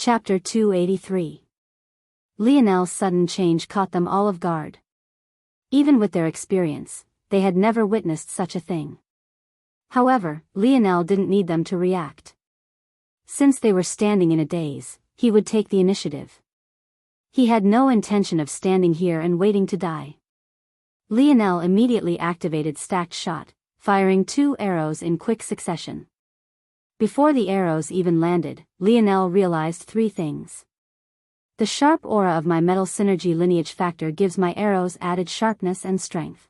Chapter 283. Lionel's sudden change caught them all off guard. Even with their experience, they had never witnessed such a thing. However, Lionel didn't need them to react. Since they were standing in a daze, he would take the initiative. He had no intention of standing here and waiting to die. Lionel immediately activated stacked shot, firing 2 arrows in quick succession. Before the arrows even landed, Lionel realized 3 things. The sharp aura of my metal synergy lineage factor gives my arrows added sharpness and strength.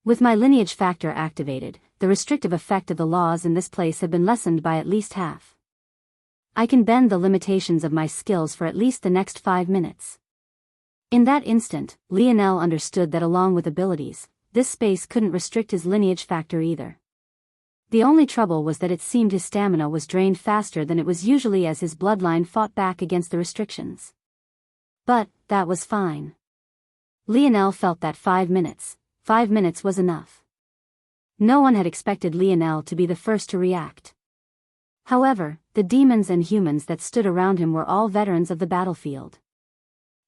With my lineage factor activated, the restrictive effect of the laws in this place have been lessened by at least half. I can bend the limitations of my skills for at least the next 5 minutes. In that instant, Lionel understood that along with abilities, this space couldn't restrict his lineage factor either. The only trouble was that it seemed his stamina was drained faster than it was usually as his bloodline fought back against the restrictions. But, that was fine. Lionel felt that 5 minutes was enough. No one had expected Lionel to be the first to react. However, the demons and humans that stood around him were all veterans of the battlefield.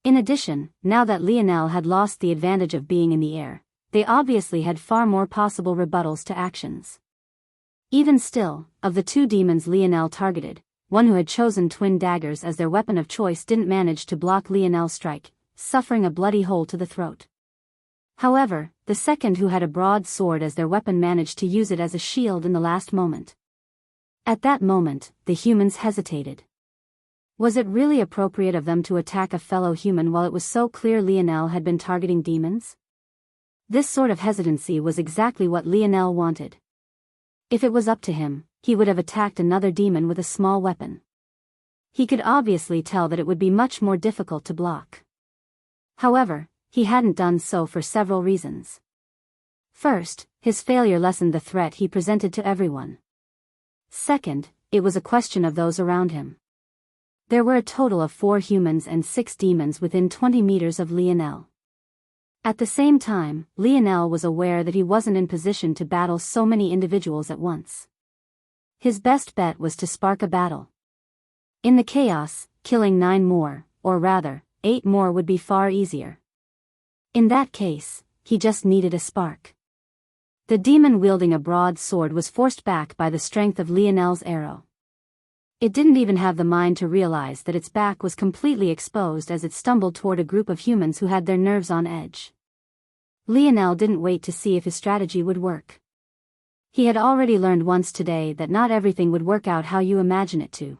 In addition, now that Lionel had lost the advantage of being in the air, they obviously had far more possible rebuttals to actions. Even still, of the 2 demons Lionel targeted, one who had chosen twin daggers as their weapon of choice didn't manage to block Lionel's strike, suffering a bloody hole to the throat. However, the second who had a broad sword as their weapon managed to use it as a shield in the last moment. At that moment, the humans hesitated. Was it really appropriate of them to attack a fellow human while it was so clear Lionel had been targeting demons? This sort of hesitancy was exactly what Lionel wanted. If it was up to him, he would have attacked another demon with a small weapon. He could obviously tell that it would be much more difficult to block. However, he hadn't done so for several reasons. First, his failure lessened the threat he presented to everyone. Second, it was a question of those around him. There were a total of 4 humans and 6 demons within 20 meters of Lionel. At the same time, Lionel was aware that he wasn't in position to battle so many individuals at once. His best bet was to spark a battle. In the chaos, killing 9 more, or rather, 8 more would be far easier. In that case, he just needed a spark. The demon wielding a broad sword was forced back by the strength of Lionel's arrow. It didn't even have the mind to realize that its back was completely exposed as it stumbled toward a group of humans who had their nerves on edge. Lionel didn't wait to see if his strategy would work. He had already learned once today that not everything would work out how you imagine it to.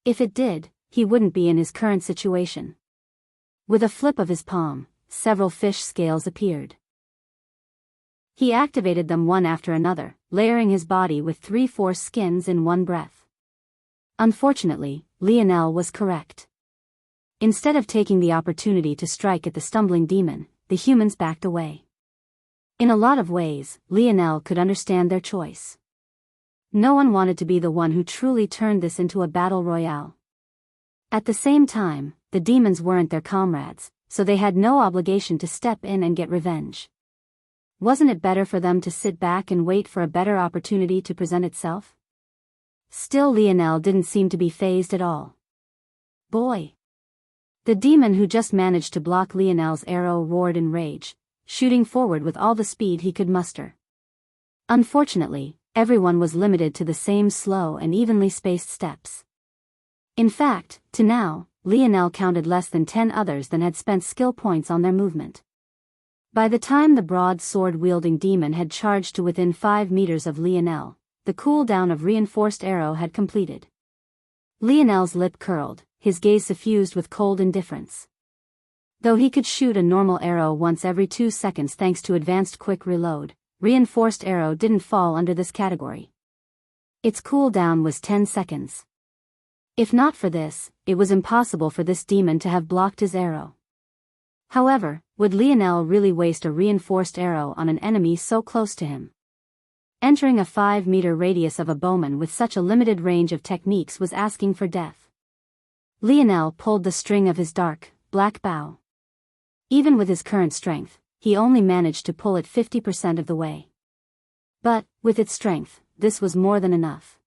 If it did, he wouldn't be in his current situation. With a flip of his palm, several fish scales appeared. He activated them one after another, layering his body with 3/4 skins in one breath. Unfortunately, Lionel was correct. Instead of taking the opportunity to strike at the stumbling demon, the humans backed away. In a lot of ways, Lionel could understand their choice. No one wanted to be the one who truly turned this into a battle royale. At the same time, the demons weren't their comrades, so they had no obligation to step in and get revenge. Wasn't it better for them to sit back and wait for a better opportunity to present itself? Still, Lionel didn't seem to be fazed at all. Boy! The demon who just managed to block Lionel's arrow roared in rage, shooting forward with all the speed he could muster. Unfortunately, everyone was limited to the same slow and evenly spaced steps. In fact, to now, Lionel counted less than 10 others than had spent skill points on their movement. By the time the broad sword-wielding demon had charged to within 5 meters of Lionel, the cooldown of reinforced arrow had completed. Lionel's lip curled, his gaze suffused with cold indifference. Though he could shoot a normal arrow once every 2 seconds thanks to advanced quick reload, reinforced arrow didn't fall under this category. Its cooldown was 10 seconds. If not for this, it was impossible for this demon to have blocked his arrow. However, would Lionel really waste a reinforced arrow on an enemy so close to him? Entering a 5-meter radius of a bowman with such a limited range of techniques was asking for death. Lionel pulled the string of his dark, black bow. Even with his current strength, he only managed to pull it 50% of the way. But, with its strength, this was more than enough.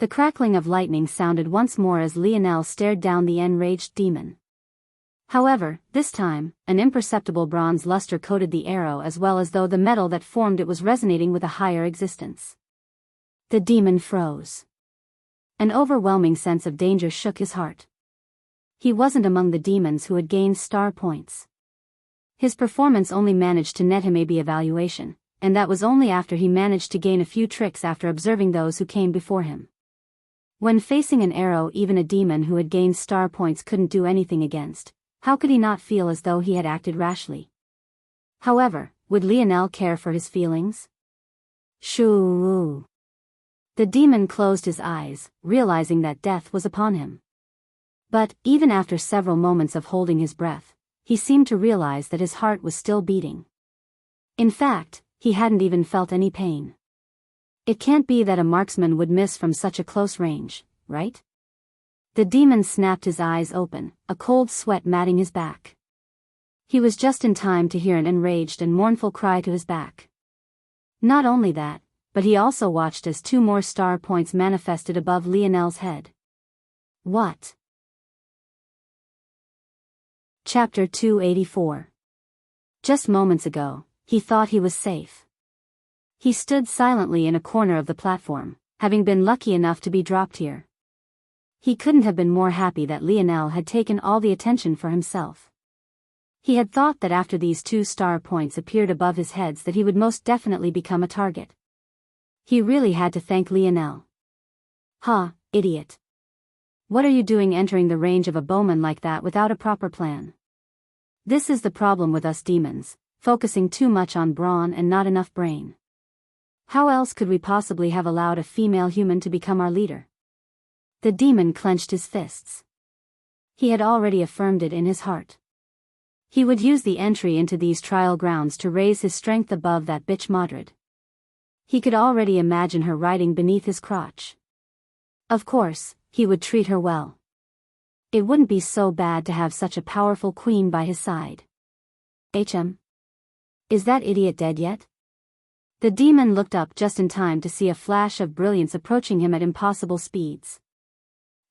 The crackling of lightning sounded once more as Lionel stared down the enraged demon. However, this time, an imperceptible bronze luster coated the arrow as well as though the metal that formed it was resonating with a higher existence. The demon froze. An overwhelming sense of danger shook his heart. He wasn't among the demons who had gained star points. His performance only managed to net him a B evaluation, and that was only after he managed to gain a few tricks after observing those who came before him. When facing an arrow even a demon who had gained star points couldn't do anything against, how could he not feel as though he had acted rashly? However, would Lionel care for his feelings? Shoo! The demon closed his eyes, realizing that death was upon him. But, even after several moments of holding his breath, he seemed to realize that his heart was still beating. In fact, he hadn't even felt any pain. It can't be that a marksman would miss from such a close range, right? The demon snapped his eyes open, a cold sweat matting his back. He was just in time to hear an enraged and mournful cry to his back. Not only that, but he also watched as 2 more star points manifested above Lionel's head. What? Chapter 284. Just moments ago, he thought he was safe. He stood silently in a corner of the platform, having been lucky enough to be dropped here. He couldn't have been more happy that Lionel had taken all the attention for himself. He had thought that after these 2 star points appeared above his heads that he would most definitely become a target. He really had to thank Lionel. Ha, idiot. What are you doing entering the range of a bowman like that without a proper plan? This is the problem with us demons, focusing too much on brawn and not enough brain. How else could we possibly have allowed a female human to become our leader? The demon clenched his fists. He had already affirmed it in his heart. He would use the entry into these trial grounds to raise his strength above that bitch Madrid. He could already imagine her riding beneath his crotch. Of course, he would treat her well. It wouldn't be so bad to have such a powerful queen by his side. Is that idiot dead yet? The demon looked up just in time to see a flash of brilliance approaching him at impossible speeds.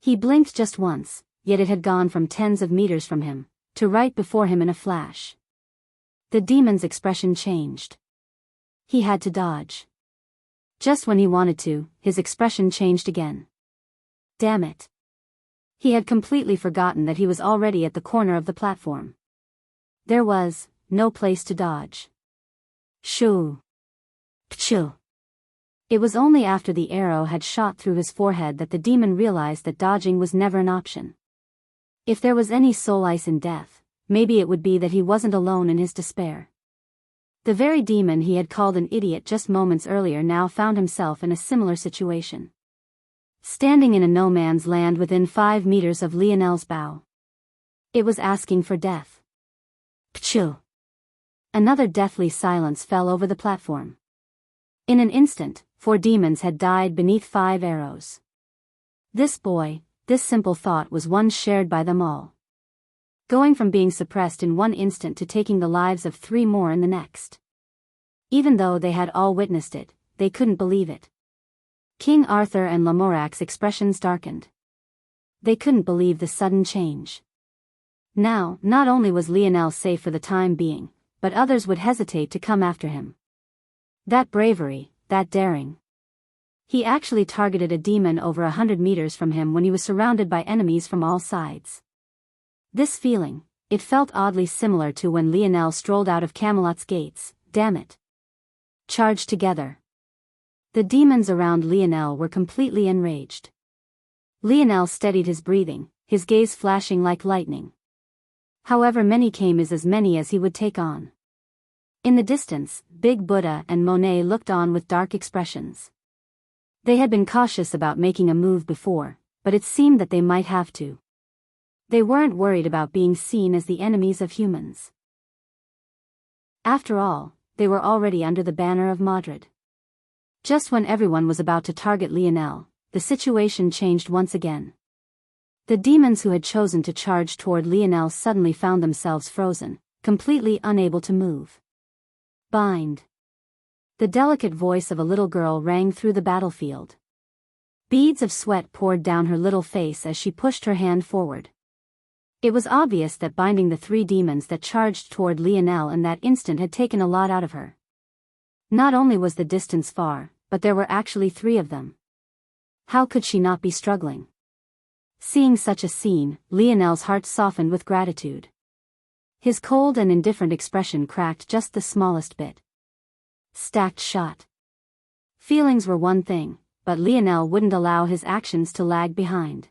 He blinked just once, yet it had gone from tens of meters from him, to right before him in a flash. The demon's expression changed. He had to dodge. Just when he wanted to, his expression changed again. Damn it. He had completely forgotten that he was already at the corner of the platform. There was no place to dodge. Shoo! Pchoo! It was only after the arrow had shot through his forehead that the demon realized that dodging was never an option. If there was any solace in death, maybe it would be that he wasn't alone in his despair. The very demon he had called an idiot just moments earlier now found himself in a similar situation. Standing in a no man's land within 5 meters of Lionel's bow. It was asking for death. Pchoo! Another deathly silence fell over the platform. In an instant, 4 demons had died beneath 5 arrows. This simple thought was one shared by them all. Going from being suppressed in one instant to taking the lives of 3 more in the next. Even though they had all witnessed it, they couldn't believe it. King Arthur and Lamorac's expressions darkened. They couldn't believe the sudden change. Now, not only was Lionel safe for the time being, but others would hesitate to come after him. That bravery, that daring. He actually targeted a demon over 100 meters from him when he was surrounded by enemies from all sides. This feeling, it felt oddly similar to when Lionel strolled out of Camelot's gates. Damn it. Charged together. The demons around Lionel were completely enraged. Lionel steadied his breathing, his gaze flashing like lightning. However many came as many as he would take on. In the distance, Big Buddha and Monet looked on with dark expressions. They had been cautious about making a move before, but it seemed that they might have to. They weren't worried about being seen as the enemies of humans. After all, they were already under the banner of Madrid. Just when everyone was about to target Lionel, the situation changed once again. The demons who had chosen to charge toward Lionel suddenly found themselves frozen, completely unable to move. Bind. The delicate voice of a little girl rang through the battlefield. Beads of sweat poured down her little face as she pushed her hand forward. It was obvious that binding the 3 demons that charged toward Lionel in that instant had taken a lot out of her. Not only was the distance far, but there were actually 3 of them. How could she not be struggling? Seeing such a scene, Lionel's heart softened with gratitude. His cold and indifferent expression cracked just the smallest bit. Stacked shot. Feelings were one thing, but Lionel wouldn't allow his actions to lag behind.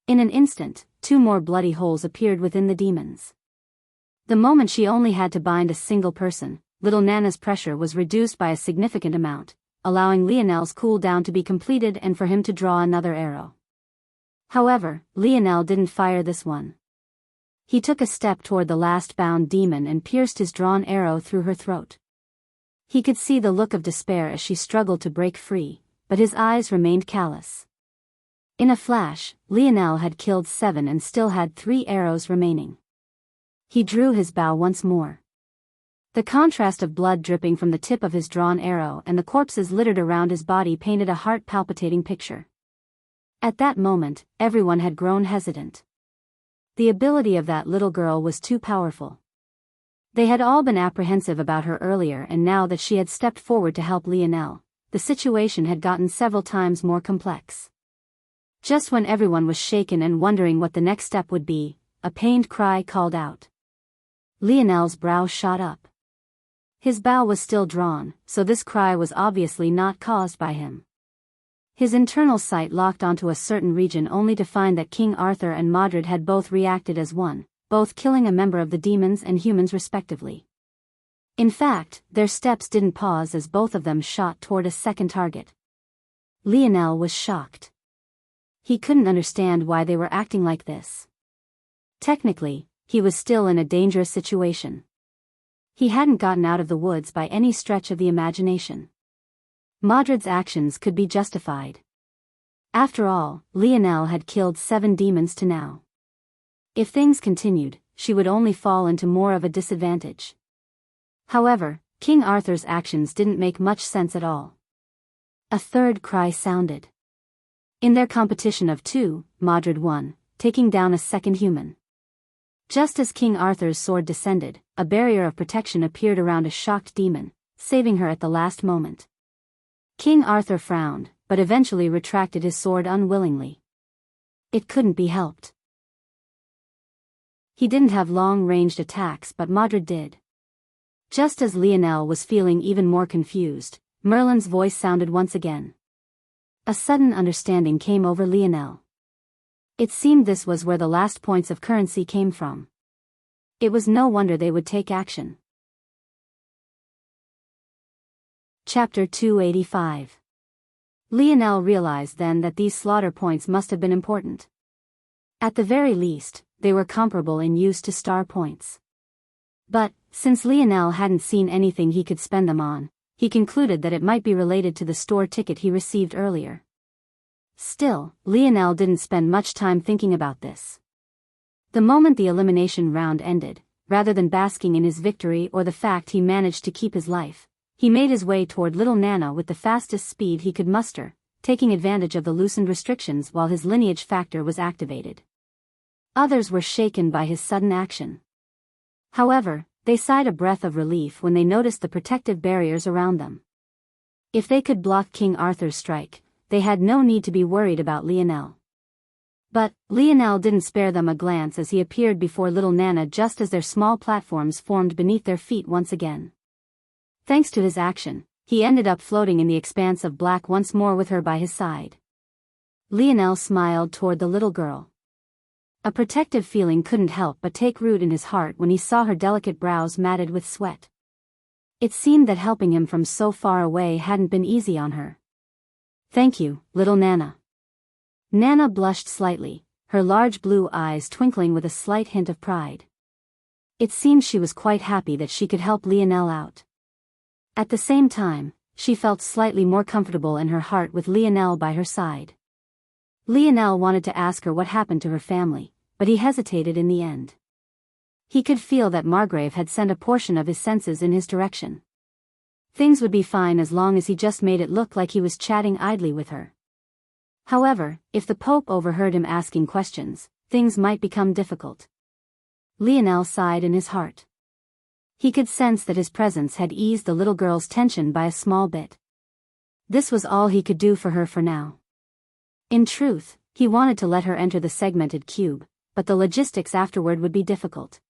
In an instant, 2 more bloody holes appeared within the demons. The moment she only had to bind a single person, little Nana's pressure was reduced by a significant amount, allowing Lionel's cooldown to be completed and for him to draw another arrow. However, Lionel didn't fire this one. He took a step toward the last bound demon and pierced his drawn arrow through her throat. He could see the look of despair as she struggled to break free, but his eyes remained callous. In a flash, Lionel had killed 7 and still had 3 arrows remaining. He drew his bow once more. The contrast of blood dripping from the tip of his drawn arrow and the corpses littered around his body painted a heart-palpitating picture. At that moment, everyone had grown hesitant. The ability of that little girl was too powerful. They had all been apprehensive about her earlier, and now that she had stepped forward to help Lionel, the situation had gotten several times more complex. Just when everyone was shaken and wondering what the next step would be, a pained cry called out. Lionel's brow shot up. His bow was still drawn, so this cry was obviously not caused by him. His internal sight locked onto a certain region only to find that King Arthur and Modred had both reacted as one, both killing a member of the demons and humans respectively. In fact, their steps didn't pause as both of them shot toward a second target. Lionel was shocked. He couldn't understand why they were acting like this. Technically, he was still in a dangerous situation. He hadn't gotten out of the woods by any stretch of the imagination. Modred's actions could be justified. After all, Lionel had killed 7 demons to now. If things continued, she would only fall into more of a disadvantage. However, King Arthur's actions didn't make much sense at all. A third cry sounded. In their competition of 2, Modred won, taking down a second human. Just as King Arthur's sword descended, a barrier of protection appeared around a shocked demon, saving her at the last moment. King Arthur frowned, but eventually retracted his sword unwillingly. It couldn't be helped. He didn't have long-ranged attacks, but Modred did. Just as Lionel was feeling even more confused, Merlin's voice sounded once again. A sudden understanding came over Lionel. It seemed this was where the last points of currency came from. It was no wonder they would take action. Chapter 285. Lionel realized then that these slaughter points must have been important. At the very least, they were comparable in use to star points. But, since Lionel hadn't seen anything he could spend them on, he concluded that it might be related to the store ticket he received earlier. Still, Lionel didn't spend much time thinking about this. The moment the elimination round ended, rather than basking in his victory or the fact he managed to keep his life, he made his way toward little Nana with the fastest speed he could muster, taking advantage of the loosened restrictions while his lineage factor was activated. Others were shaken by his sudden action. However, they sighed a breath of relief when they noticed the protective barriers around them. If they could block King Arthur's strike, they had no need to be worried about Lionel. But, Lionel didn't spare them a glance as he appeared before little Nana just as their small platforms formed beneath their feet once again. Thanks to his action, he ended up floating in the expanse of black once more with her by his side. Lionel smiled toward the little girl. A protective feeling couldn't help but take root in his heart when he saw her delicate brows matted with sweat. It seemed that helping him from so far away hadn't been easy on her. "Thank you, little Nana." Nana blushed slightly, her large blue eyes twinkling with a slight hint of pride. It seemed she was quite happy that she could help Lionel out. At the same time, she felt slightly more comfortable in her heart with Lionel by her side. Lionel wanted to ask her what happened to her family, but he hesitated in the end. He could feel that Margrave had sent a portion of his senses in his direction. Things would be fine as long as he just made it look like he was chatting idly with her. However, if the Pope overheard him asking questions, things might become difficult. Lionel sighed in his heart. He could sense that his presence had eased the little girl's tension by a small bit. This was all he could do for her for now. In truth, he wanted to let her enter the segmented cube, but the logistics afterward would be difficult.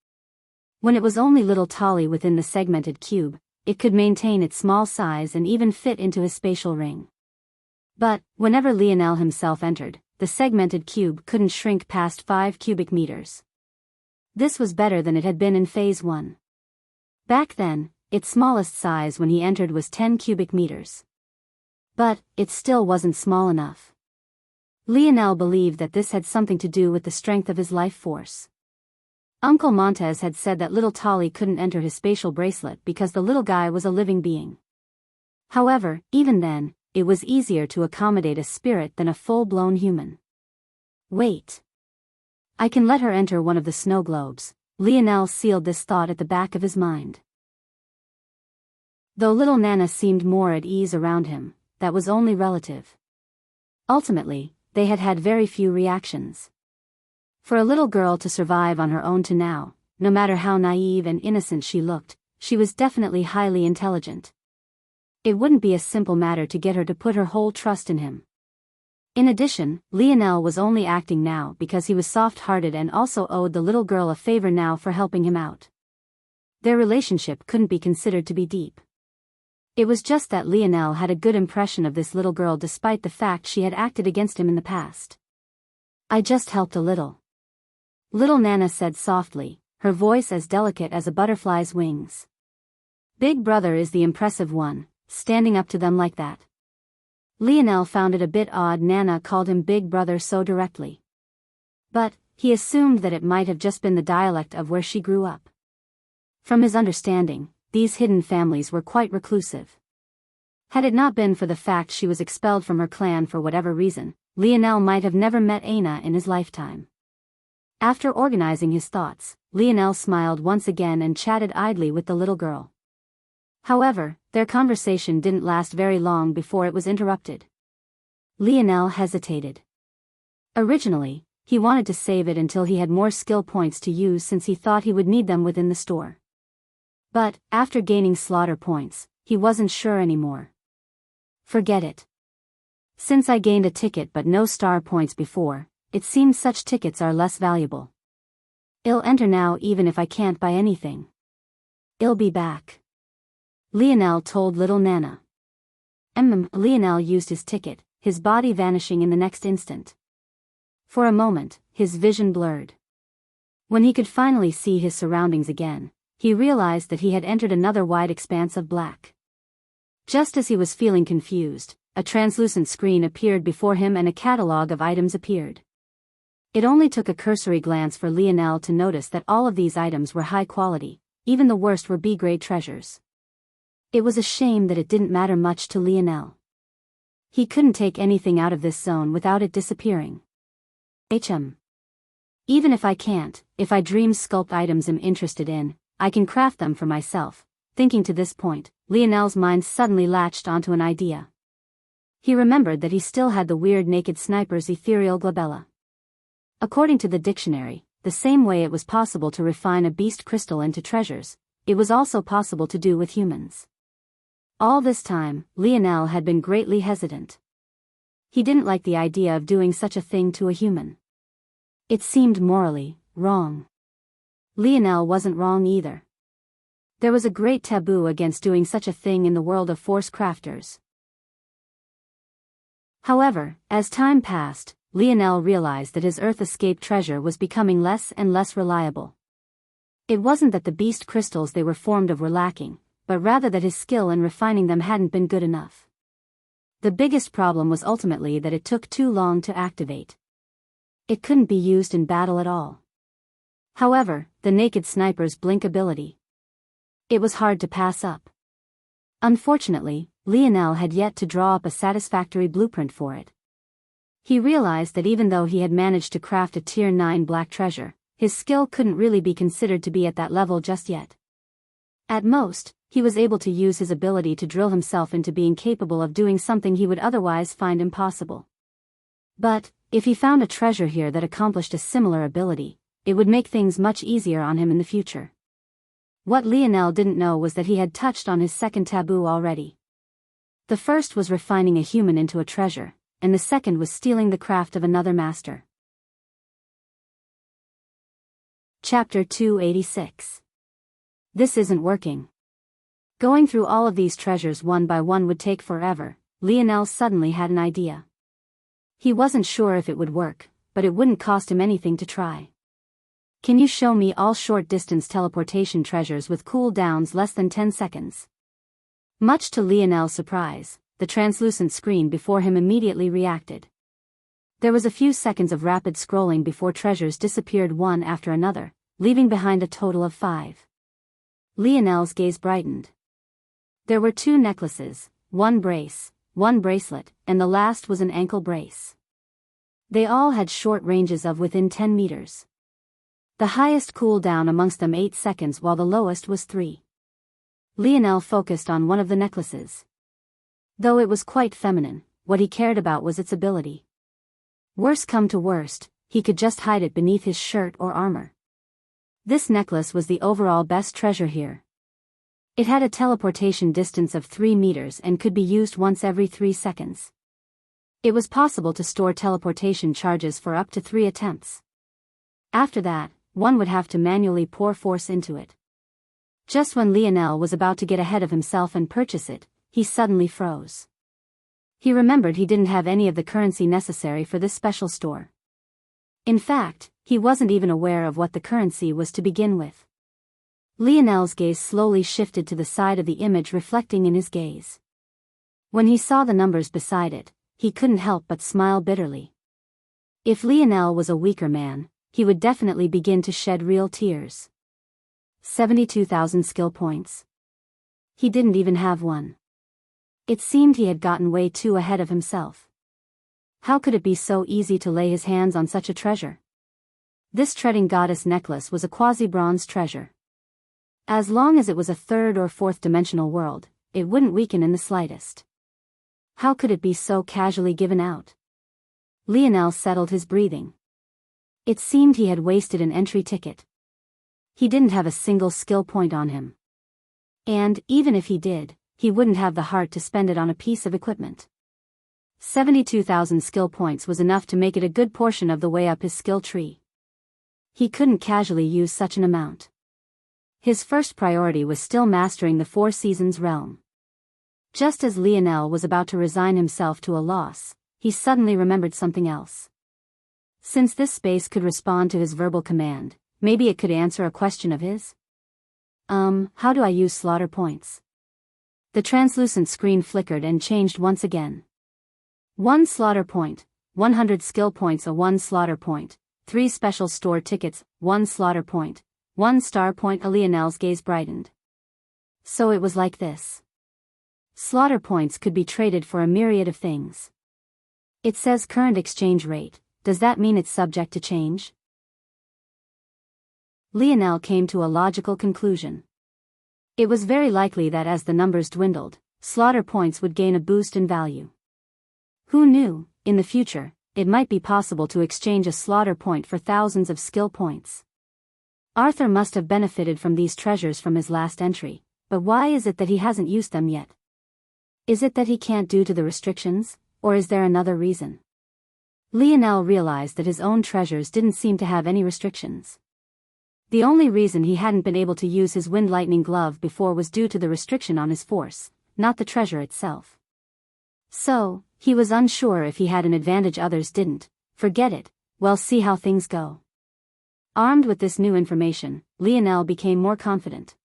When it was only little Tolly within the segmented cube, it could maintain its small size and even fit into his spatial ring. But, whenever Lionel himself entered, the segmented cube couldn't shrink past 5 cubic meters. This was better than it had been in Phase 1. Back then, its smallest size when he entered was 10 cubic meters. But, it still wasn't small enough. Lionel believed that this had something to do with the strength of his life force. Uncle Montez had said that little Tolly couldn't enter his spatial bracelet because the little guy was a living being. However, even then, it was easier to accommodate a spirit than a full-blown human. Wait. I can let her enter one of the snow globes. Lionel sealed this thought at the back of his mind. Though little Nana seemed more at ease around him, that was only relative. Ultimately, they had had very few reactions. For a little girl to survive on her own to now, no matter how naive and innocent she looked, she was definitely highly intelligent. It wouldn't be a simple matter to get her to put her whole trust in him. In addition, Lionel was only acting now because he was soft-hearted and also owed the little girl a favor now for helping him out. Their relationship couldn't be considered to be deep. It was just that Lionel had a good impression of this little girl despite the fact she had acted against him in the past. I just helped a little. Little Nana said softly, her voice as delicate as a butterfly's wings. Big brother is the impressive one, standing up to them like that. Lionel found it a bit odd Nana called him big brother so directly. But, he assumed that it might have just been the dialect of where she grew up. From his understanding, these hidden families were quite reclusive. Had it not been for the fact she was expelled from her clan for whatever reason, Lionel might have never met Aina in his lifetime. After organizing his thoughts, Lionel smiled once again and chatted idly with the little girl. However, their conversation didn't last very long before it was interrupted. Lionel hesitated. Originally, he wanted to save it until he had more skill points to use since he thought he would need them within the store. But, after gaining slaughter points, he wasn't sure anymore. Forget it. Since I gained a ticket but no star points before, it seems such tickets are less valuable. I'll enter now even if I can't buy anything. I'll be back. Lionel told little Nana. Lionel used his ticket, his body vanishing in the next instant. For a moment, his vision blurred. When he could finally see his surroundings again, he realized that he had entered another wide expanse of black. Just as he was feeling confused, a translucent screen appeared before him and a catalog of items appeared. It only took a cursory glance for Lionel to notice that all of these items were high quality, even the worst were B-grade treasures. It was a shame that it didn't matter much to Lionel. He couldn't take anything out of this zone without it disappearing. Even if I can't, if I dream sculpt items I'm interested in, I can craft them for myself. Thinking to this point, Lionel's mind suddenly latched onto an idea. He remembered that he still had the weird naked sniper's ethereal glabella. According to the dictionary, the same way it was possible to refine a beast crystal into treasures, it was also possible to do with humans. All this time, Lionel had been greatly hesitant. He didn't like the idea of doing such a thing to a human. It seemed morally wrong. Lionel wasn't wrong either. There was a great taboo against doing such a thing in the world of force crafters. However, as time passed, Lionel realized that his Earth escape treasure was becoming less and less reliable. It wasn't that the beast crystals they were formed of were lacking, but rather that his skill in refining them hadn't been good enough. The biggest problem was ultimately that it took too long to activate. It couldn't be used in battle at all. However, the naked sniper's blink ability. It was hard to pass up. Unfortunately, Lionel had yet to draw up a satisfactory blueprint for it. He realized that even though he had managed to craft a Tier 9 black treasure, his skill couldn't really be considered to be at that level just yet. At most, he was able to use his ability to drill himself into being capable of doing something he would otherwise find impossible. But, if he found a treasure here that accomplished a similar ability, it would make things much easier on him in the future. What Lionel didn't know was that he had touched on his second taboo already. The first was refining a human into a treasure, and the second was stealing the craft of another master. Chapter 286. This isn't working. Going through all of these treasures one by one would take forever. Lionel suddenly had an idea. He wasn't sure if it would work, but it wouldn't cost him anything to try. Can you show me all short-distance teleportation treasures with cooldowns less than 10 seconds? Much to Lionel's surprise, the translucent screen before him immediately reacted. There was a few seconds of rapid scrolling before treasures disappeared one after another, leaving behind a total of 5. Lionel's gaze brightened. There were 2 necklaces, 1 brace, 1 bracelet, and the last was an ankle brace. They all had short ranges of within 10 meters. The highest cooldown amongst them 8 seconds while the lowest was 3. Lionel focused on one of the necklaces. Though it was quite feminine, what he cared about was its ability. Worst come to worst, he could just hide it beneath his shirt or armor. This necklace was the overall best treasure here. It had a teleportation distance of 3 meters and could be used once every 3 seconds. It was possible to store teleportation charges for up to 3 attempts. After that, one would have to manually pour force into it. Just when Lionel was about to get ahead of himself and purchase it, he suddenly froze. He remembered he didn't have any of the currency necessary for this special store. In fact, he wasn't even aware of what the currency was to begin with. Lionel's gaze slowly shifted to the side of the image reflecting in his gaze. When he saw the numbers beside it, he couldn't help but smile bitterly. If Lionel was a weaker man, he would definitely begin to shed real tears. 72,000 skill points. He didn't even have one. It seemed he had gotten way too ahead of himself. How could it be so easy to lay his hands on such a treasure? This treading goddess necklace was a quasi-bronze treasure. As long as it was a 3rd or 4th dimensional world, it wouldn't weaken in the slightest. How could it be so casually given out? Lionel settled his breathing. It seemed he had wasted an entry ticket. He didn't have a single skill point on him. And, even if he did, he wouldn't have the heart to spend it on a piece of equipment. 72,000 skill points was enough to make it a good portion of the way up his skill tree. He couldn't casually use such an amount. His first priority was still mastering the 4 Seasons realm. Just as Lionel was about to resign himself to a loss, he suddenly remembered something else. Since this space could respond to his verbal command, maybe it could answer a question of his? How do I use slaughter points? The translucent screen flickered and changed once again. 1 slaughter point, 100 skill points, a 1 slaughter point, 3 special store tickets, 1 slaughter point, 1 star point. Lionel's gaze brightened. So it was like this. Slaughter points could be traded for a myriad of things. It says current exchange rate, does that mean it's subject to change? Lionel came to a logical conclusion. It was very likely that as the numbers dwindled, slaughter points would gain a boost in value. Who knew, in the future, it might be possible to exchange a slaughter point for thousands of skill points. Arthur must have benefited from these treasures from his last entry, but why is it that he hasn't used them yet? Is it that he can't due to the restrictions, or is there another reason? Lionel realized that his own treasures didn't seem to have any restrictions. The only reason he hadn't been able to use his wind lightning glove before was due to the restriction on his force, not the treasure itself. So, he was unsure if he had an advantage others didn't. Forget it, we'll see how things go. Armed with this new information, Lionel became more confident.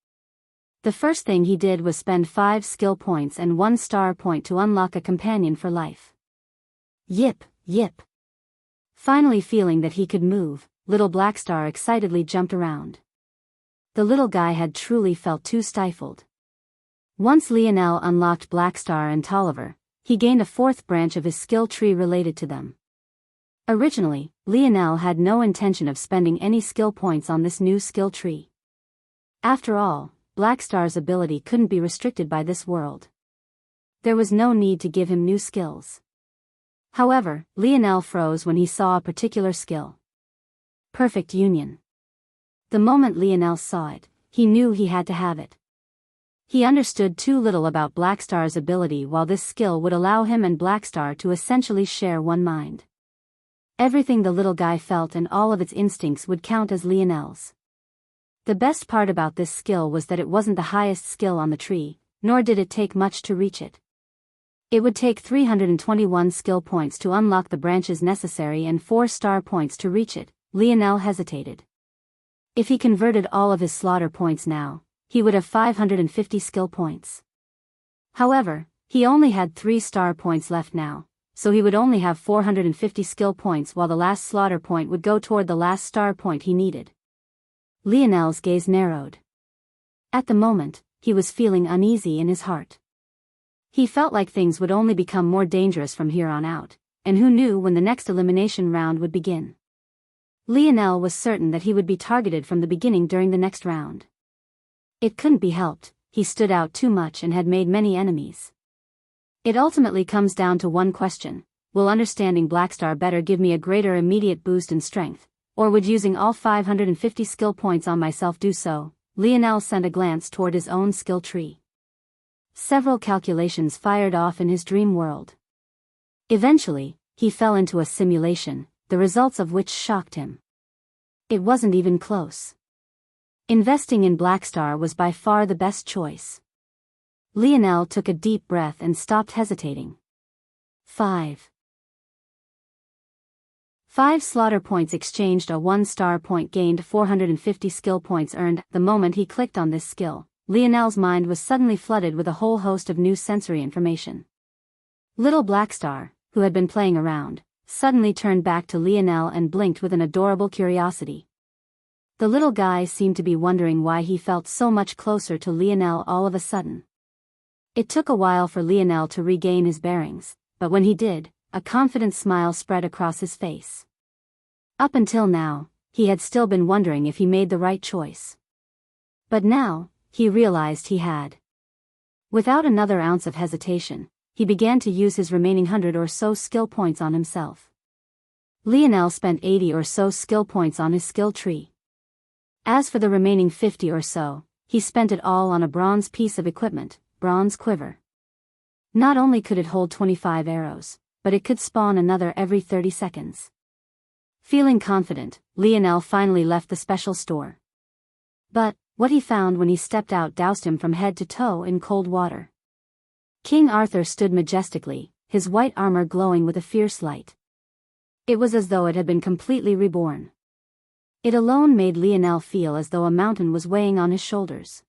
The first thing he did was spend 5 skill points and 1 star point to unlock a companion for life. Yip, yip. Finally feeling that he could move, little Blackstar excitedly jumped around. The little guy had truly felt too stifled. Once Lionel unlocked Blackstar and Tolliver, he gained a 4th branch of his skill tree related to them. Originally, Lionel had no intention of spending any skill points on this new skill tree. After all, Blackstar's ability couldn't be restricted by this world. There was no need to give him new skills. However, Lionel froze when he saw a particular skill. Perfect union. The moment Lionel saw it, he knew he had to have it. He understood too little about Blackstar's ability, while this skill would allow him and Blackstar to essentially share one mind. Everything the little guy felt and all of its instincts would count as Lionel's. The best part about this skill was that it wasn't the highest skill on the tree, nor did it take much to reach it. It would take 321 skill points to unlock the branches necessary and 4 star points to reach it. Lionel hesitated. If he converted all of his slaughter points now, he would have 550 skill points. However, he only had 3 star points left now, so he would only have 450 skill points, while the last slaughter point would go toward the last star point he needed. Lionel's gaze narrowed. At the moment, he was feeling uneasy in his heart. He felt like things would only become more dangerous from here on out, and who knew when the next elimination round would begin. Lionel was certain that he would be targeted from the beginning during the next round. It couldn't be helped, he stood out too much and had made many enemies. It ultimately comes down to one question: will understanding Blackstar better give me a greater immediate boost in strength, or would using all 550 skill points on myself do so? Lionel sent a glance toward his own skill tree. Several calculations fired off in his dream world. Eventually, he fell into a simulation, the results of which shocked him. It wasn't even close. Investing in Blackstar was by far the best choice. Lionel took a deep breath and stopped hesitating. 5 slaughter points exchanged, a 1 star point gained, 450 skill points earned. The moment he clicked on this skill, Lionel's mind was suddenly flooded with a whole host of new sensory information. Little Blackstar, who had been playing around, suddenly turned back to Lionel and blinked with an adorable curiosity. The little guy seemed to be wondering why he felt so much closer to Lionel all of a sudden. It took a while for Lionel to regain his bearings, but when he did, a confident smile spread across his face. Up until now, he had still been wondering if he made the right choice. But now, he realized he had. Without another ounce of hesitation, he began to use his remaining 100 or so skill points on himself. Lionel spent 80 or so skill points on his skill tree. As for the remaining 50 or so, he spent it all on a bronze piece of equipment, bronze quiver. Not only could it hold 25 arrows, but it could spawn another every 30 seconds. Feeling confident, Lionel finally left the special store. But what he found when he stepped out doused him from head to toe in cold water. King Arthur stood majestically, his white armor glowing with a fierce light. It was as though it had been completely reborn. It alone made Lionel feel as though a mountain was weighing on his shoulders.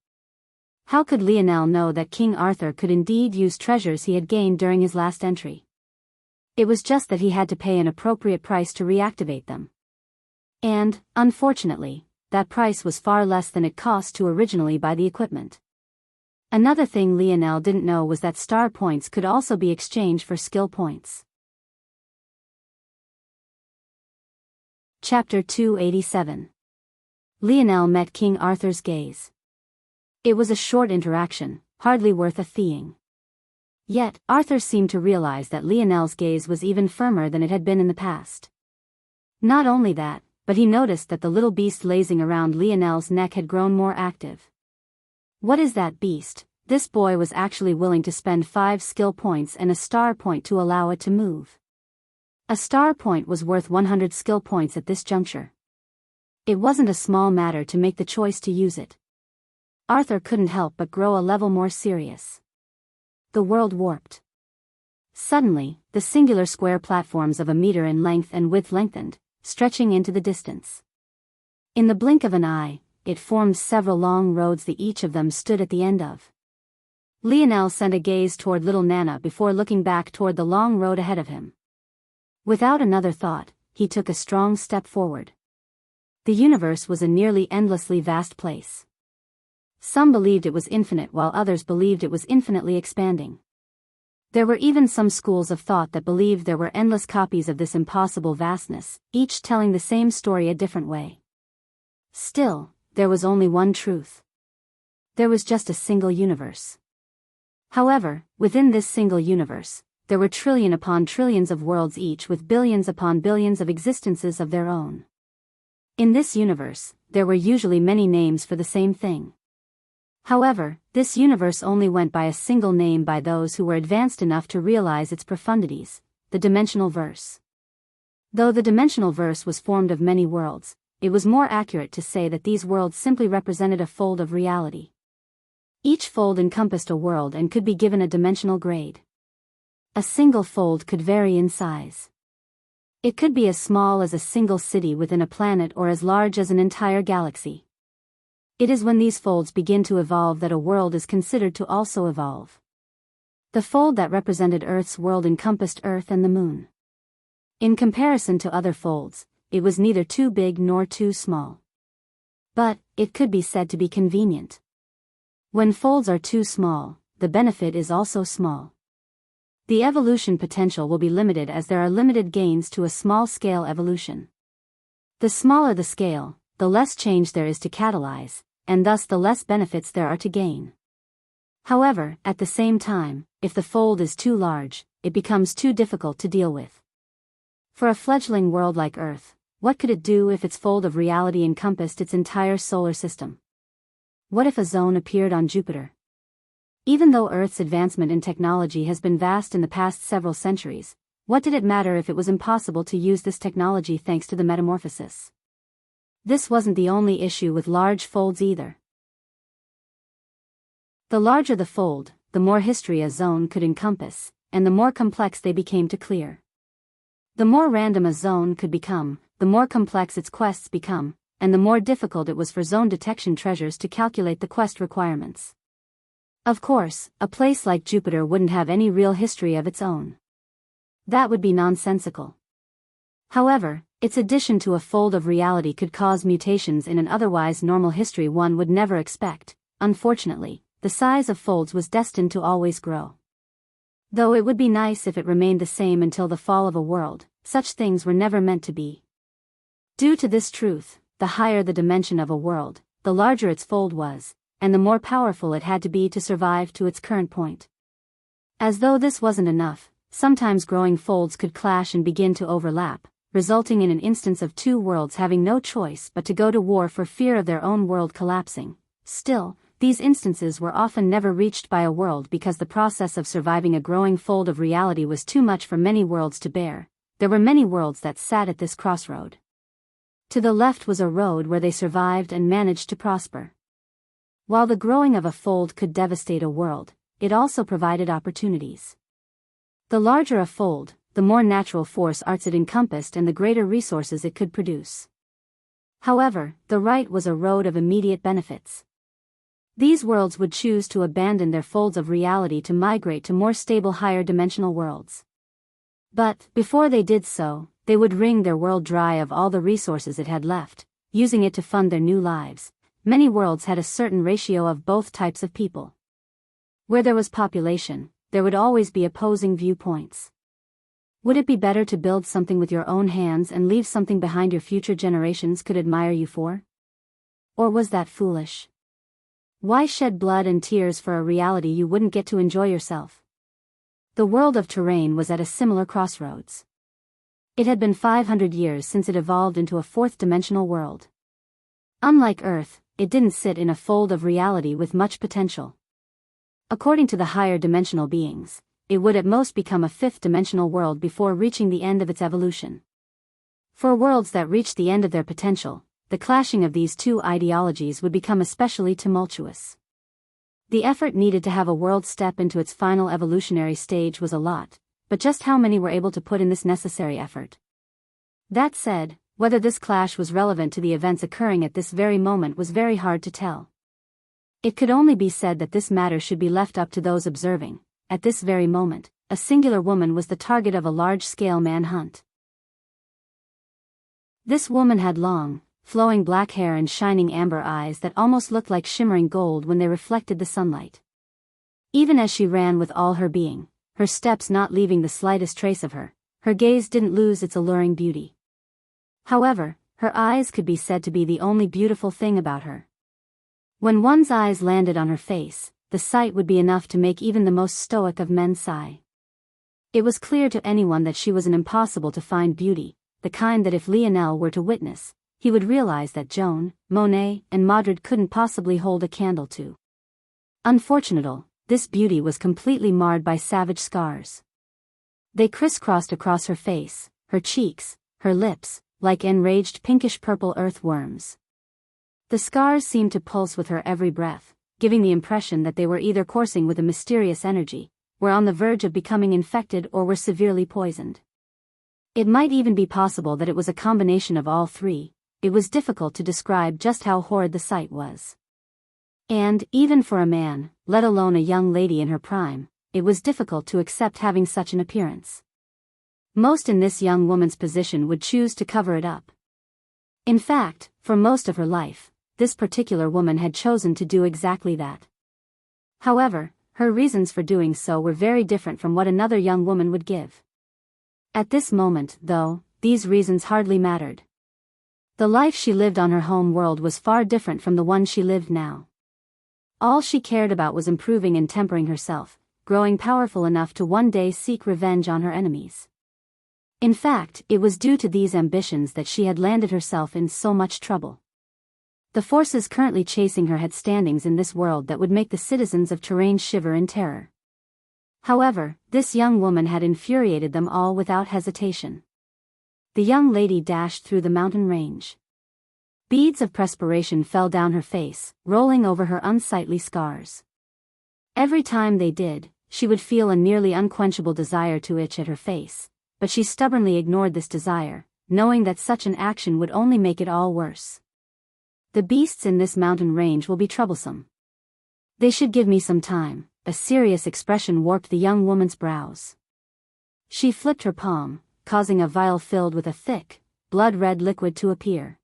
How could Lionel know that King Arthur could indeed use treasures he had gained during his last entry? It was just that he had to pay an appropriate price to reactivate them. And, unfortunately, that price was far less than it cost to originally buy the equipment. Another thing Lionel didn't know was that star points could also be exchanged for skill points. Chapter 287. Lionel met King Arthur's gaze. It was a short interaction, hardly worth a theing. Yet, Arthur seemed to realize that Lionel's gaze was even firmer than it had been in the past. Not only that, but he noticed that the little beast lazing around Lionel's neck had grown more active. What is that beast? This boy was actually willing to spend 5 skill points and a star point to allow it to move. A star point was worth 100 skill points at this juncture. It wasn't a small matter to make the choice to use it. Arthur couldn't help but grow a level more serious. The world warped. Suddenly, the singular square platforms of a meter in length and width lengthened, stretching into the distance. In the blink of an eye, it formed several long roads that each of them stood at the end of. Lionel sent a gaze toward little Nana before looking back toward the long road ahead of him. Without another thought, he took a strong step forward. The universe was a nearly endlessly vast place. Some believed it was infinite while others believed it was infinitely expanding. There were even some schools of thought that believed there were endless copies of this impossible vastness, each telling the same story a different way. Still, there was only one truth. There was just a single universe. However, within this single universe, there were trillion upon trillions of worlds, each with billions upon billions of existences of their own. In this universe, there were usually many names for the same thing. However, this universe only went by a single name by those who were advanced enough to realize its profundities, the dimensional verse. Though the dimensional verse was formed of many worlds, it was more accurate to say that these worlds simply represented a fold of reality. Each fold encompassed a world and could be given a dimensional grade. A single fold could vary in size. It could be as small as a single city within a planet or as large as an entire galaxy. It is when these folds begin to evolve that a world is considered to also evolve. The fold that represented Earth's world encompassed Earth and the Moon. In comparison to other folds, it was neither too big nor too small. But, it could be said to be convenient. When folds are too small, the benefit is also small. The evolution potential will be limited as there are limited gains to a small-scale evolution. The smaller the scale, the less change there is to catalyze, and thus the less benefits there are to gain. However, at the same time, if the fold is too large, it becomes too difficult to deal with. For a fledgling world like Earth, what could it do if its fold of reality encompassed its entire solar system? What if a zone appeared on Jupiter? Even though Earth's advancement in technology has been vast in the past several centuries, what did it matter if it was impossible to use this technology thanks to the metamorphosis? This wasn't the only issue with large folds either. The larger the fold, the more history a zone could encompass, and the more complex they became to clear. The more random a zone could become, the more complex its quests become, and the more difficult it was for zone detection treasures to calculate the quest requirements. Of course, a place like Jupiter wouldn't have any real history of its own. That would be nonsensical. However, its addition to a fold of reality could cause mutations in an otherwise normal history one would never expect. Unfortunately, the size of folds was destined to always grow. Though it would be nice if it remained the same until the fall of a world, such things were never meant to be. Due to this truth, the higher the dimension of a world, the larger its fold was, and the more powerful it had to be to survive to its current point. As though this wasn't enough, sometimes growing folds could clash and begin to overlap, resulting in an instance of two worlds having no choice but to go to war for fear of their own world collapsing. Still, these instances were often never reached by a world because the process of surviving a growing fold of reality was too much for many worlds to bear. There were many worlds that sat at this crossroad. To the left was a road where they survived and managed to prosper. While the growing of a fold could devastate a world, it also provided opportunities. The larger a fold, the more natural force arts it encompassed and the greater resources it could produce. However, the right was a road of immediate benefits. These worlds would choose to abandon their folds of reality to migrate to more stable higher dimensional worlds. But, before they did so, they would wring their world dry of all the resources it had left, using it to fund their new lives. Many worlds had a certain ratio of both types of people. Where there was population, there would always be opposing viewpoints. Would it be better to build something with your own hands and leave something behind your future generations could admire you for? Or was that foolish? Why shed blood and tears for a reality you wouldn't get to enjoy yourself? The world of terrain was at a similar crossroads. It had been 500 years since it evolved into a fourth-dimensional world. Unlike Earth, it didn't sit in a fold of reality with much potential. According to the higher dimensional beings, it would at most become a fifth-dimensional world before reaching the end of its evolution. For worlds that reached the end of their potential, the clashing of these two ideologies would become especially tumultuous. The effort needed to have a world step into its final evolutionary stage was a lot, but just how many were able to put in this necessary effort? That said, whether this clash was relevant to the events occurring at this very moment was very hard to tell. It could only be said that this matter should be left up to those observing. At this very moment, a singular woman was the target of a large-scale manhunt. This woman had long, flowing black hair and shining amber eyes that almost looked like shimmering gold when they reflected the sunlight. Even as she ran with all her being, her steps not leaving the slightest trace of her, her gaze didn't lose its alluring beauty. However, her eyes could be said to be the only beautiful thing about her. When one's eyes landed on her face, the sight would be enough to make even the most stoic of men sigh. It was clear to anyone that she was an impossible-to-find beauty, the kind that if Lionel were to witness, he would realize that Joan, Monet, and Madrid couldn't possibly hold a candle to. Unfortunately, this beauty was completely marred by savage scars. They crisscrossed across her face, her cheeks, her lips, like enraged pinkish-purple earthworms. The scars seemed to pulse with her every breath, giving the impression that they were either coursing with a mysterious energy, were on the verge of becoming infected, or were severely poisoned. It might even be possible that it was a combination of all three. It was difficult to describe just how horrid the sight was. And, even for a man, let alone a young lady in her prime, it was difficult to accept having such an appearance. Most in this young woman's position would choose to cover it up. In fact, for most of her life, this particular woman had chosen to do exactly that. However, her reasons for doing so were very different from what another young woman would give. At this moment, though, these reasons hardly mattered. The life she lived on her home world was far different from the one she lived now. All she cared about was improving and tempering herself, growing powerful enough to one day seek revenge on her enemies. In fact, it was due to these ambitions that she had landed herself in so much trouble. The forces currently chasing her had standings in this world that would make the citizens of Terrain shiver in terror. However, this young woman had infuriated them all without hesitation. The young lady dashed through the mountain range. Beads of perspiration fell down her face, rolling over her unsightly scars. Every time they did, she would feel a nearly unquenchable desire to itch at her face, but she stubbornly ignored this desire, knowing that such an action would only make it all worse. The beasts in this mountain range will be troublesome. They should give me some time. A serious expression warped the young woman's brows. She flipped her palm, causing a vial filled with a thick, blood-red liquid to appear.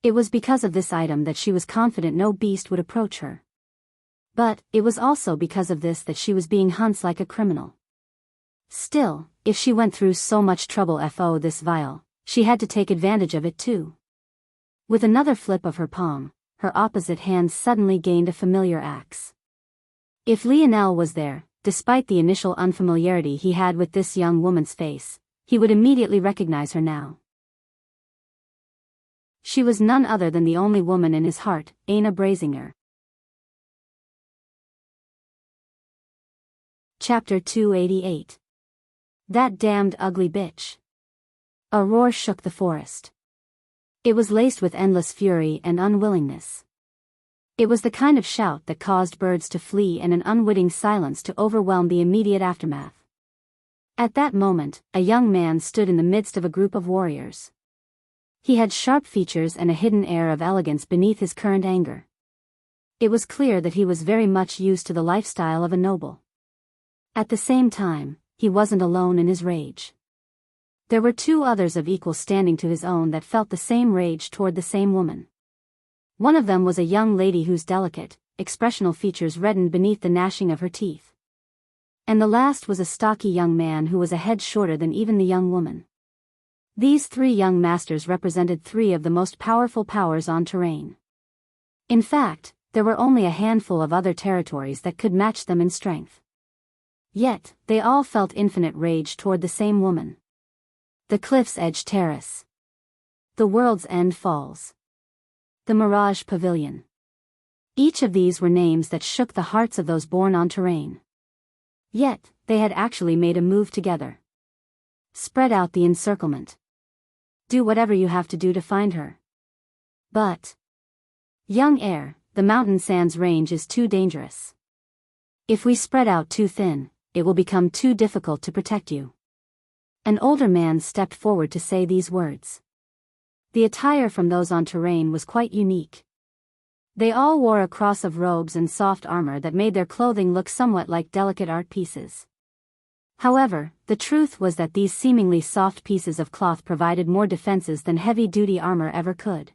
It was because of this item that she was confident no beast would approach her. But, it was also because of this that she was being hunted like a criminal. Still, if she went through so much trouble for this vial, she had to take advantage of it too. With another flip of her palm, her opposite hand suddenly gained a familiar axe. If Lionel was there, despite the initial unfamiliarity he had with this young woman's face, he would immediately recognize her now. She was none other than the only woman in his heart, Anna Brazinger. Chapter 288. That damned ugly bitch. A roar shook the forest. It was laced with endless fury and unwillingness. It was the kind of shout that caused birds to flee and an unwitting silence to overwhelm the immediate aftermath. At that moment, a young man stood in the midst of a group of warriors. He had sharp features and a hidden air of elegance beneath his current anger. It was clear that he was very much used to the lifestyle of a noble. At the same time, he wasn't alone in his rage. There were two others of equal standing to his own that felt the same rage toward the same woman. One of them was a young lady whose delicate, expressional features reddened beneath the gnashing of her teeth. And the last was a stocky young man who was a head shorter than even the young woman. These three young masters represented three of the most powerful powers on Terrain. In fact, there were only a handful of other territories that could match them in strength. Yet, they all felt infinite rage toward the same woman. The Cliff's Edge Terrace. The World's End Falls. The Mirage Pavilion. Each of these were names that shook the hearts of those born on Terrain. Yet, they had actually made a move together. Spread out the encirclement. Do whatever you have to do to find her. But, young heir, the Mountain Sands range is too dangerous. If we spread out too thin, it will become too difficult to protect you. An older man stepped forward to say these words. The attire from those on Terrain was quite unique. They all wore a cross of robes and soft armor that made their clothing look somewhat like delicate art pieces. However, the truth was that these seemingly soft pieces of cloth provided more defenses than heavy-duty armor ever could.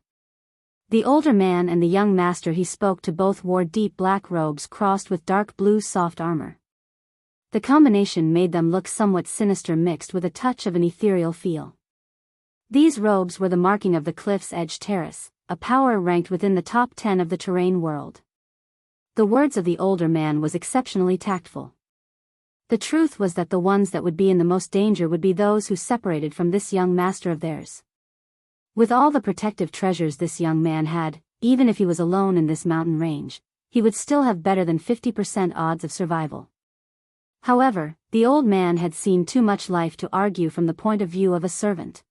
The older man and the young master he spoke to both wore deep black robes crossed with dark blue soft armor. The combination made them look somewhat sinister mixed with a touch of an ethereal feel. These robes were the marking of the Cliff's Edge Terrace, a power ranked within the top 10 of the Terrain world. The words of the older man was exceptionally tactful. The truth was that the ones that would be in the most danger would be those who separated from this young master of theirs. With all the protective treasures this young man had, even if he was alone in this mountain range, he would still have better than 50% odds of survival. However, the old man had seen too much life to argue from the point of view of a servant.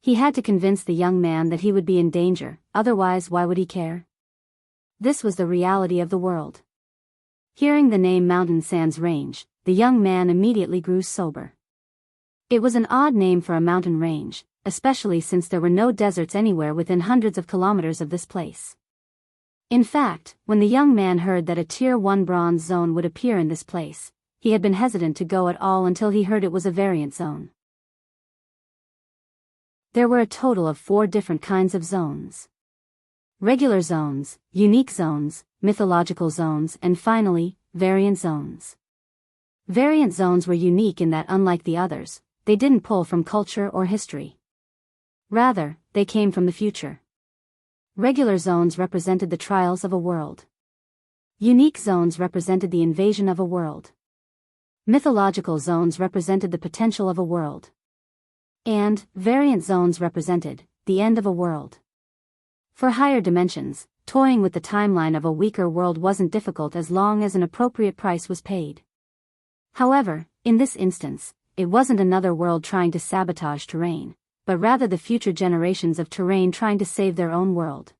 He had to convince the young man that he would be in danger, otherwise why would he care? This was the reality of the world. Hearing the name Mountain Sands Range, the young man immediately grew sober. It was an odd name for a mountain range, especially since there were no deserts anywhere within hundreds of kilometers of this place. In fact, when the young man heard that a Tier 1 bronze zone would appear in this place, he had been hesitant to go at all until he heard it was a variant zone. There were a total of 4 different kinds of zones. Regular zones, unique zones, mythological zones, and finally, variant zones. Variant zones were unique in that unlike the others, they didn't pull from culture or history. Rather, they came from the future. Regular zones represented the trials of a world. Unique zones represented the invasion of a world. Mythological zones represented the potential of a world. And, variant zones represented the end of a world. For higher dimensions, toying with the timeline of a weaker world wasn't difficult as long as an appropriate price was paid. However, in this instance, it wasn't another world trying to sabotage terrain, but rather the future generations of terrain trying to save their own world.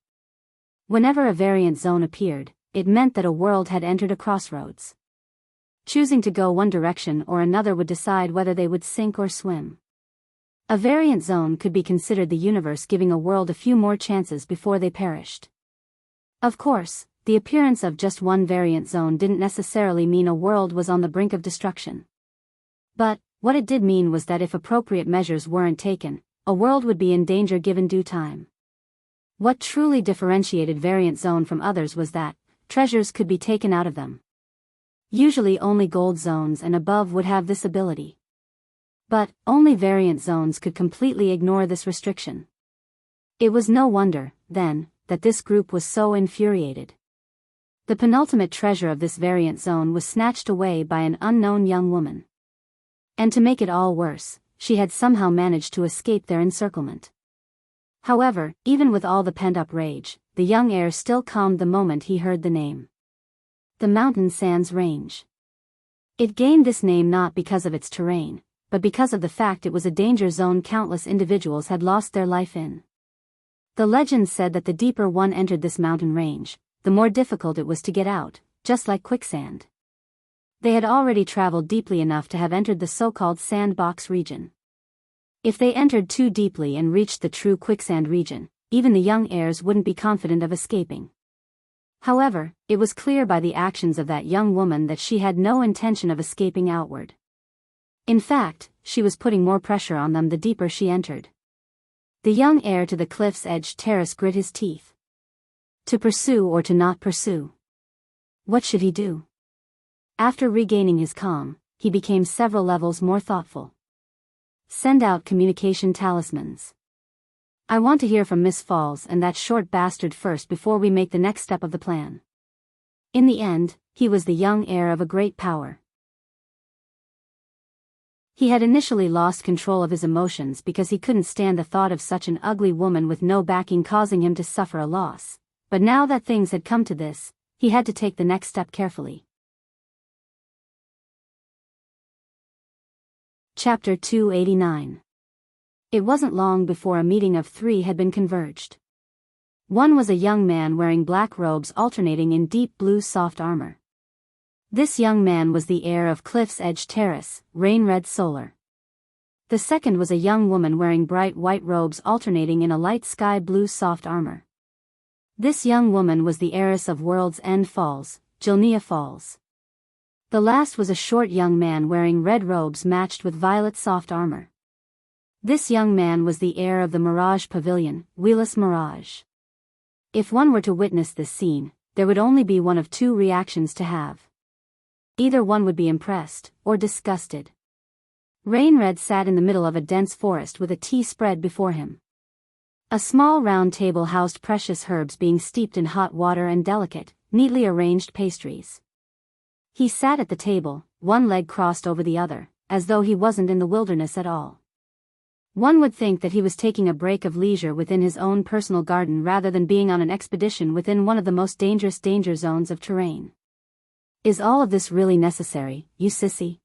Whenever a variant zone appeared, it meant that a world had entered a crossroads. Choosing to go one direction or another would decide whether they would sink or swim. A variant zone could be considered the universe giving a world a few more chances before they perished. Of course, the appearance of just one variant zone didn't necessarily mean a world was on the brink of destruction. But, what it did mean was that if appropriate measures weren't taken, a world would be in danger given due time. What truly differentiated variant zone from others was that treasures could be taken out of them. Usually only gold zones and above would have this ability. But, only variant zones could completely ignore this restriction. It was no wonder, then, that this group was so infuriated. The penultimate treasure of this variant zone was snatched away by an unknown young woman. And to make it all worse, she had somehow managed to escape their encirclement. However, even with all the pent-up rage, the young heir still calmed the moment he heard the name. The Mountain Sands Range. It gained this name not because of its terrain, but because of the fact it was a danger zone countless individuals had lost their life in. The legend said that the deeper one entered this mountain range, the more difficult it was to get out, just like quicksand. They had already traveled deeply enough to have entered the so-called sandbox region. If they entered too deeply and reached the true quicksand region, even the young heirs wouldn't be confident of escaping. However, it was clear by the actions of that young woman that she had no intention of escaping outward. In fact, she was putting more pressure on them the deeper she entered. The young heir to the cliff's edge terrace grit his teeth. To pursue or to not pursue? What should he do? After regaining his calm, he became several levels more thoughtful. Send out communication talismans. I want to hear from Miss Falls and that short bastard first before we make the next step of the plan. In the end, he was the young heir of a great power. He had initially lost control of his emotions because he couldn't stand the thought of such an ugly woman with no backing causing him to suffer a loss, but now that things had come to this, he had to take the next step carefully. Chapter 289. It wasn't long before a meeting of 3 had been converged. One was a young man wearing black robes alternating in deep blue soft armor. This young man was the heir of Cliff's Edge Terrace, Rain Red Solar. The second was a young woman wearing bright white robes alternating in a light sky blue soft armor. This young woman was the heiress of World's End Falls, Jilnia Falls. The last was a short young man wearing red robes matched with violet soft armor. This young man was the heir of the Mirage Pavilion, Wheeless Mirage. If one were to witness this scene, there would only be one of 2 reactions to have. Either one would be impressed, or disgusted. Rain Red sat in the middle of a dense forest with a tea spread before him. A small round table housed precious herbs being steeped in hot water and delicate, neatly arranged pastries. He sat at the table, one leg crossed over the other, as though he wasn't in the wilderness at all. One would think that he was taking a break of leisure within his own personal garden rather than being on an expedition within one of the most dangerous danger zones of terrain. Is all of this really necessary, you sissy?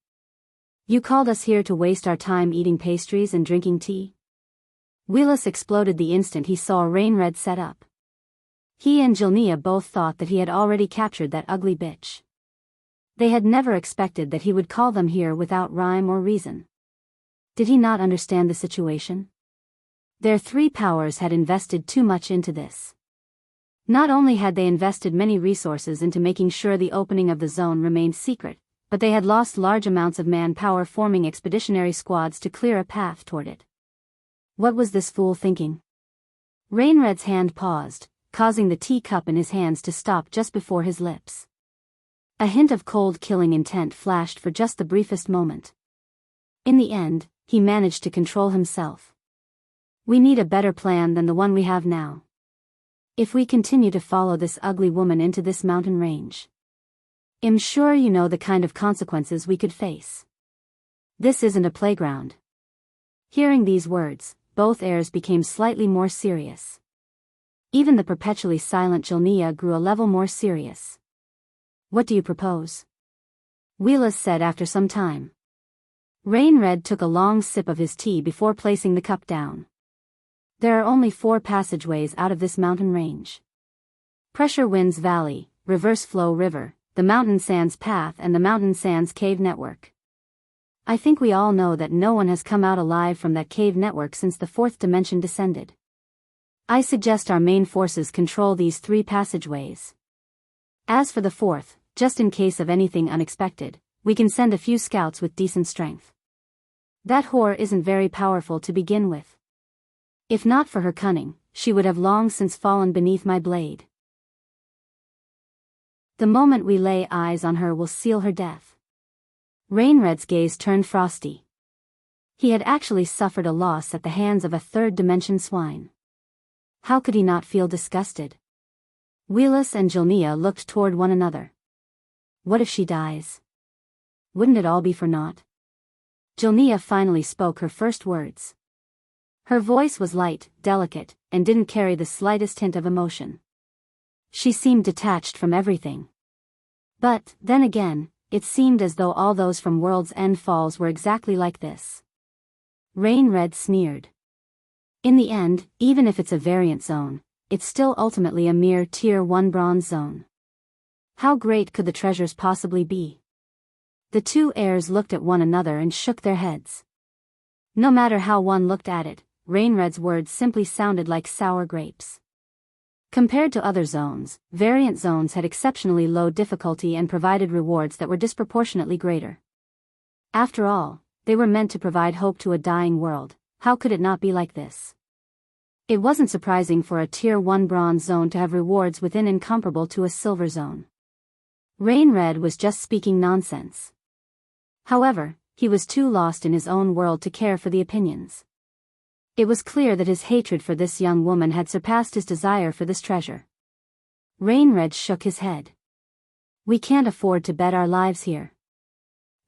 You called us here to waste our time eating pastries and drinking tea? Willis exploded the instant he saw Rainred set up. He and Jilnia both thought that he had already captured that ugly bitch. They had never expected that he would call them here without rhyme or reason. Did he not understand the situation? Their three powers had invested too much into this. Not only had they invested many resources into making sure the opening of the zone remained secret, but they had lost large amounts of manpower forming expeditionary squads to clear a path toward it. What was this fool thinking? Rainred's hand paused, causing the teacup in his hands to stop just before his lips. A hint of cold killing intent flashed for just the briefest moment. In the end, he managed to control himself. We need a better plan than the one we have now. If we continue to follow this ugly woman into this mountain range, I'm sure you know the kind of consequences we could face. This isn't a playground. Hearing these words, both heirs became slightly more serious. Even the perpetually silent Jilnia grew a level more serious. What do you propose? Willis said after some time. Rainred took a long sip of his tea before placing the cup down. There are only 4 passageways out of this mountain range. Pressure Winds Valley, Reverse Flow River, the Mountain Sands Path and the Mountain Sands Cave Network. I think we all know that no one has come out alive from that cave network since the 4th dimension descended. I suggest our main forces control these 3 passageways. As for the 4th, just in case of anything unexpected, we can send a few scouts with decent strength. That whore isn't very powerful to begin with. If not for her cunning, she would have long since fallen beneath my blade. The moment we lay eyes on her will seal her death. Rainred's gaze turned frosty. He had actually suffered a loss at the hands of a 3rd dimension swine. How could he not feel disgusted? Willis and Jilnia looked toward one another. What if she dies? Wouldn't it all be for naught? Jilnia finally spoke her first words. Her voice was light, delicate, and didn't carry the slightest hint of emotion. She seemed detached from everything. But, then again, it seemed as though all those from World's End Falls were exactly like this. Rainred sneered. In the end, even if it's a variant zone, it's still ultimately a mere Tier 1 bronze zone. How great could the treasures possibly be? The 2 heirs looked at one another and shook their heads. No matter how one looked at it, Rainred's words simply sounded like sour grapes. Compared to other zones, variant zones had exceptionally low difficulty and provided rewards that were disproportionately greater. After all, they were meant to provide hope to a dying world. How could it not be like this? It wasn't surprising for a Tier 1 bronze zone to have rewards within incomparable to a silver zone. Rainred was just speaking nonsense. However, he was too lost in his own world to care for the opinions. It was clear that his hatred for this young woman had surpassed his desire for this treasure. Rainred shook his head. We can't afford to bet our lives here.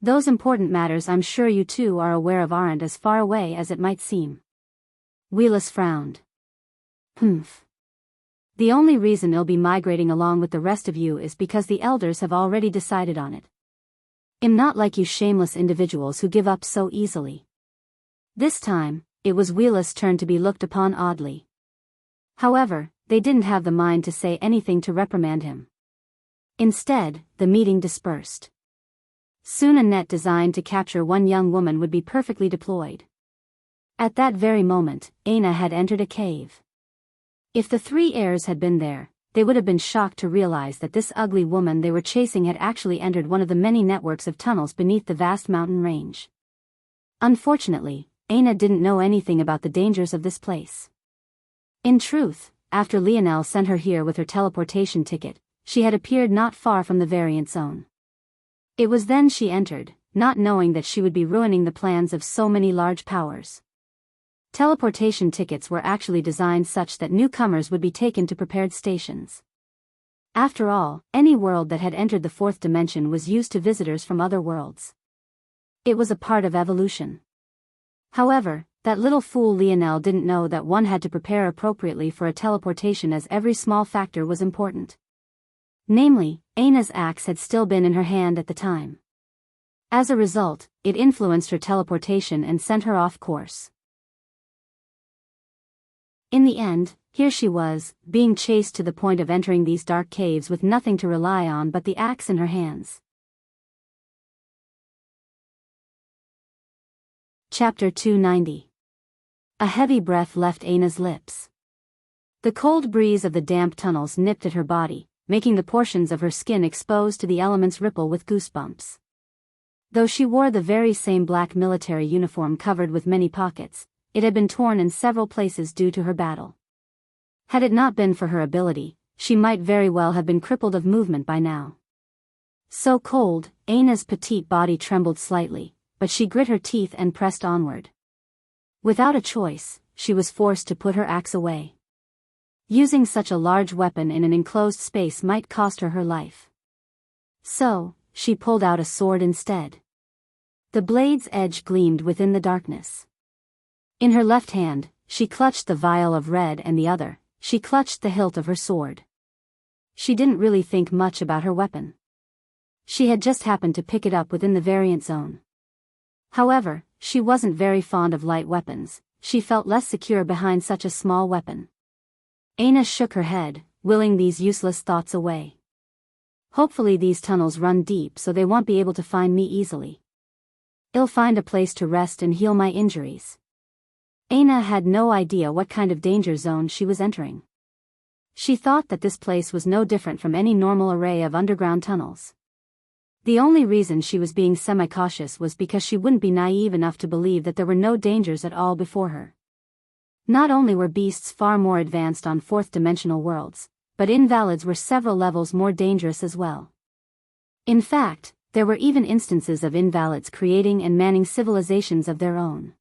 Those important matters I'm sure you two are aware of aren't as far away as it might seem. Willis frowned. Humph. The only reason I'll be migrating along with the rest of you is because the elders have already decided on it. I'm not like you shameless individuals who give up so easily. This time, it was Willis' turn to be looked upon oddly. However, they didn't have the mind to say anything to reprimand him. Instead, the meeting dispersed. Soon a net designed to capture one young woman would be perfectly deployed. At that very moment, Aina had entered a cave. If the 3 heirs had been there, they would have been shocked to realize that this ugly woman they were chasing had actually entered one of the many networks of tunnels beneath the vast mountain range. Unfortunately, Aina didn't know anything about the dangers of this place. In truth, after Lionel sent her here with her teleportation ticket, she had appeared not far from the variant zone. It was then she entered, not knowing that she would be ruining the plans of so many large powers. Teleportation tickets were actually designed such that newcomers would be taken to prepared stations. After all, any world that had entered the fourth dimension was used to visitors from other worlds. It was a part of evolution. However, that little fool Lionel didn't know that one had to prepare appropriately for a teleportation, as every small factor was important. Namely, Aina's axe had still been in her hand at the time. As a result, it influenced her teleportation and sent her off course. In the end, here she was, being chased to the point of entering these dark caves with nothing to rely on but the axe in her hands. Chapter 290. A heavy breath left Aina's lips. The cold breeze of the damp tunnels nipped at her body, making the portions of her skin exposed to the elements ripple with goosebumps. Though she wore the very same black military uniform covered with many pockets, it had been torn in several places due to her battle. Had it not been for her ability, she might very well have been crippled of movement by now. So cold, Aina's petite body trembled slightly, but she grit her teeth and pressed onward. Without a choice, she was forced to put her axe away. Using such a large weapon in an enclosed space might cost her her life. So, she pulled out a sword instead. The blade's edge gleamed within the darkness. In her left hand, she clutched the vial of red, and the other, she clutched the hilt of her sword. She didn't really think much about her weapon. She had just happened to pick it up within the variant zone. However, she wasn't very fond of light weapons. She felt less secure behind such a small weapon. Aina shook her head, willing these useless thoughts away. Hopefully these tunnels run deep so they won't be able to find me easily. I'll find a place to rest and heal my injuries. Aina had no idea what kind of danger zone she was entering. She thought that this place was no different from any normal array of underground tunnels. The only reason she was being semi-cautious was because she wouldn't be naive enough to believe that there were no dangers at all before her. Not only were beasts far more advanced on fourth-dimensional worlds, but invalids were several levels more dangerous as well. In fact, there were even instances of invalids creating and manning civilizations of their own.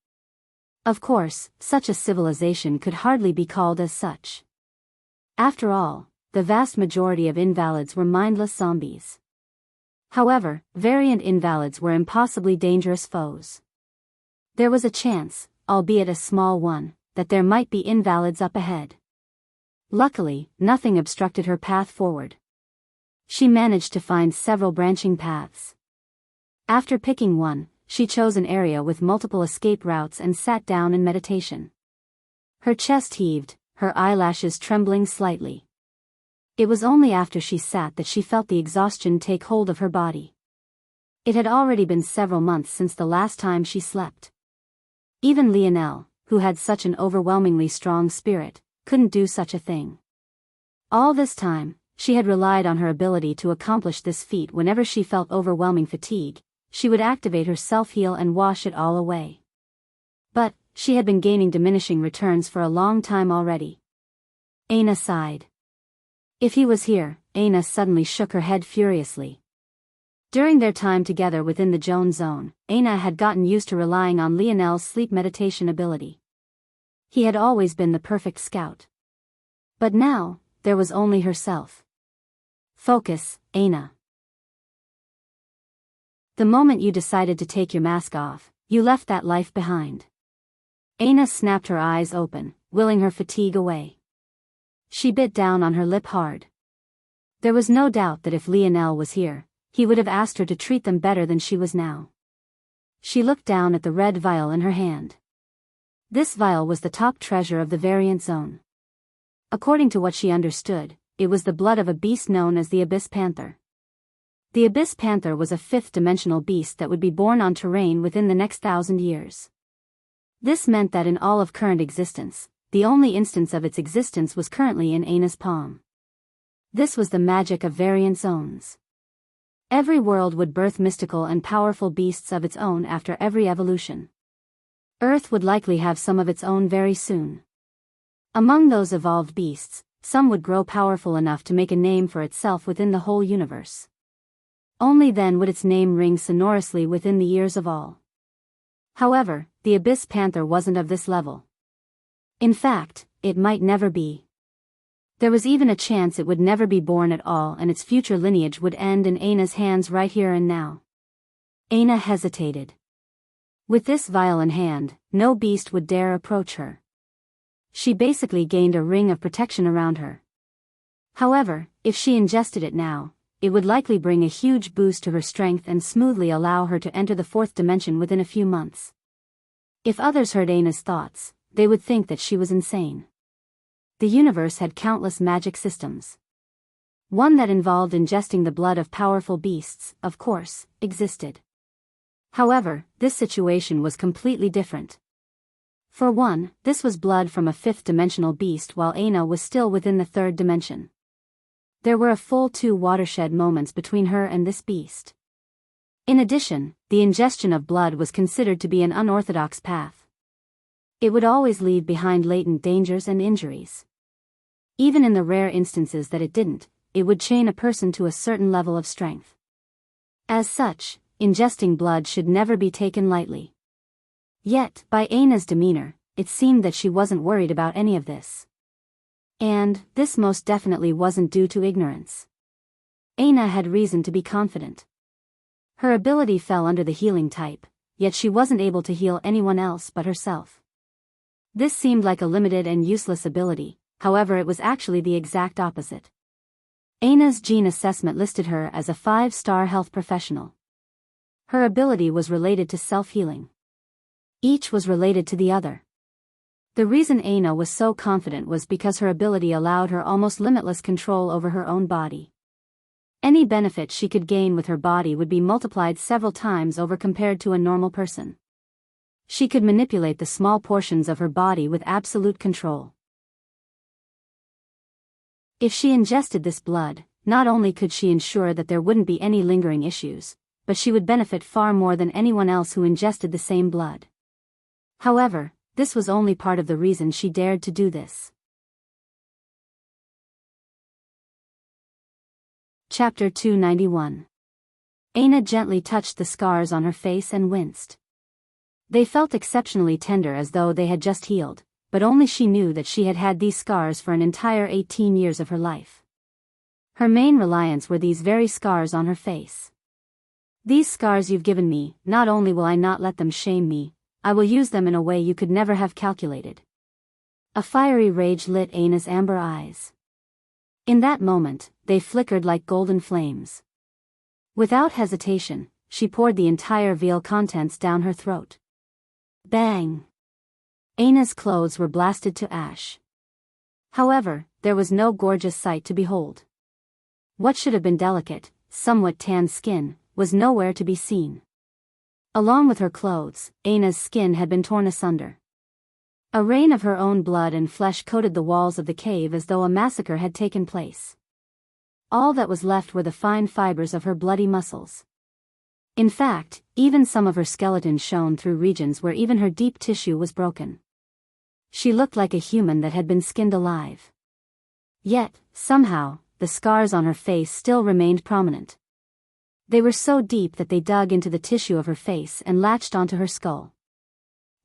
Of course, such a civilization could hardly be called as such. After all, the vast majority of invalids were mindless zombies. However, variant invalids were impossibly dangerous foes. There was a chance, albeit a small one, that there might be invalids up ahead. Luckily, nothing obstructed her path forward. She managed to find several branching paths. After picking one, she chose an area with multiple escape routes and sat down in meditation. Her chest heaved, her eyelashes trembling slightly. It was only after she sat that she felt the exhaustion take hold of her body. It had already been several months since the last time she slept. Even Lionel, who had such an overwhelmingly strong spirit, couldn't do such a thing. All this time, she had relied on her ability to accomplish this feat. Whenever she felt overwhelming fatigue, she would activate her self-heal and wash it all away. But, she had been gaining diminishing returns for a long time already. Aina sighed. If he was here, Aina suddenly shook her head furiously. During their time together within the Joan zone, Aina had gotten used to relying on Lionel's sleep meditation ability. He had always been the perfect scout. But now, there was only herself. Focus, Aina. The moment you decided to take your mask off, you left that life behind. Aina snapped her eyes open, willing her fatigue away. She bit down on her lip hard. There was no doubt that if Lionel was here, he would have asked her to treat them better than she was now. She looked down at the red vial in her hand. This vial was the top treasure of the variant zone. According to what she understood, it was the blood of a beast known as the Abyss Panther. The Abyss Panther was a fifth-dimensional beast that would be born on terrain within the next 1,000 years. This meant that in all of current existence, the only instance of its existence was currently in Aina's palm. This was the magic of variant zones. Every world would birth mystical and powerful beasts of its own after every evolution. Earth would likely have some of its own very soon. Among those evolved beasts, some would grow powerful enough to make a name for itself within the whole universe. Only then would its name ring sonorously within the ears of all. However, the Abyss Panther wasn't of this level. In fact, it might never be. There was even a chance it would never be born at all and its future lineage would end in Aina's hands right here and now. Aina hesitated. With this vial in hand, no beast would dare approach her. She basically gained a ring of protection around her. However, if she ingested it now, it would likely bring a huge boost to her strength and smoothly allow her to enter the fourth dimension within a few months. If others heard Aina's thoughts, they would think that she was insane. The universe had countless magic systems. One that involved ingesting the blood of powerful beasts, of course, existed. However, this situation was completely different. For one, this was blood from a fifth-dimensional beast while Aina was still within the third dimension. There were a full 2 watershed moments between her and this beast. In addition, the ingestion of blood was considered to be an unorthodox path. It would always leave behind latent dangers and injuries. Even in the rare instances that it didn't, it would chain a person to a certain level of strength. As such, ingesting blood should never be taken lightly. Yet, by Aina's demeanor, it seemed that she wasn't worried about any of this. And, this most definitely wasn't due to ignorance. Aina had reason to be confident. Her ability fell under the healing type, yet she wasn't able to heal anyone else but herself. This seemed like a limited and useless ability, however it was actually the exact opposite. Aina's gene assessment listed her as a 5-star health professional. Her ability was related to self-healing. Each was related to the other. The reason Aina was so confident was because her ability allowed her almost limitless control over her own body. Any benefit she could gain with her body would be multiplied several times over compared to a normal person. She could manipulate the small portions of her body with absolute control. If she ingested this blood, not only could she ensure that there wouldn't be any lingering issues, but she would benefit far more than anyone else who ingested the same blood. However, this was only part of the reason she dared to do this. Chapter 291. Aina gently touched the scars on her face and winced. They felt exceptionally tender as though they had just healed, but only she knew that she had had these scars for an entire 18 years of her life. Her main reliance were these very scars on her face. These scars you've given me, not only will I not let them shame me, I will use them in a way you could never have calculated. A fiery rage lit Aina's amber eyes. In that moment, they flickered like golden flames. Without hesitation, she poured the entire vial contents down her throat. Bang! Aina's clothes were blasted to ash. However, there was no gorgeous sight to behold. What should have been delicate, somewhat tanned skin, was nowhere to be seen. Along with her clothes, Aina's skin had been torn asunder. A rain of her own blood and flesh coated the walls of the cave as though a massacre had taken place. All that was left were the fine fibers of her bloody muscles. In fact, even some of her skeleton shone through regions where even her deep tissue was broken. She looked like a human that had been skinned alive. Yet, somehow, the scars on her face still remained prominent. They were so deep that they dug into the tissue of her face and latched onto her skull.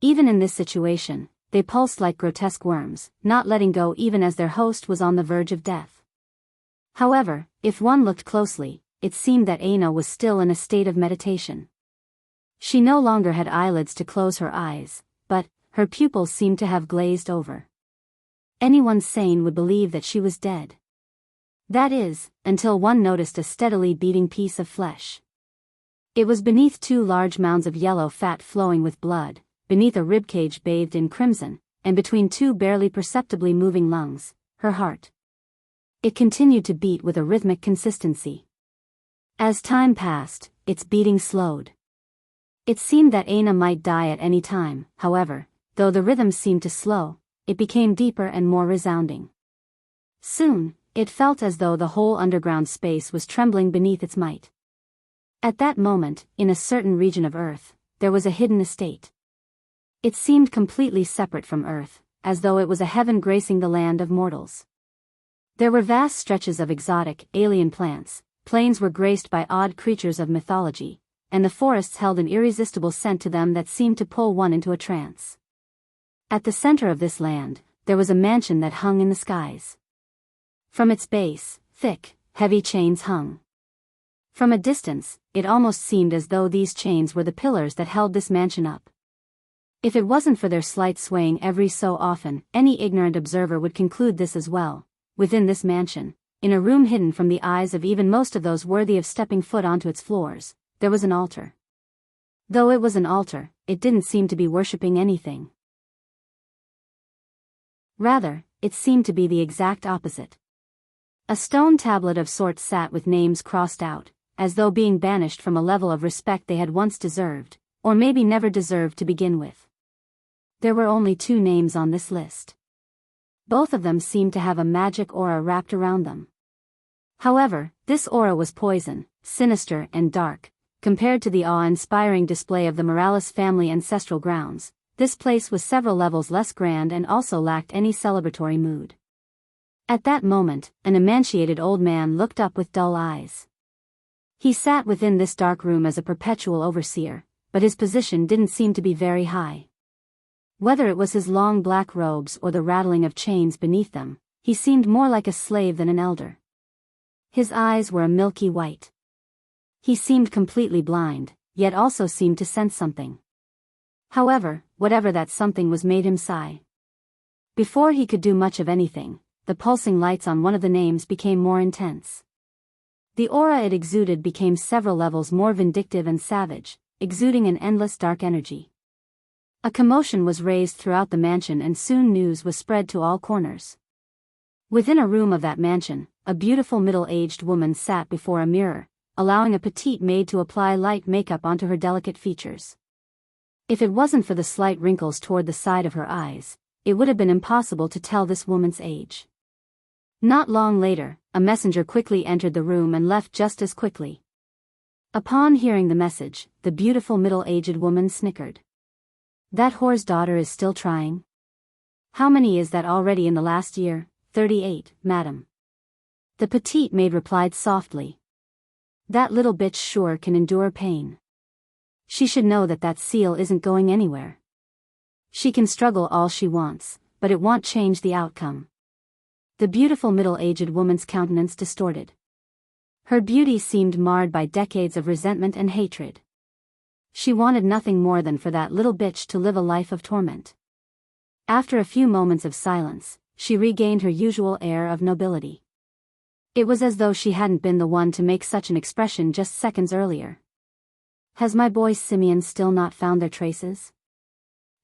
Even in this situation, they pulsed like grotesque worms, not letting go even as their host was on the verge of death. However, if one looked closely, it seemed that Aina was still in a state of meditation. She no longer had eyelids to close her eyes, but her pupils seemed to have glazed over. Anyone sane would believe that she was dead. That is, until one noticed a steadily beating piece of flesh. It was beneath 2 large mounds of yellow fat flowing with blood, beneath a ribcage bathed in crimson, and between 2 barely perceptibly moving lungs, her heart. It continued to beat with a rhythmic consistency. As time passed, its beating slowed. It seemed that Aina might die at any time, however, though the rhythm seemed to slow, it became deeper and more resounding. Soon, it felt as though the whole underground space was trembling beneath its might. At that moment, in a certain region of Earth, there was a hidden estate. It seemed completely separate from Earth, as though it was a heaven gracing the land of mortals. There were vast stretches of exotic, alien plants, plains were graced by odd creatures of mythology, and the forests held an irresistible scent to them that seemed to pull one into a trance. At the center of this land, there was a mansion that hung in the skies. From its base, thick, heavy chains hung. From a distance, it almost seemed as though these chains were the pillars that held this mansion up. If it wasn't for their slight swaying every so often, any ignorant observer would conclude this as well. Within this mansion, in a room hidden from the eyes of even most of those worthy of stepping foot onto its floors, there was an altar. Though it was an altar, it didn't seem to be worshipping anything. Rather, it seemed to be the exact opposite. A stone tablet of sorts sat with names crossed out, as though being banished from a level of respect they had once deserved, or maybe never deserved to begin with. There were only 2 names on this list. Both of them seemed to have a magic aura wrapped around them. However, this aura was poison, sinister and dark. Compared to the awe-inspiring display of the Morales family ancestral grounds, this place was several levels less grand and also lacked any celebratory mood. At that moment, an emaciated old man looked up with dull eyes. He sat within this dark room as a perpetual overseer, but his position didn't seem to be very high. Whether it was his long black robes or the rattling of chains beneath them, he seemed more like a slave than an elder. His eyes were a milky white. He seemed completely blind, yet also seemed to sense something. However, whatever that something was made him sigh. Before he could do much of anything, the pulsing lights on one of the names became more intense. The aura it exuded became several levels more vindictive and savage, exuding an endless dark energy. A commotion was raised throughout the mansion and soon news was spread to all corners. Within a room of that mansion, a beautiful middle-aged woman sat before a mirror, allowing a petite maid to apply light makeup onto her delicate features. If it wasn't for the slight wrinkles toward the side of her eyes, it would have been impossible to tell this woman's age. Not long later, a messenger quickly entered the room and left just as quickly. Upon hearing the message, the beautiful middle-aged woman snickered. That whore's daughter is still trying? How many is that already in the last year? 38, madam. The petite maid replied softly. That little bitch sure can endure pain. She should know that that seal isn't going anywhere. She can struggle all she wants, but it won't change the outcome. The beautiful middle-aged woman's countenance distorted. Her beauty seemed marred by decades of resentment and hatred. She wanted nothing more than for that little bitch to live a life of torment. After a few moments of silence, she regained her usual air of nobility. It was as though she hadn't been the one to make such an expression just seconds earlier. Has my boy Simeon still not found their traces?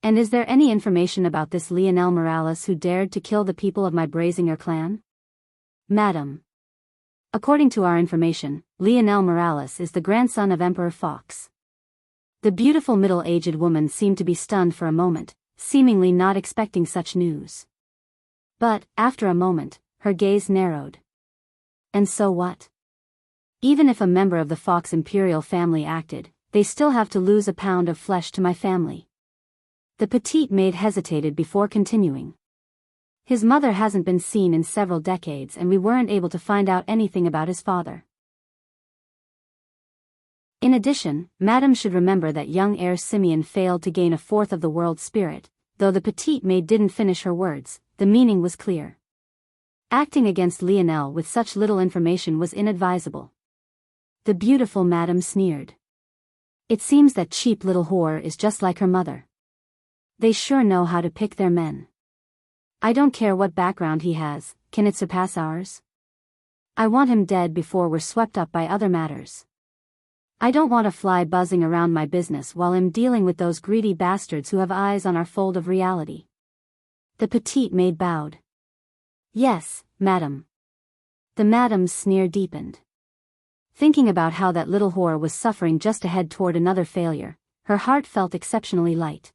And is there any information about this Lionel Morales who dared to kill the people of my Brazinger clan? Madam. According to our information, Lionel Morales is the grandson of Emperor Fox. The beautiful middle-aged woman seemed to be stunned for a moment, seemingly not expecting such news. But, after a moment, her gaze narrowed. And so what? Even if a member of the Fox imperial family acted, they still have to lose a pound of flesh to my family. The petite maid hesitated before continuing. His mother hasn't been seen in several decades and we weren't able to find out anything about his father. In addition, Madam should remember that young heir Simeon failed to gain a fourth of the world's spirit. Though the petite maid didn't finish her words, the meaning was clear. Acting against Lionel with such little information was inadvisable. The beautiful Madam sneered. It seems that cheap little whore is just like her mother. They sure know how to pick their men. I don't care what background he has, can it surpass ours? I want him dead before we're swept up by other matters. I don't want a fly buzzing around my business while I'm dealing with those greedy bastards who have eyes on our fold of reality. The petite maid bowed. Yes, madam. The madam's sneer deepened. Thinking about how that little whore was suffering just to head toward another failure, her heart felt exceptionally light.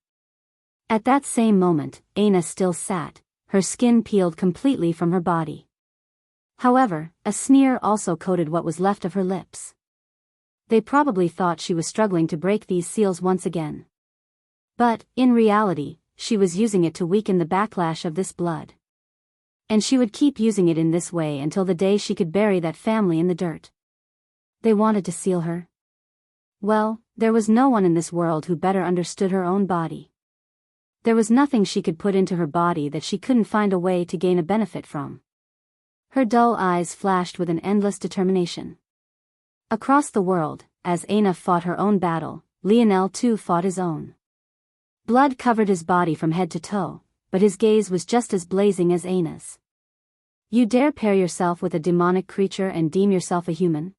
At that same moment, Aina still sat, her skin peeled completely from her body. However, a sneer also coated what was left of her lips. They probably thought she was struggling to break these seals once again. But, in reality, she was using it to weaken the backlash of this blood. And she would keep using it in this way until the day she could bury that family in the dirt. They wanted to seal her. Well, there was no one in this world who better understood her own body. There was nothing she could put into her body that she couldn't find a way to gain a benefit from. Her dull eyes flashed with an endless determination. Across the world, as Aina fought her own battle, Lionel too fought his own. Blood covered his body from head to toe, but his gaze was just as blazing as Aina's. You dare pair yourself with a demonic creature and deem yourself a human?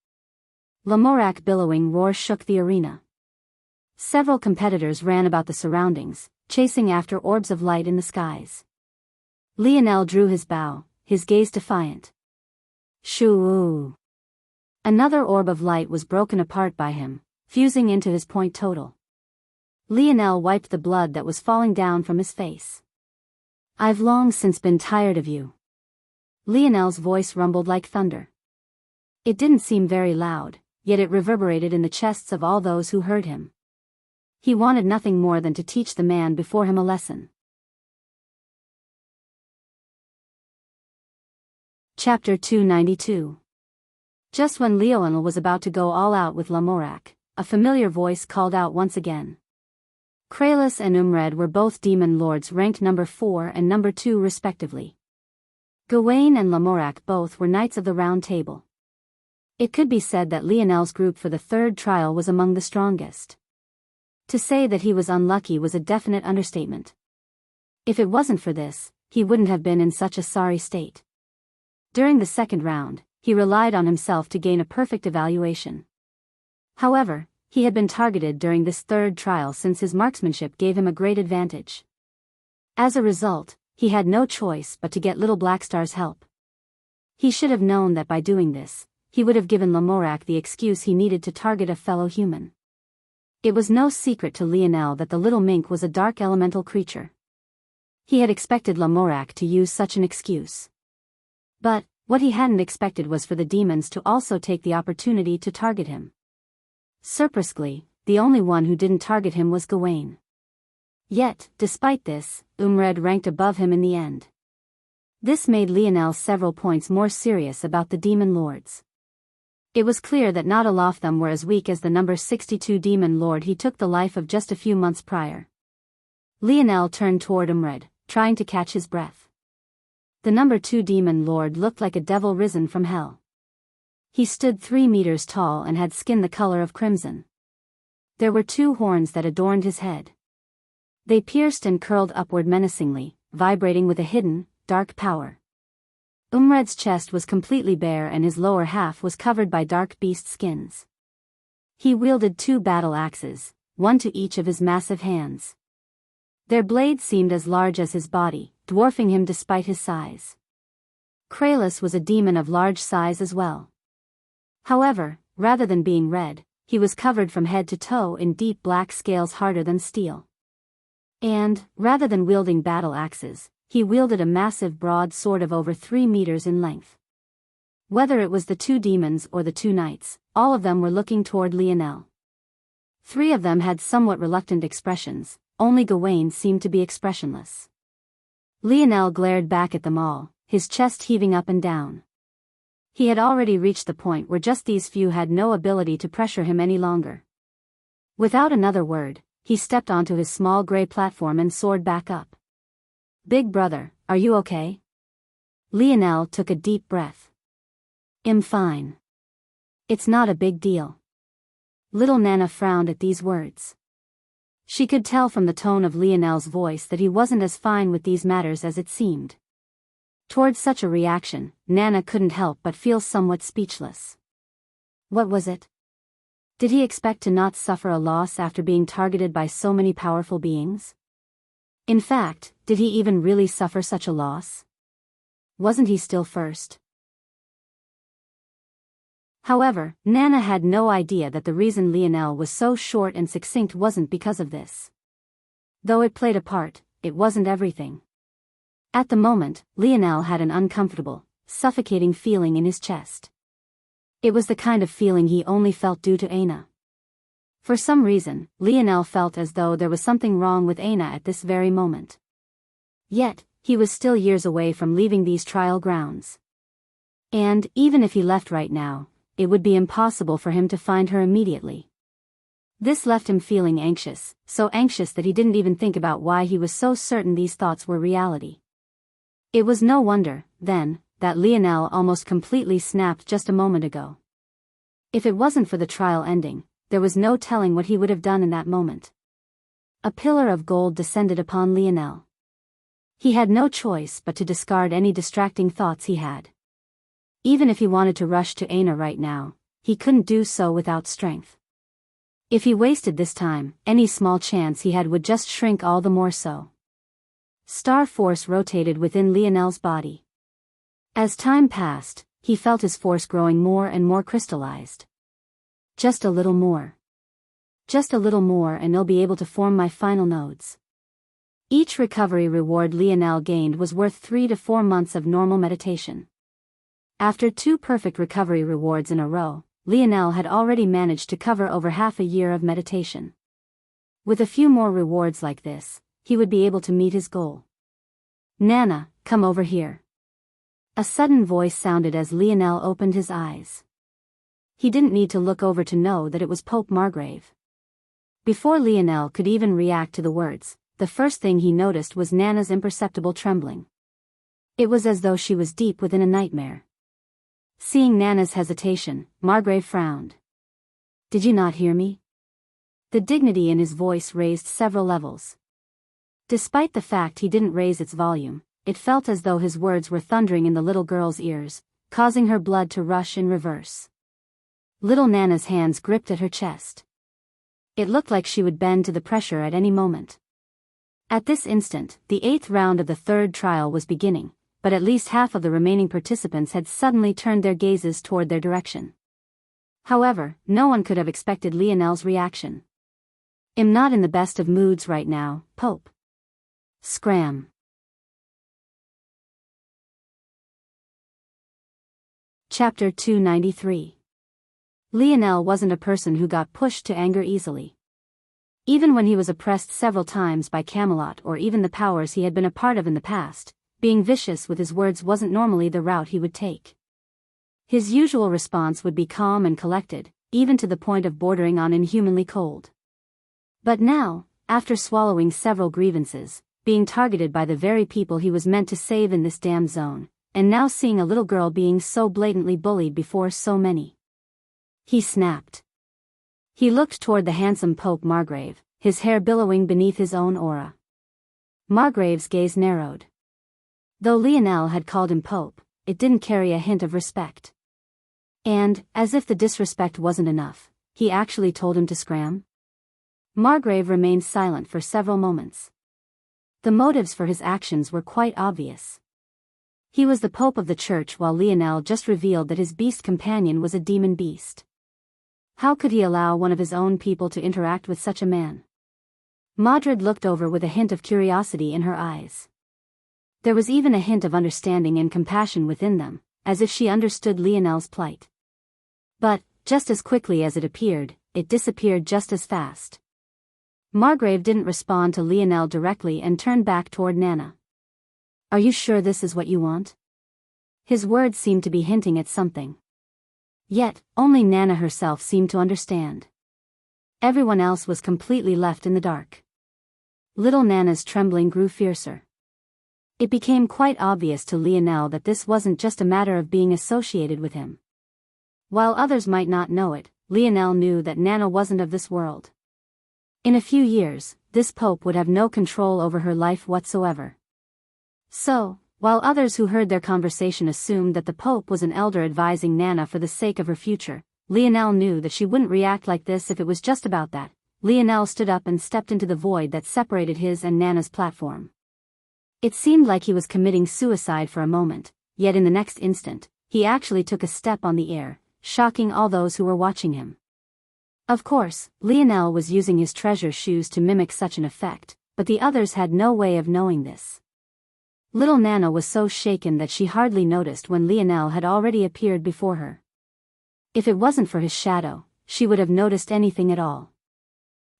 Lamorak billowing roar shook the arena. Several competitors ran about the surroundings, chasing after orbs of light in the skies. Lionel drew his bow, his gaze defiant. Shoo! Another orb of light was broken apart by him, fusing into his point total. Lionel wiped the blood that was falling down from his face. I've long since been tired of you. Lionel's voice rumbled like thunder. It didn't seem very loud, yet it reverberated in the chests of all those who heard him. He wanted nothing more than to teach the man before him a lesson. Chapter 292. Just when Lionel was about to go all out with Lamorak, a familiar voice called out once again. Kralis and Umred were both demon lords ranked number 4 and number 2 respectively. Gawain and Lamorak both were knights of the Round Table. It could be said that Lionel's group for the third trial was among the strongest. To say that he was unlucky was a definite understatement. If it wasn't for this, he wouldn't have been in such a sorry state. During the second round, he relied on himself to gain a perfect evaluation. However, he had been targeted during this third trial since his marksmanship gave him a great advantage. As a result, he had no choice but to get Little Blackstar's help. He should have known that by doing this, he would have given Lamorak the excuse he needed to target a fellow human. It was no secret to Lionel that the little mink was a dark elemental creature. He had expected Lamorak to use such an excuse. But, what he hadn't expected was for the demons to also take the opportunity to target him. Surprisingly, the only one who didn't target him was Gawain. Yet, despite this, Umred ranked above him in the end. This made Lionel several points more serious about the demon lords. It was clear that not all of them were as weak as the number 62 demon lord he took the life of just a few months prior. Lionel turned toward Umred, trying to catch his breath. The number 2 demon lord looked like a devil risen from hell. He stood 3 meters tall and had skin the color of crimson. There were 2 horns that adorned his head. They pierced and curled upward menacingly, vibrating with a hidden, dark power. Umred's chest was completely bare and his lower half was covered by dark beast skins. He wielded 2 battle axes, one to each of his massive hands. Their blades seemed as large as his body, dwarfing him despite his size. Kralis was a demon of large size as well. However, rather than being red, he was covered from head to toe in deep black scales harder than steel. And, rather than wielding battle axes, he wielded a massive broad sword of over 3 meters in length. Whether it was the 2 demons or the 2 knights, all of them were looking toward Lionel. 3 of them had somewhat reluctant expressions, only Gawain seemed to be expressionless. Lionel glared back at them all, his chest heaving up and down. He had already reached the point where just these few had no ability to pressure him any longer. Without another word, he stepped onto his small gray platform and soared back up. Big brother, are you okay? Lionel took a deep breath. I'm fine. It's not a big deal. Little Nana frowned at these words. She could tell from the tone of Lionel's voice that he wasn't as fine with these matters as it seemed. Towards such a reaction, Nana couldn't help but feel somewhat speechless. What was it? Did he expect to not suffer a loss after being targeted by so many powerful beings? In fact, did he even really suffer such a loss? Wasn't he still first? However, Nana had no idea that the reason Lionel was so short and succinct wasn't because of this. Though it played a part, it wasn't everything. At the moment, Lionel had an uncomfortable, suffocating feeling in his chest. It was the kind of feeling he only felt due to Aina. For some reason, Lionel felt as though there was something wrong with Aina at this very moment. Yet, he was still years away from leaving these trial grounds. And, even if he left right now, it would be impossible for him to find her immediately. This left him feeling anxious, so anxious that he didn't even think about why he was so certain these thoughts were reality. It was no wonder, then, that Lionel almost completely snapped just a moment ago. If it wasn't for the trial ending, there was no telling what he would have done in that moment. A pillar of gold descended upon Lionel. He had no choice but to discard any distracting thoughts he had. Even if he wanted to rush to Aina right now, he couldn't do so without strength. If he wasted this time, any small chance he had would just shrink all the more so. Star force rotated within Lionel's body. As time passed, he felt his force growing more and more crystallized. Just a little more. Just a little more and I'll be able to form my final nodes. Each recovery reward Lionel gained was worth 3 to 4 months of normal meditation. After 2 perfect recovery rewards in a row, Lionel had already managed to cover over half a year of meditation. With a few more rewards like this, he would be able to meet his goal. Nana, come over here. A sudden voice sounded as Lionel opened his eyes. He didn't need to look over to know that it was Pope Margrave. Before Lionel could even react to the words, the first thing he noticed was Nana's imperceptible trembling. It was as though she was deep within a nightmare. Seeing Nana's hesitation, Margrave frowned. Did you not hear me? The dignity in his voice raised several levels. Despite the fact he didn't raise its volume, it felt as though his words were thundering in the little girl's ears, causing her blood to rush in reverse. Little Nana's hands gripped at her chest. It looked like she would bend to the pressure at any moment. At this instant, the 8th round of the 3rd trial was beginning, but at least half of the remaining participants had suddenly turned their gazes toward their direction. However, no one could have expected Lionel's reaction. I'm not in the best of moods right now, Pope. Scram. Chapter 293. Lionel wasn't a person who got pushed to anger easily. Even when he was oppressed several times by Camelot or even the powers he had been a part of in the past, being vicious with his words wasn't normally the route he would take. His usual response would be calm and collected, even to the point of bordering on inhumanly cold. But now, after swallowing several grievances, being targeted by the very people he was meant to save in this damn zone, and now seeing a little girl being so blatantly bullied before so many, he snapped. He looked toward the handsome Pope Margrave, his hair billowing beneath his own aura. Margrave's gaze narrowed. Though Lionel had called him Pope, it didn't carry a hint of respect. And, as if the disrespect wasn't enough, he actually told him to scram? Margrave remained silent for several moments. The motives for his actions were quite obvious. He was the Pope of the Church while Lionel just revealed that his beast companion was a demon beast. How could he allow one of his own people to interact with such a man? Madrid looked over with a hint of curiosity in her eyes. There was even a hint of understanding and compassion within them, as if she understood Lionel's plight. But, just as quickly as it appeared, it disappeared just as fast. Margrave didn't respond to Lionel directly and turned back toward Nana. Are you sure this is what you want? His words seemed to be hinting at something. Yet, only Nana herself seemed to understand. Everyone else was completely left in the dark. Little Nana's trembling grew fiercer. It became quite obvious to Lionel that this wasn't just a matter of being associated with him. While others might not know it, Lionel knew that Nana wasn't of this world. In a few years, this Pope would have no control over her life whatsoever. So, while others who heard their conversation assumed that the Pope was an elder advising Nana for the sake of her future, Lionel knew that she wouldn't react like this if it was just about that. Lionel stood up and stepped into the void that separated his and Nana's platform. It seemed like he was committing suicide for a moment, yet in the next instant, he actually took a step on the air, shocking all those who were watching him. Of course, Lionel was using his treasure shoes to mimic such an effect, but the others had no way of knowing this. Little Nana was so shaken that she hardly noticed when Lionel had already appeared before her. If it wasn't for his shadow, she would have noticed anything at all.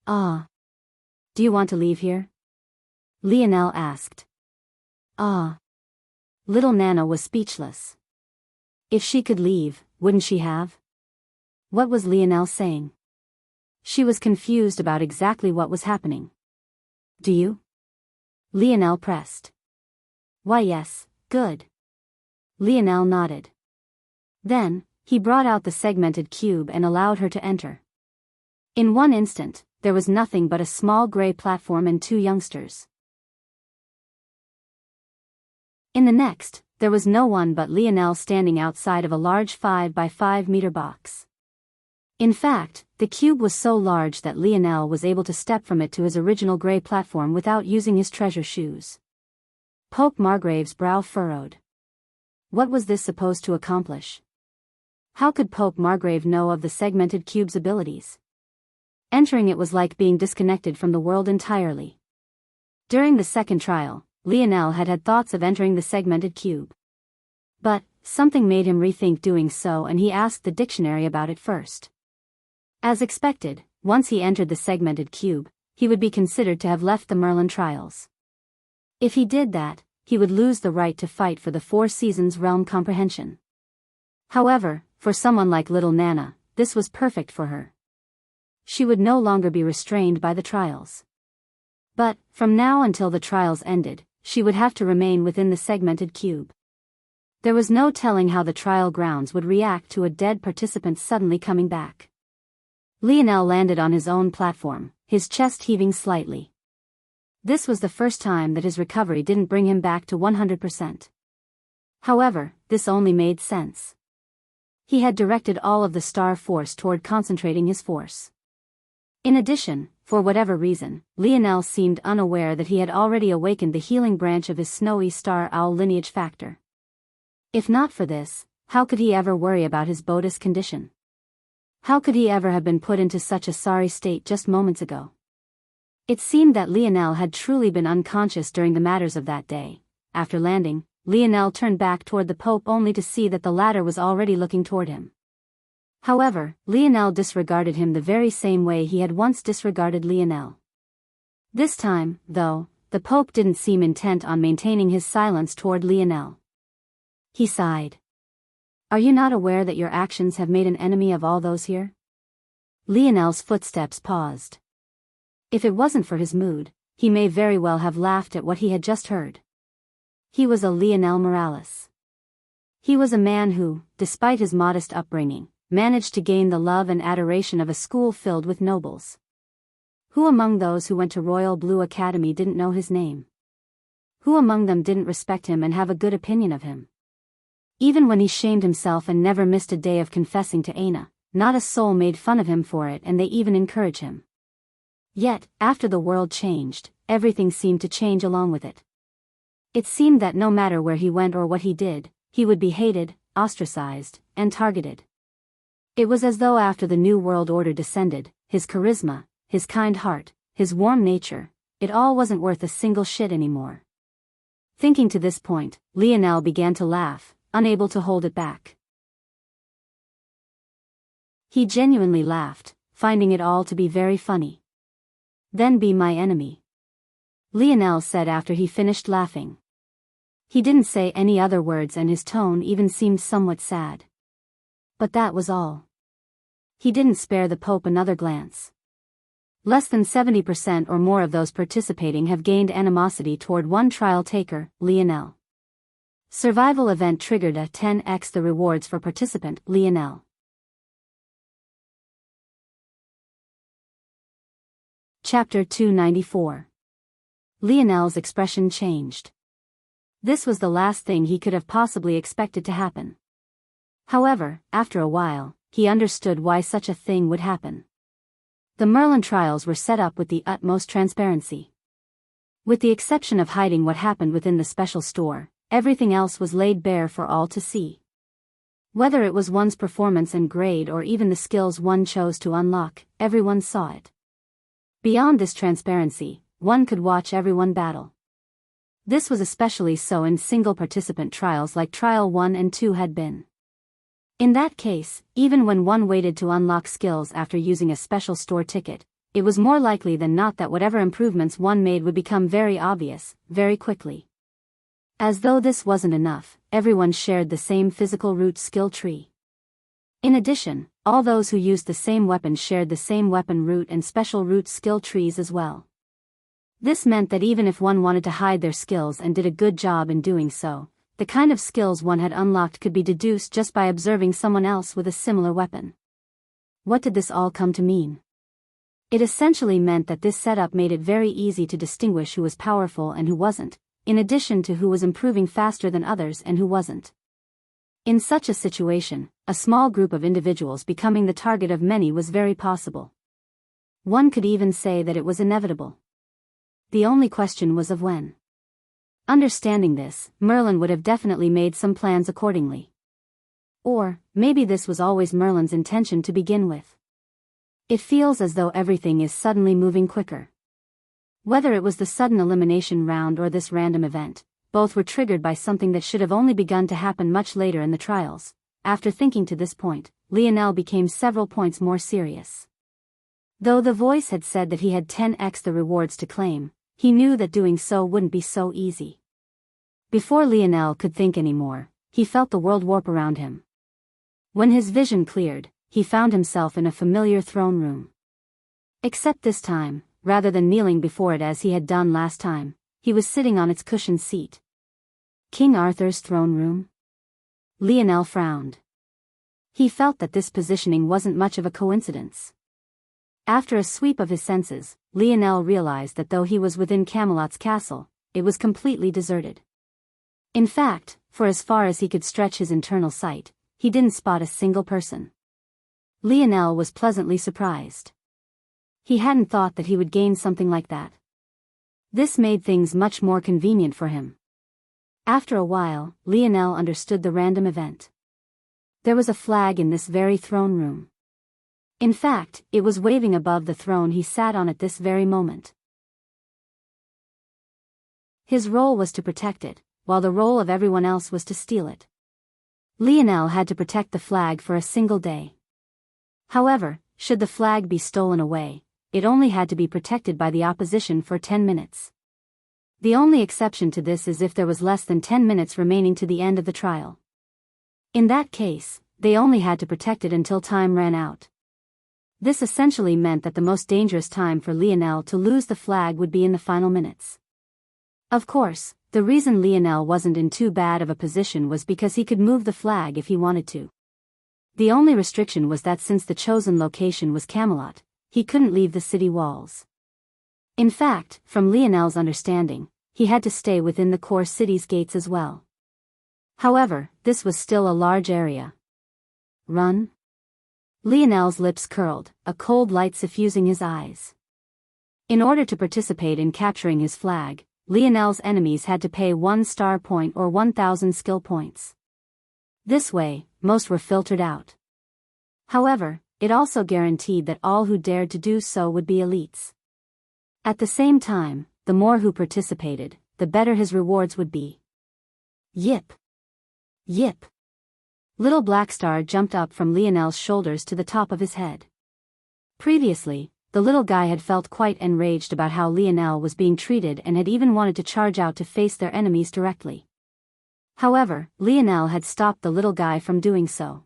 Ah. Do you want to leave here? Lionel asked. Ah. Little Nana was speechless. If she could leave, wouldn't she have? What was Lionel saying? She was confused about exactly what was happening. Do you? Lionel pressed. Why yes, good. Lionel nodded. Then, he brought out the segmented cube and allowed her to enter. In one instant, there was nothing but a small gray platform and two youngsters. In the next, there was no one but Lionel standing outside of a large 5 by 5 meter box. In fact, the cube was so large that Lionel was able to step from it to his original gray platform without using his treasure shoes. Pope Margrave's brow furrowed. What was this supposed to accomplish? How could Pope Margrave know of the segmented cube's abilities? Entering it was like being disconnected from the world entirely. During the second trial, Lionel had thoughts of entering the segmented cube. But, something made him rethink doing so, and he asked the dictionary about it first. As expected, once he entered the segmented cube, he would be considered to have left the Merlin trials. If he did that, he would lose the right to fight for the Four Seasons realm comprehension. However, for someone like little Nana, this was perfect for her. She would no longer be restrained by the trials. But, from now until the trials ended, she would have to remain within the segmented cube. There was no telling how the trial grounds would react to a dead participant suddenly coming back. Lionel landed on his own platform, his chest heaving slightly. This was the first time that his recovery didn't bring him back to 100%. However, this only made sense. He had directed all of the star force toward concentrating his force. In addition, for whatever reason, Lionel seemed unaware that he had already awakened the healing branch of his snowy star owl lineage factor. If not for this, how could he ever worry about his Bodis condition? How could he ever have been put into such a sorry state just moments ago? It seemed that Lionel had truly been unconscious during the matters of that day. After landing, Lionel turned back toward the Pope only to see that the latter was already looking toward him. However, Lionel disregarded him the very same way he had once disregarded Lionel. This time, though, the Pope didn't seem intent on maintaining his silence toward Lionel. He sighed. Are you not aware that your actions have made an enemy of all those here? Lionel's footsteps paused. If it wasn't for his mood, he may very well have laughed at what he had just heard. He was a Lionel Morales. He was a man who, despite his modest upbringing, managed to gain the love and adoration of a school filled with nobles. Who among those who went to Royal Blue Academy didn't know his name? Who among them didn't respect him and have a good opinion of him? Even when he shamed himself and never missed a day of confessing to Aina, not a soul made fun of him for it, and they even encouraged him. Yet, after the world changed, everything seemed to change along with it. It seemed that no matter where he went or what he did, he would be hated, ostracized, and targeted. It was as though after the New World Order descended, his charisma, his kind heart, his warm nature, it all wasn't worth a single shit anymore. Thinking to this point, Lionel began to laugh, unable to hold it back. He genuinely laughed, finding it all to be very funny. Then be my enemy, Lionel said after he finished laughing. He didn't say any other words and his tone even seemed somewhat sad. But that was all. He didn't spare the Pope another glance. Less than 70% or more of those participating have gained animosity toward one trial taker, Lionel. Survival event triggered a 10x the rewards for participant, Lionel. Chapter 294. Lionel's expression changed. This was the last thing he could have possibly expected to happen. However, after a while, he understood why such a thing would happen. The Merlin trials were set up with the utmost transparency. With the exception of hiding what happened within the special store, everything else was laid bare for all to see. Whether it was one's performance and grade or even the skills one chose to unlock, everyone saw it. Beyond this transparency, one could watch everyone battle. This was especially so in single-participant trials like Trial 1 and 2 had been. In that case, even when one waited to unlock skills after using a special store ticket, it was more likely than not that whatever improvements one made would become very obvious, very quickly. As though this wasn't enough, everyone shared the same physical root skill tree. In addition, all those who used the same weapon shared the same weapon root and special root skill trees as well. This meant that even if one wanted to hide their skills and did a good job in doing so, the kind of skills one had unlocked could be deduced just by observing someone else with a similar weapon. What did this all come to mean? It essentially meant that this setup made it very easy to distinguish who was powerful and who wasn't, in addition to who was improving faster than others and who wasn't. In such a situation, a small group of individuals becoming the target of many was very possible. One could even say that it was inevitable. The only question was of when. Understanding this, Merlin would have definitely made some plans accordingly. Or, maybe this was always Merlin's intention to begin with. It feels as though everything is suddenly moving quicker. Whether it was the sudden elimination round or this random event, both were triggered by something that should have only begun to happen much later in the trials. After thinking to this point, Lionel became several points more serious. Though the voice had said that he had 10x the rewards to claim, he knew that doing so wouldn't be so easy. Before Lionel could think anymore, he felt the world warp around him. When his vision cleared, he found himself in a familiar throne room. Except this time, rather than kneeling before it as he had done last time, he was sitting on its cushioned seat. King Arthur's throne room? Lionel frowned. He felt that this positioning wasn't much of a coincidence. After a sweep of his senses, Lionel realized that though he was within Camelot's castle, it was completely deserted. In fact, for as far as he could stretch his internal sight, he didn't spot a single person. Lionel was pleasantly surprised. He hadn't thought that he would gain something like that. This made things much more convenient for him. After a while, Lionel understood the random event. There was a flag in this very throne room. In fact, it was waving above the throne he sat on at this very moment. His role was to protect it, while the role of everyone else was to steal it. Lionel had to protect the flag for a single day. However, should the flag be stolen away, it only had to be protected by the opposition for 10 minutes. The only exception to this is if there was less than 10 minutes remaining to the end of the trial. In that case, they only had to protect it until time ran out. This essentially meant that the most dangerous time for Lionel to lose the flag would be in the final minutes. Of course, the reason Lionel wasn't in too bad of a position was because he could move the flag if he wanted to. The only restriction was that since the chosen location was Camelot, he couldn't leave the city walls. In fact, from Lionel's understanding, he had to stay within the core city's gates as well. However, this was still a large area. Run? Lionel's lips curled, a cold light suffusing his eyes. In order to participate in capturing his flag, Lionel's enemies had to pay 1 star point or 1,000 skill points. This way, most were filtered out. However, it also guaranteed that all who dared to do so would be elites. At the same time, the more who participated, the better his rewards would be. Yip! Yip! Little Blackstar jumped up from Lionel's shoulders to the top of his head. Previously, the little guy had felt quite enraged about how Lionel was being treated and had even wanted to charge out to face their enemies directly. However, Lionel had stopped the little guy from doing so.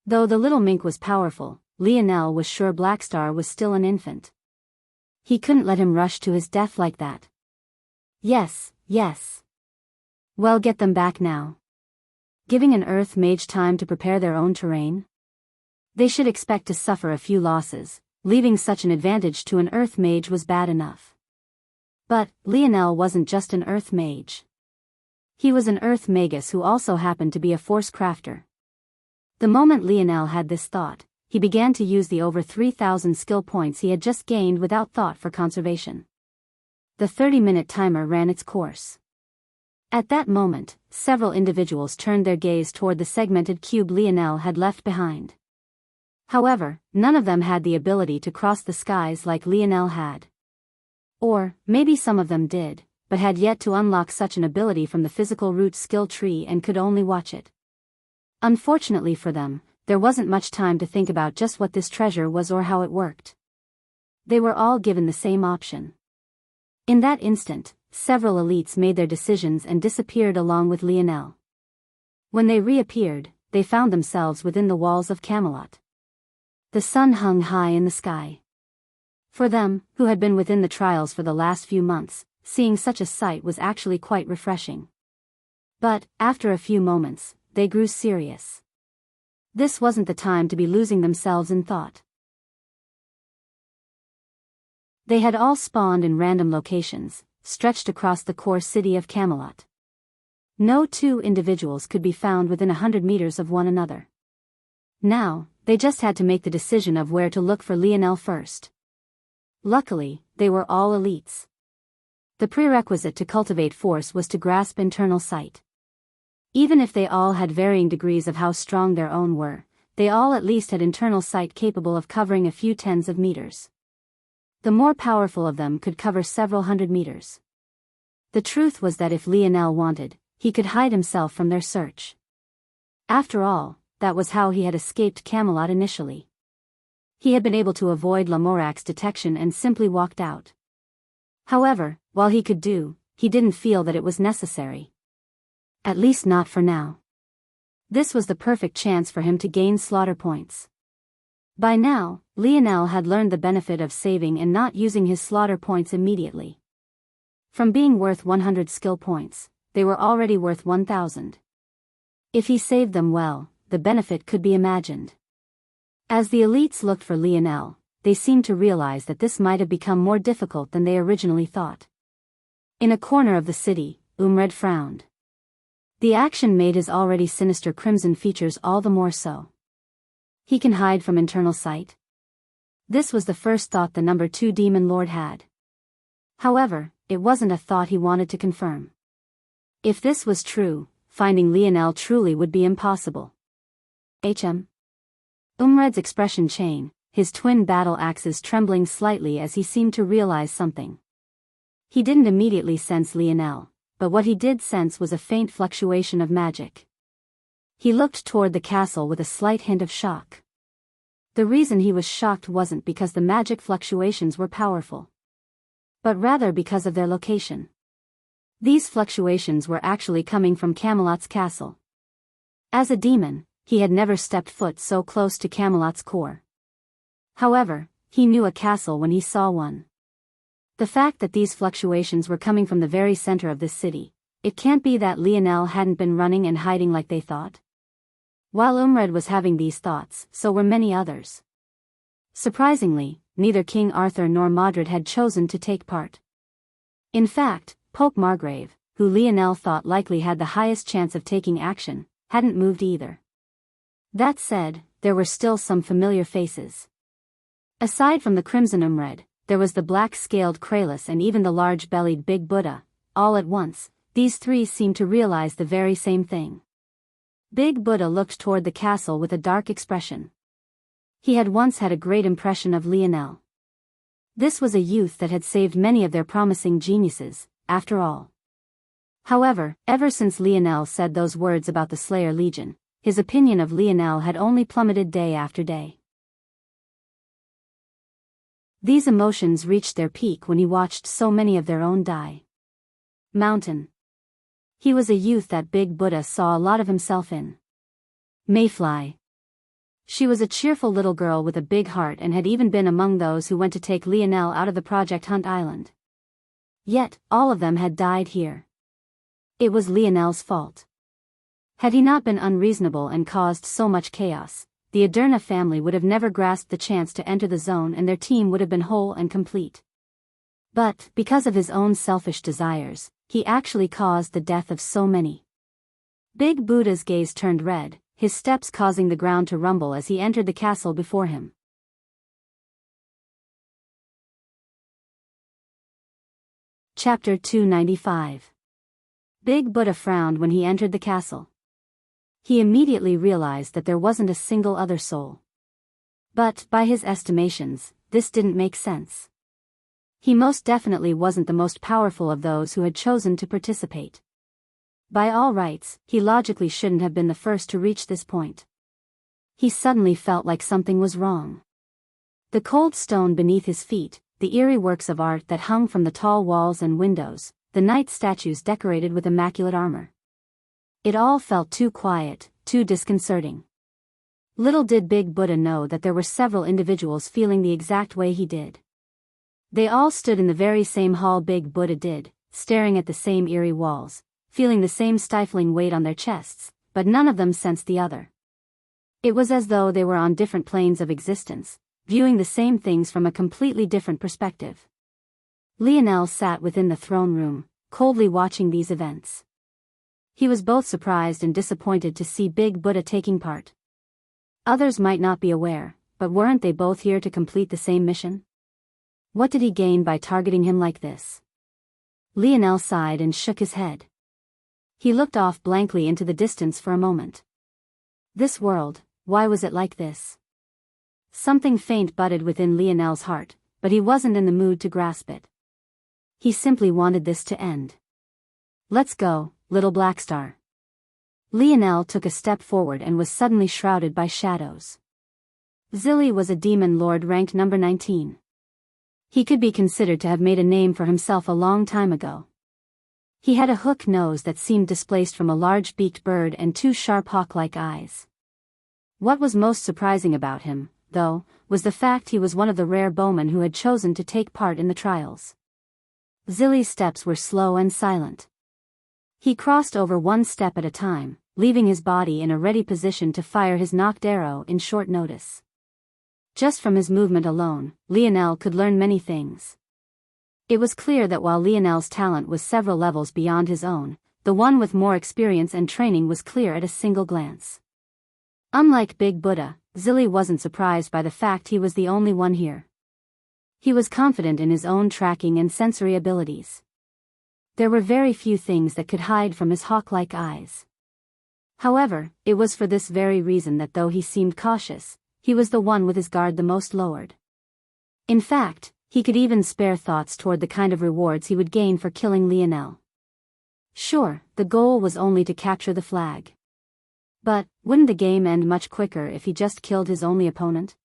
Though the little mink was powerful, Lionel was sure Blackstar was still an infant. He couldn't let him rush to his death like that. Yes, yes. Well, get them back now. Giving an Earth Mage time to prepare their own terrain? They should expect to suffer a few losses, leaving such an advantage to an Earth Mage was bad enough. But, Lionel wasn't just an Earth Mage. He was an Earth Magus who also happened to be a Force Crafter. The moment Lionel had this thought, he began to use the over 3,000 skill points he had just gained without thought for conservation. The 30-minute timer ran its course. At that moment, several individuals turned their gaze toward the segmented cube Lionel had left behind. However, none of them had the ability to cross the skies like Lionel had. Or, maybe some of them did, but had yet to unlock such an ability from the physical root skill tree and could only watch it. Unfortunately for them, there wasn't much time to think about just what this treasure was or how it worked. They were all given the same option. In that instant, several elites made their decisions and disappeared along with Lionel. When they reappeared, they found themselves within the walls of Camelot. The sun hung high in the sky. For them, who had been within the trials for the last few months, seeing such a sight was actually quite refreshing. But, after a few moments, they grew serious. This wasn't the time to be losing themselves in thought. They had all spawned in random locations, stretched across the core city of Camelot. No two individuals could be found within 100 meters of one another. Now, they just had to make the decision of where to look for Lionel first. Luckily, they were all elites. The prerequisite to cultivate force was to grasp internal sight. Even if they all had varying degrees of how strong their own were, they all at least had internal sight capable of covering a few tens of meters. The more powerful of them could cover several hundred meters. The truth was that if Lionel wanted, he could hide himself from their search. After all, that was how he had escaped Camelot initially. He had been able to avoid Lamorac's detection and simply walked out. However, while he could he didn't feel that it was necessary. At least not for now. This was the perfect chance for him to gain slaughter points. By now, Lionel had learned the benefit of saving and not using his slaughter points immediately. From being worth 100 skill points, they were already worth 1,000. If he saved them well, the benefit could be imagined. As the elites looked for Lionel, they seemed to realize that this might have become more difficult than they originally thought. In a corner of the city, Umred frowned. The action made his already sinister crimson features all the more so. He can hide from internal sight? This was the first thought the number 2 demon lord had. However, it wasn't a thought he wanted to confirm. If this was true, finding Lionel truly would be impossible. Umred's expression changed, his twin battle axes trembling slightly as he seemed to realize something. He didn't immediately sense Lionel, but what he did sense was a faint fluctuation of magic. He looked toward the castle with a slight hint of shock. The reason he was shocked wasn't because the magic fluctuations were powerful, but rather because of their location. These fluctuations were actually coming from Camelot's castle. As a demon, he had never stepped foot so close to Camelot's core. However, he knew a castle when he saw one. The fact that these fluctuations were coming from the very center of this city, it can't be that Lionel hadn't been running and hiding like they thought. While Umred was having these thoughts, so were many others. Surprisingly, neither King Arthur nor Modred had chosen to take part. In fact, Pope Margrave, who Lionel thought likely had the highest chance of taking action, hadn't moved either. That said, there were still some familiar faces. Aside from the Crimson Umred, there was the black-scaled Kralis and even the large-bellied Big Buddha. All at once, these three seemed to realize the very same thing. Big Buddha looked toward the castle with a dark expression. He had once had a great impression of Lionel. This was a youth that had saved many of their promising geniuses, after all. However, ever since Lionel said those words about the Slayer Legion, his opinion of Lionel had only plummeted day after day. These emotions reached their peak when he watched so many of their own die. Mountain. He was a youth that Big Buddha saw a lot of himself in. Mayfly. She was a cheerful little girl with a big heart and had even been among those who went to take Lionel out of the Project Hunt Island. Yet, all of them had died here. It was Lionel's fault. Had he not been unreasonable and caused so much chaos, the Aderna family would have never grasped the chance to enter the zone and their team would have been whole and complete. But, because of his own selfish desires, he actually caused the death of so many. Big Buddha's gaze turned red, his steps causing the ground to rumble as he entered the castle before him. Chapter 295. Big Buddha frowned when he entered the castle. He immediately realized that there wasn't a single other soul. But, by his estimations, this didn't make sense. He most definitely wasn't the most powerful of those who had chosen to participate. By all rights, he logically shouldn't have been the first to reach this point. He suddenly felt like something was wrong. The cold stone beneath his feet, the eerie works of art that hung from the tall walls and windows, the knight statues decorated with immaculate armor. It all felt too quiet, too disconcerting. Little did Big Buddha know that there were several individuals feeling the exact way he did. They all stood in the very same hall Big Buddha did, staring at the same eerie walls, feeling the same stifling weight on their chests, but none of them sensed the other. It was as though they were on different planes of existence, viewing the same things from a completely different perspective. Lionel sat within the throne room, coldly watching these events. He was both surprised and disappointed to see Big Buddha taking part. Others might not be aware, but weren't they both here to complete the same mission? What did he gain by targeting him like this? Lionel sighed and shook his head. He looked off blankly into the distance for a moment. This world, why was it like this? Something faint budded within Lionel's heart, but he wasn't in the mood to grasp it. He simply wanted this to end. Let's go, little Black Star. Lionel took a step forward and was suddenly shrouded by shadows. Zilli was a demon lord ranked number 19. He could be considered to have made a name for himself a long time ago. He had a hook nose that seemed displaced from a large beaked bird and two sharp hawk-like eyes. What was most surprising about him, though, was the fact he was one of the rare bowmen who had chosen to take part in the trials. Zilli's steps were slow and silent. He crossed over one step at a time, leaving his body in a ready position to fire his knocked arrow in short notice. Just from his movement alone, Lionel could learn many things. It was clear that while Lionel's talent was several levels beyond his own, the one with more experience and training was clear at a single glance. Unlike Big Buddha, Zilli wasn't surprised by the fact he was the only one here. He was confident in his own tracking and sensory abilities. There were very few things that could hide from his hawk-like eyes. However, it was for this very reason that though he seemed cautious, he was the one with his guard the most lowered. In fact, he could even spare thoughts toward the kind of rewards he would gain for killing Lionel. Sure, the goal was only to capture the flag. But, wouldn't the game end much quicker if he just killed his only opponent?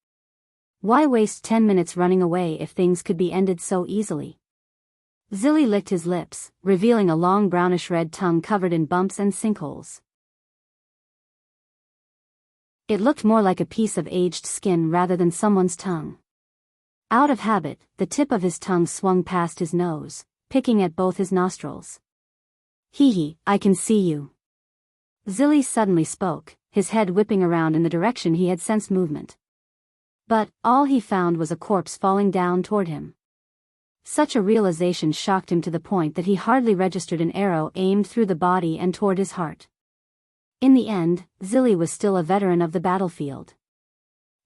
Why waste 10 minutes running away if things could be ended so easily? Zilli licked his lips, revealing a long brownish-red tongue covered in bumps and sinkholes. It looked more like a piece of aged skin rather than someone's tongue. Out of habit, the tip of his tongue swung past his nose, picking at both his nostrils. Hee, I can see you. Zilli suddenly spoke, his head whipping around in the direction he had sensed movement. But, all he found was a corpse falling down toward him. Such a realization shocked him to the point that he hardly registered an arrow aimed through the body and toward his heart. In the end, Zilli was still a veteran of the battlefield.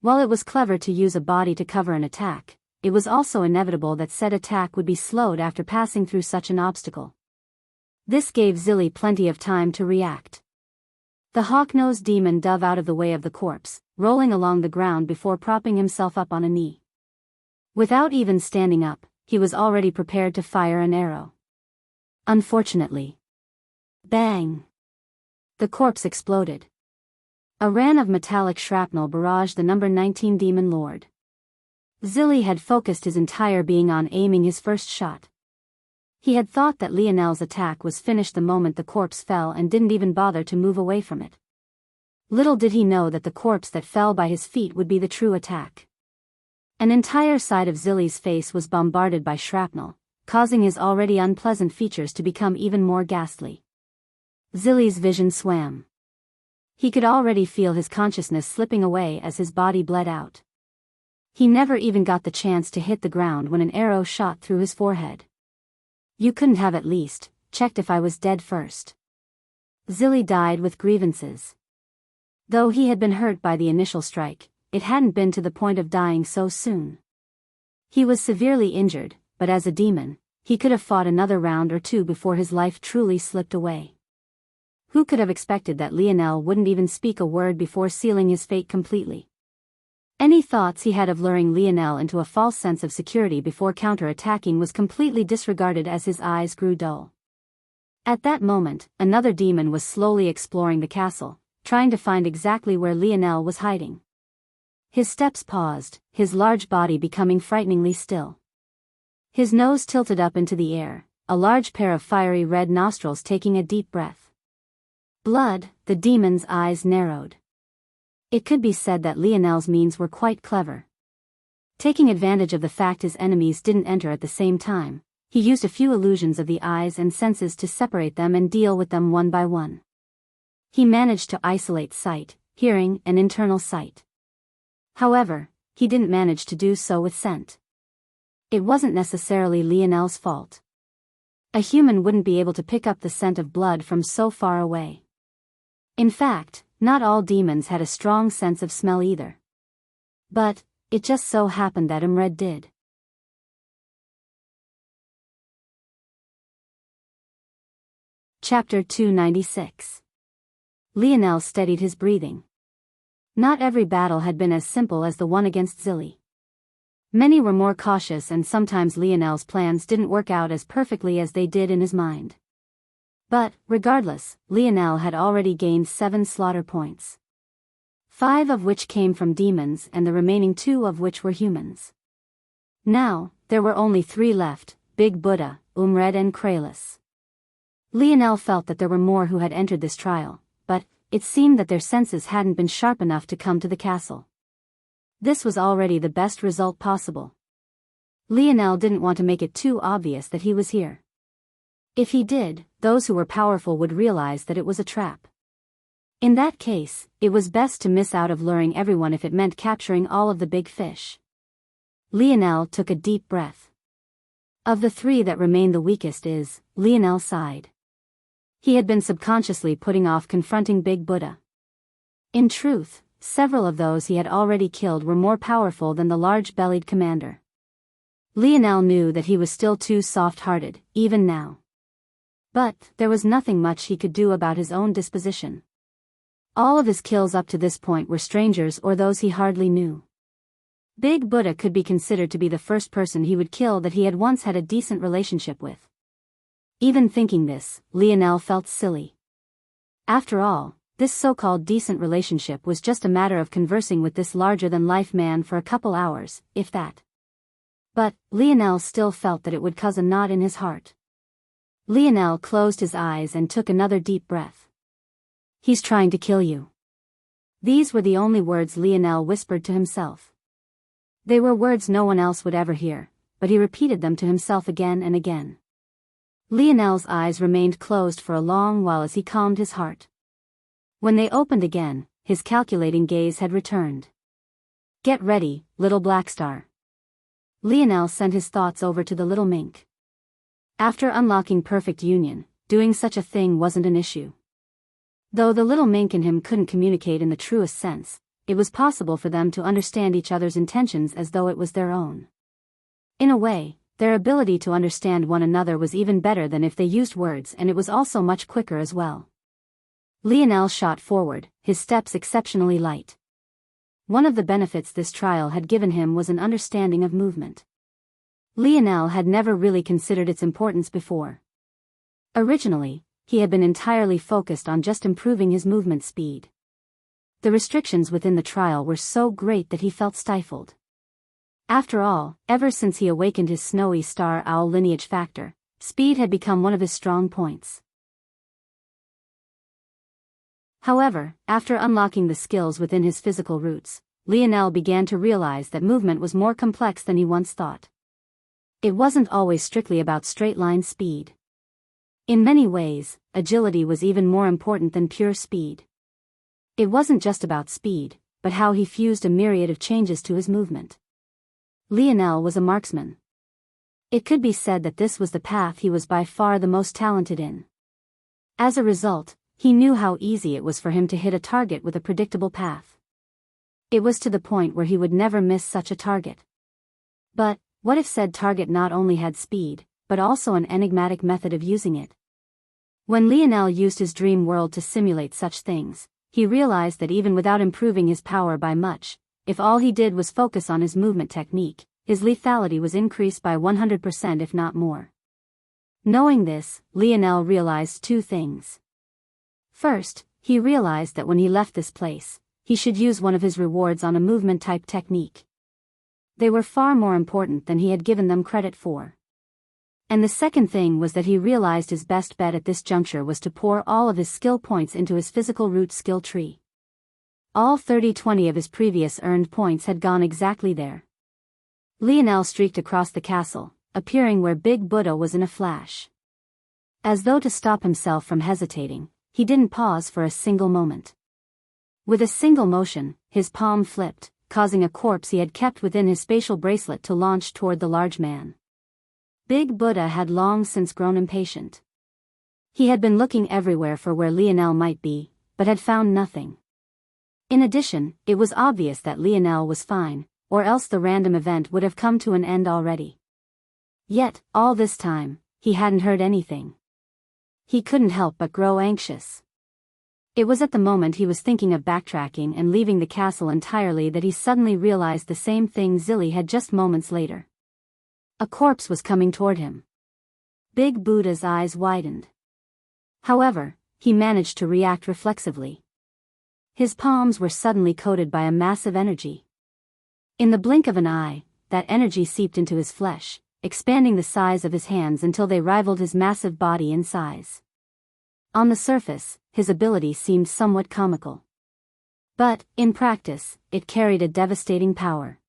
While it was clever to use a body to cover an attack, it was also inevitable that said attack would be slowed after passing through such an obstacle. This gave Zilli plenty of time to react. The hawk-nosed demon dove out of the way of the corpse, rolling along the ground before propping himself up on a knee. Without even standing up, he was already prepared to fire an arrow. Unfortunately. Bang! The corpse exploded. A ran of metallic shrapnel barraged the number 19 demon lord. Zilli had focused his entire being on aiming his first shot. He had thought that Lionel's attack was finished the moment the corpse fell and didn't even bother to move away from it. Little did he know that the corpse that fell by his feet would be the true attack. An entire side of Zilli's face was bombarded by shrapnel, causing his already unpleasant features to become even more ghastly. Zilli's vision swam. He could already feel his consciousness slipping away as his body bled out. He never even got the chance to hit the ground when an arrow shot through his forehead. You couldn't have at least checked if I was dead first. Zilli died with grievances. Though he had been hurt by the initial strike, it hadn't been to the point of dying so soon. He was severely injured, but as a demon, he could have fought another round or two before his life truly slipped away. Who could have expected that Lionel wouldn't even speak a word before sealing his fate completely? Any thoughts he had of luring Lionel into a false sense of security before counter-attacking was completely disregarded as his eyes grew dull. At that moment, another demon was slowly exploring the castle, trying to find exactly where Lionel was hiding. His steps paused, his large body becoming frighteningly still. His nose tilted up into the air, a large pair of fiery red nostrils taking a deep breath. Blood, the demon's eyes narrowed. It could be said that Lionel's means were quite clever. Taking advantage of the fact his enemies didn't enter at the same time, He used a few illusions of the eyes and senses to separate them and deal with them one by one. He managed to isolate sight, hearing, and internal sight. However, he didn't manage to do so with scent. It wasn't necessarily Lionel's fault. A human wouldn't be able to pick up the scent of blood from so far away. In fact, not all demons had a strong sense of smell either. But it just so happened that Imred did. Chapter 296. Lionel steadied his breathing. Not every battle had been as simple as the one against Zilly. Many were more cautious, and sometimes Lionel's plans didn't work out as perfectly as they did in his mind. But, regardless, Lionel had already gained 7 slaughter points. 5 of which came from demons and the remaining 2 of which were humans. Now, there were only 3 left, Big Buddha, Imred and Kralis. Lionel felt that there were more who had entered this trial, but it seemed that their senses hadn't been sharp enough to come to the castle. This was already the best result possible. Lionel didn't want to make it too obvious that he was here. If he did, those who were powerful would realize that it was a trap. In that case, it was best to miss out of luring everyone if it meant capturing all of the big fish. Lionel took a deep breath. Of the 3 that remained, the weakest is, Lionel sighed. He had been subconsciously putting off confronting Big Buddha. In truth, several of those he had already killed were more powerful than the large-bellied commander. Lionel knew that he was still too soft-hearted, even now. But there was nothing much he could do about his own disposition. All of his kills up to this point were strangers or those he hardly knew. Big Buddha could be considered to be the first person he would kill that he had once had a decent relationship with. Even thinking this, Lionel felt silly. After all, this so-called decent relationship was just a matter of conversing with this larger-than-life man for a couple hours, if that. But Lionel still felt that it would cause a knot in his heart. Lionel closed his eyes and took another deep breath. "He's trying to kill you." These were the only words Lionel whispered to himself. They were words no one else would ever hear, but he repeated them to himself again and again. Lionel's eyes remained closed for a long while as he calmed his heart. When they opened again, his calculating gaze had returned. "Get ready, little Black Star." Lionel sent his thoughts over to the little mink. After unlocking perfect union, doing such a thing wasn't an issue. Though the little mink in him couldn't communicate in the truest sense, it was possible for them to understand each other's intentions as though it was their own. In a way, their ability to understand one another was even better than if they used words, and it was also much quicker as well. Lionel shot forward, his steps exceptionally light. One of the benefits this trial had given him was an understanding of movement. Lionel had never really considered its importance before. Originally, he had been entirely focused on just improving his movement speed. The restrictions within the trial were so great that he felt stifled. After all, ever since he awakened his snowy star owl lineage factor, speed had become one of his strong points. However, after unlocking the skills within his physical roots, Lionel began to realize that movement was more complex than he once thought. It wasn't always strictly about straight-line speed. In many ways, agility was even more important than pure speed. It wasn't just about speed, but how he fused a myriad of changes to his movement. Lionel was a marksman. It could be said that this was the path he was by far the most talented in. As a result, he knew how easy it was for him to hit a target with a predictable path. It was to the point where he would never miss such a target. But what if said target not only had speed, but also an enigmatic method of using it? When Lionel used his dream world to simulate such things, he realized that even without improving his power by much, if all he did was focus on his movement technique, his lethality was increased by 100% if not more. Knowing this, Lionel realized 2 things. First, he realized that when he left this place, he should use one of his rewards on a movement-type technique. They were far more important than he had given them credit for. And the second thing was that he realized his best bet at this juncture was to pour all of his skill points into his physical root skill tree. All 30-20 of his previous earned points had gone exactly there. Lionel streaked across the castle, appearing where Big Buddha was in a flash. As though to stop himself from hesitating, he didn't pause for a single moment. With a single motion, his palm flipped, causing a corpse he had kept within his spatial bracelet to launch toward the large man. Big Buddha had long since grown impatient. He had been looking everywhere for where Lionel might be, but had found nothing. In addition, it was obvious that Lionel was fine, or else the random event would have come to an end already. Yet, all this time, he hadn't heard anything. He couldn't help but grow anxious. It was at the moment he was thinking of backtracking and leaving the castle entirely that he suddenly realized the same thing Zilly had just moments later. A corpse was coming toward him. Big Buddha's eyes widened. However, he managed to react reflexively. His palms were suddenly coated by a massive energy. In the blink of an eye, that energy seeped into his flesh, expanding the size of his hands until they rivaled his massive body in size. On the surface, his ability seemed somewhat comical. But, in practice, it carried a devastating power.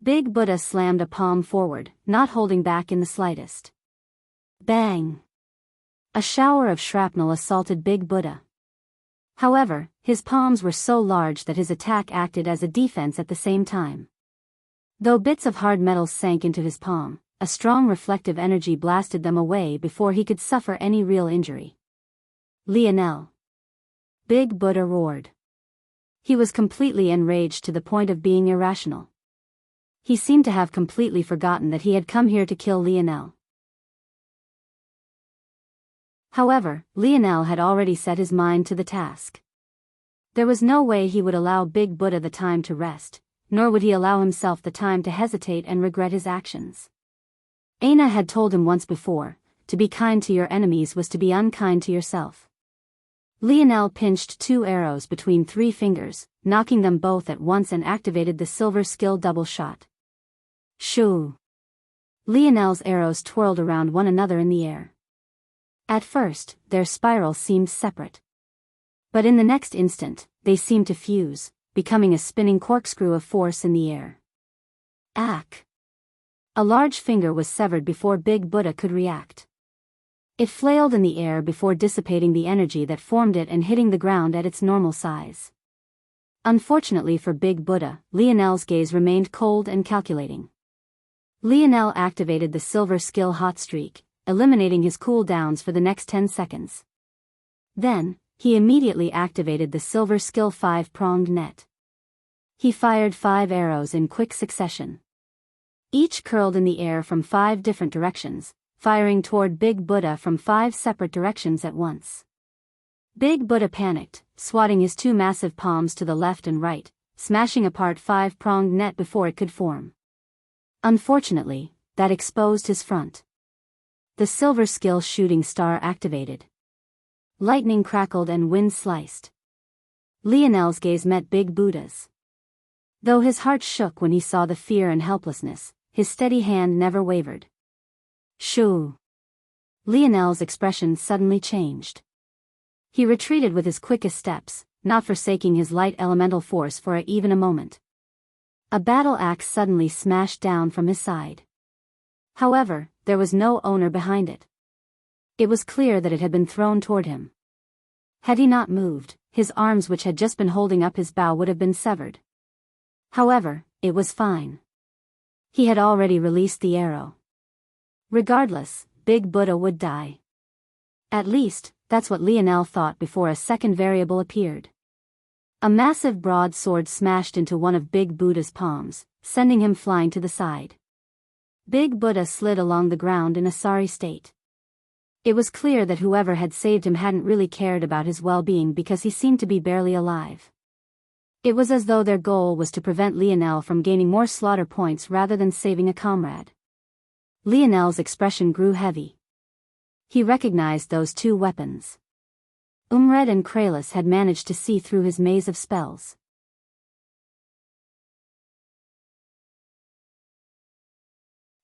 Big Buddha slammed a palm forward, not holding back in the slightest. Bang! A shower of shrapnel assaulted Big Buddha. However, his palms were so large that his attack acted as a defense at the same time. Though bits of hard metal sank into his palm, a strong reflective energy blasted them away before he could suffer any real injury. Lionel! Big Buddha roared. He was completely enraged to the point of being irrational. He seemed to have completely forgotten that he had come here to kill Lionel. However, Lionel had already set his mind to the task. There was no way he would allow Big Buddha the time to rest, nor would he allow himself the time to hesitate and regret his actions. Aina had told him once before, to be kind to your enemies was to be unkind to yourself. Lionel pinched 2 arrows between 3 fingers, knocking them both at once and activated the silver skill double shot. Shoo! Lionel's arrows twirled around one another in the air. At first, their spiral seemed separate. But in the next instant, they seemed to fuse, becoming a spinning corkscrew of force in the air. Ack! A large finger was severed before Big Buddha could react. It flailed in the air before dissipating the energy that formed it and hitting the ground at its normal size. Unfortunately for Big Buddha, Lionel's gaze remained cold and calculating. Lionel activated the silver skill hot streak, eliminating his cooldowns for the next 10 seconds. Then, he immediately activated the silver skill 5-pronged net. He fired 5 arrows in quick succession. Each curled in the air from 5 different directions, firing toward Big Buddha from 5 separate directions at once. Big Buddha panicked, swatting his 2 massive palms to the left and right, smashing apart 5-pronged net before it could form. Unfortunately, that exposed his front. The silver skill shooting star activated. Lightning crackled and wind sliced. Lionel's gaze met Big Buddha's. Though his heart shook when he saw the fear and helplessness, his steady hand never wavered. Shoo! Lionel's expression suddenly changed. He retreated with his quickest steps, not forsaking his light elemental force for even a moment. A battle axe suddenly smashed down from his side. However, there was no owner behind it. It was clear that it had been thrown toward him. Had he not moved, his arms which had just been holding up his bow would have been severed. However, it was fine. He had already released the arrow. Regardless, Big Buddha would die. At least, that's what Lionel thought before a second variable appeared. A massive broadsword smashed into one of Big Buddha's palms, sending him flying to the side. Big Buddha slid along the ground in a sorry state. It was clear that whoever had saved him hadn't really cared about his well-being because he seemed to be barely alive. It was as though their goal was to prevent Lionel from gaining more slaughter points rather than saving a comrade. Lionel's expression grew heavy. He recognized those 2 weapons. Umred and Kralis had managed to see through his maze of spells.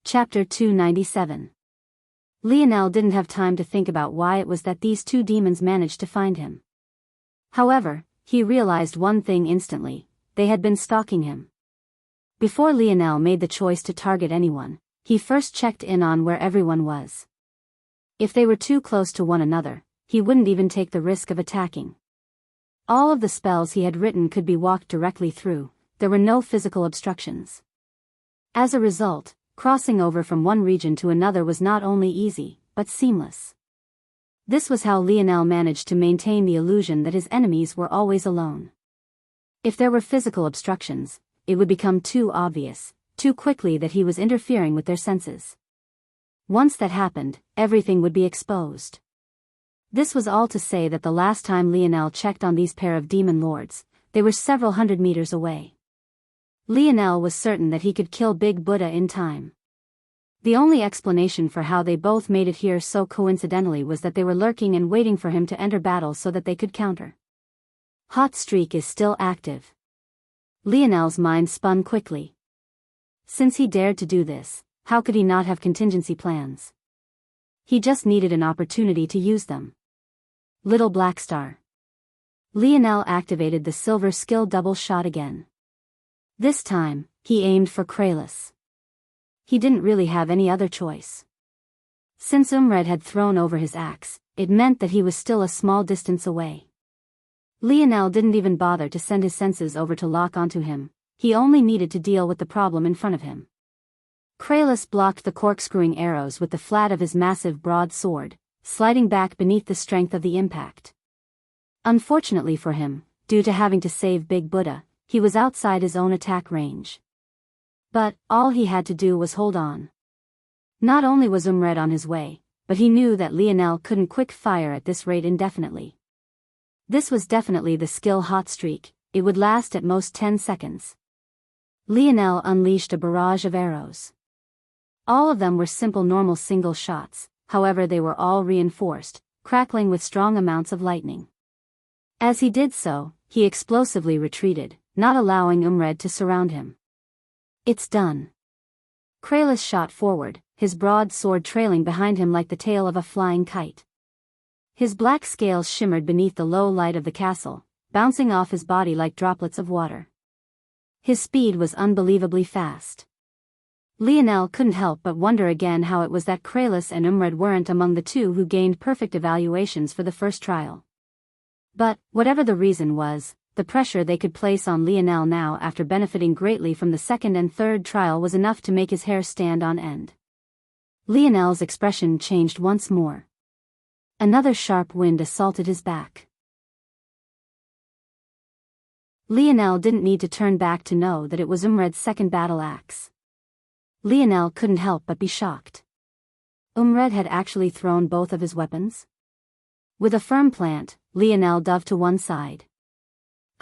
Chapter 297. Lionel didn't have time to think about why it was that these 2 demons managed to find him. However, he realized one thing instantly: they had been stalking him. Before Lionel made the choice to target anyone, he first checked in on where everyone was. If they were too close to one another, he wouldn't even take the risk of attacking. All of the spells he had written could be walked directly through, there were no physical obstructions. As a result, crossing over from one region to another was not only easy, but seamless. This was how Lionel managed to maintain the illusion that his enemies were always alone. If there were physical obstructions, it would become too obvious, too quickly that he was interfering with their senses. Once that happened, everything would be exposed. This was all to say that the last time Lionel checked on these pair of demon lords, they were several hundred meters away. Lionel was certain that he could kill Big Buddha in time. The only explanation for how they both made it here so coincidentally was that they were lurking and waiting for him to enter battle so that they could counter. Hot streak is still active. Lionel's mind spun quickly. Since he dared to do this, how could he not have contingency plans? He just needed an opportunity to use them. Little Black Star. Lionel activated the silver skill double shot again. This time, he aimed for Kralis. He didn't really have any other choice. Since Umred had thrown over his axe, it meant that he was still a small distance away. Lionel didn't even bother to send his senses over to lock onto him, he only needed to deal with the problem in front of him. Kralis blocked the corkscrewing arrows with the flat of his massive broadsword, sliding back beneath the strength of the impact. Unfortunately for him, due to having to save Big Buddha, he was outside his own attack range. But, all he had to do was hold on. Not only was Umred on his way, but he knew that Lionel couldn't quick fire at this rate indefinitely. This was definitely the skill hot streak, it would last at most 10 seconds. Lionel unleashed a barrage of arrows. All of them were simple normal single shots, however they were all reinforced, crackling with strong amounts of lightning. As he did so, he explosively retreated, not allowing Umred to surround him. It's done. Kralis shot forward, his broad sword trailing behind him like the tail of a flying kite. His black scales shimmered beneath the low light of the castle, bouncing off his body like droplets of water. His speed was unbelievably fast. Lionel couldn't help but wonder again how it was that Kralis and Umred weren't among the two who gained perfect evaluations for the first trial. But, whatever the reason was, the pressure they could place on Lionel now after benefiting greatly from the second and third trial was enough to make his hair stand on end. Lionel's expression changed once more. Another sharp wind assaulted his back. Lionel didn't need to turn back to know that it was Umred's second battle axe. Lionel couldn't help but be shocked. Umred had actually thrown both of his weapons? With a firm plant, Lionel dove to one side.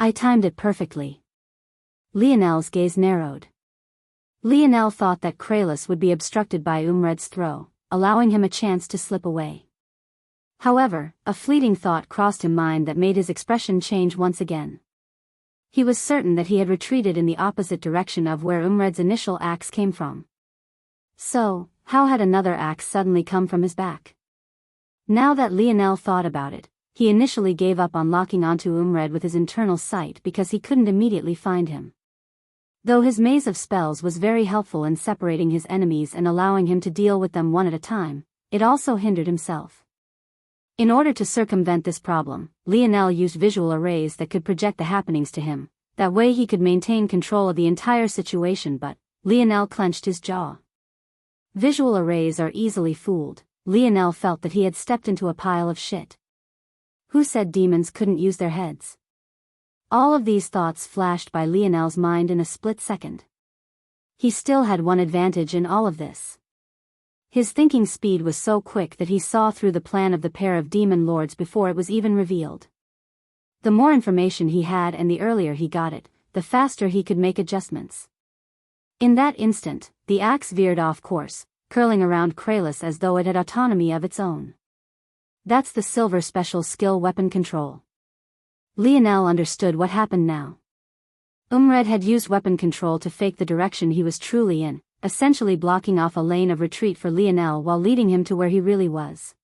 I timed it perfectly. Lionel's gaze narrowed. Lionel thought that Kralis would be obstructed by Umred's throw, allowing him a chance to slip away. However, a fleeting thought crossed his mind that made his expression change once again. He was certain that he had retreated in the opposite direction of where Umred's initial axe came from. So, how had another axe suddenly come from his back? Now that Lionel thought about it, he initially gave up on locking onto Umred with his internal sight because he couldn't immediately find him. Though his maze of spells was very helpful in separating his enemies and allowing him to deal with them one at a time, it also hindered himself. In order to circumvent this problem, Lionel used visual arrays that could project the happenings to him, that way he could maintain control of the entire situation. But Lionel clenched his jaw. Visual arrays are easily fooled. Lionel felt that he had stepped into a pile of shit. Who said demons couldn't use their heads? All of these thoughts flashed by Lionel's mind in a split second. He still had one advantage in all of this. His thinking speed was so quick that he saw through the plan of the pair of demon lords before it was even revealed. The more information he had and the earlier he got it, the faster he could make adjustments. In that instant, the axe veered off course, curling around Kralis as though it had autonomy of its own. That's the silver special skill weapon control. Lionel understood what happened now. Umred had used weapon control to fake the direction he was truly in, essentially blocking off a lane of retreat for Lionel while leading him to where he really was.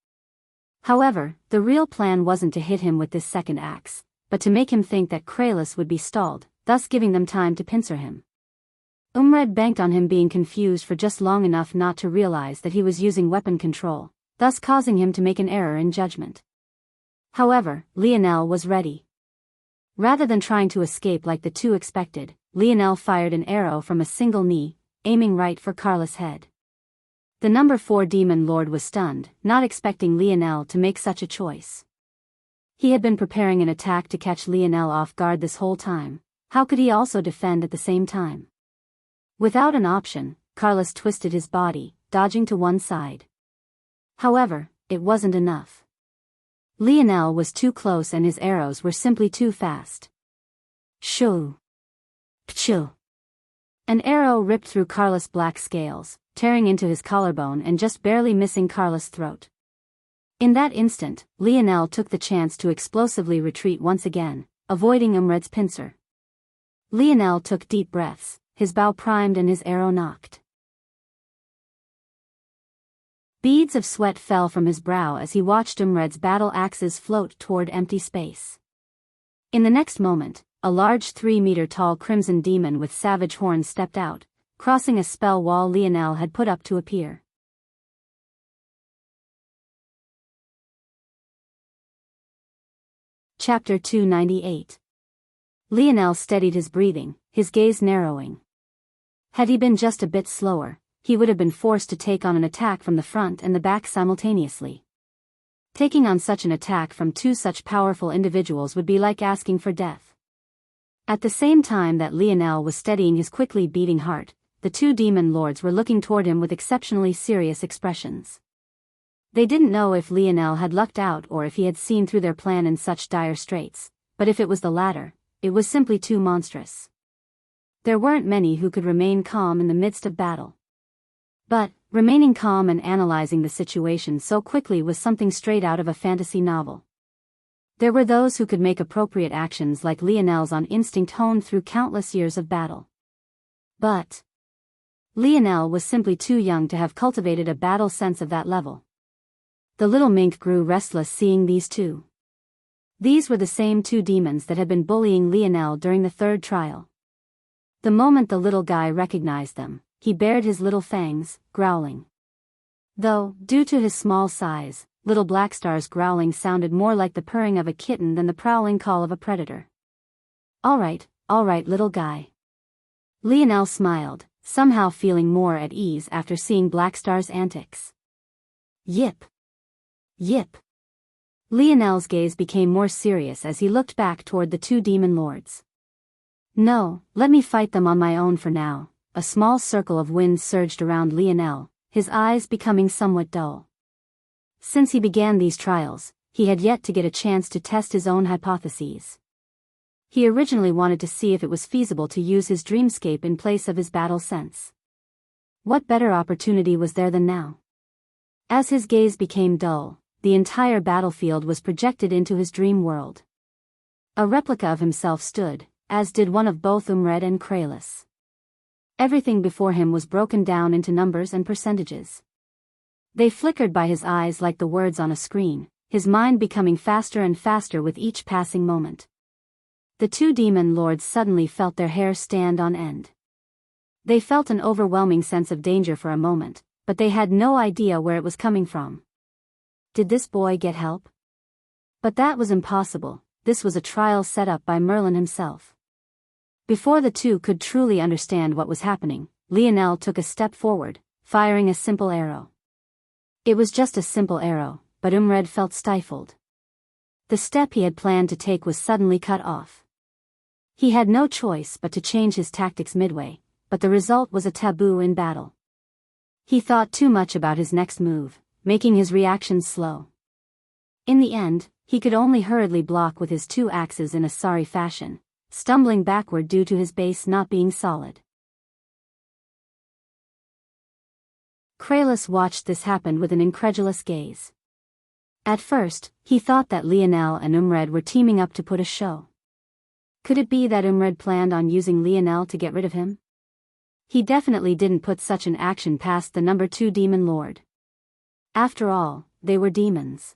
However, the real plan wasn't to hit him with this second axe, but to make him think that Kralis would be stalled, thus giving them time to pincer him. Umred banked on him being confused for just long enough not to realize that he was using weapon control, thus causing him to make an error in judgment. However, Lionel was ready. Rather than trying to escape like the two expected, Lionel fired an arrow from a single knee, aiming right for Carlos' head. The number 4 demon lord was stunned, not expecting Lionel to make such a choice. He had been preparing an attack to catch Lionel off guard this whole time. How could he also defend at the same time? Without an option, Carlos twisted his body, dodging to one side. However, it wasn't enough. Lionel was too close and his arrows were simply too fast. Shoo! Pchoo! An arrow ripped through Carlos' black scales, tearing into his collarbone and just barely missing Carlos' throat. In that instant, Lionel took the chance to explosively retreat once again, avoiding Umred's pincer. Lionel took deep breaths, his bow primed and his arrow nocked. Beads of sweat fell from his brow as he watched Umred's battle axes float toward empty space. In the next moment, a large 3-meter-tall crimson demon with savage horns stepped out, crossing a spell wall Lionel had put up to appear. Chapter 298. Lionel steadied his breathing, his gaze narrowing. Had he been just a bit slower, he would have been forced to take on an attack from the front and the back simultaneously. Taking on such an attack from two such powerful individuals would be like asking for death. At the same time that Lionel was steadying his quickly beating heart, the two demon lords were looking toward him with exceptionally serious expressions. They didn't know if Lionel had lucked out or if he had seen through their plan in such dire straits, but if it was the latter, it was simply too monstrous. There weren't many who could remain calm in the midst of battle. But, remaining calm and analyzing the situation so quickly was something straight out of a fantasy novel. There were those who could make appropriate actions like Lionel's on instinct honed through countless years of battle. But Lionel was simply too young to have cultivated a battle sense of that level. The little mink grew restless seeing these two. These were the same two demons that had been bullying Lionel during the third trial. The moment the little guy recognized them, he bared his little fangs, growling. Though, due to his small size, little Blackstar's growling sounded more like the purring of a kitten than the prowling call of a predator. All right, little guy. Lionel smiled, somehow feeling more at ease after seeing Blackstar's antics. Yip! Yip! Lionel's gaze became more serious as he looked back toward the two demon lords. No, let me fight them on my own for now. A small circle of wind surged around Lionel, his eyes becoming somewhat dull. Since he began these trials, he had yet to get a chance to test his own hypotheses. He originally wanted to see if it was feasible to use his dreamscape in place of his battle sense. What better opportunity was there than now? As his gaze became dull, the entire battlefield was projected into his dream world. A replica of himself stood, as did one of both Umred and Kralis. Everything before him was broken down into numbers and percentages. They flickered by his eyes like the words on a screen, his mind becoming faster and faster with each passing moment. The two demon lords suddenly felt their hair stand on end. They felt an overwhelming sense of danger for a moment, but they had no idea where it was coming from. Did this boy get help? But that was impossible. This was a trial set up by Merlin himself. Before the two could truly understand what was happening, Lionel took a step forward, firing a simple arrow. It was just a simple arrow, but Umred felt stifled. The step he had planned to take was suddenly cut off. He had no choice but to change his tactics midway, but the result was a taboo in battle. He thought too much about his next move, making his reactions slow. In the end, he could only hurriedly block with his two axes in a sorry fashion, stumbling backward due to his base not being solid. Kralis watched this happen with an incredulous gaze. At first, he thought that Lionel and Umred were teaming up to put a show. Could it be that Umred planned on using Lionel to get rid of him? He definitely didn't put such an action past the number 2 demon lord. After all, they were demons.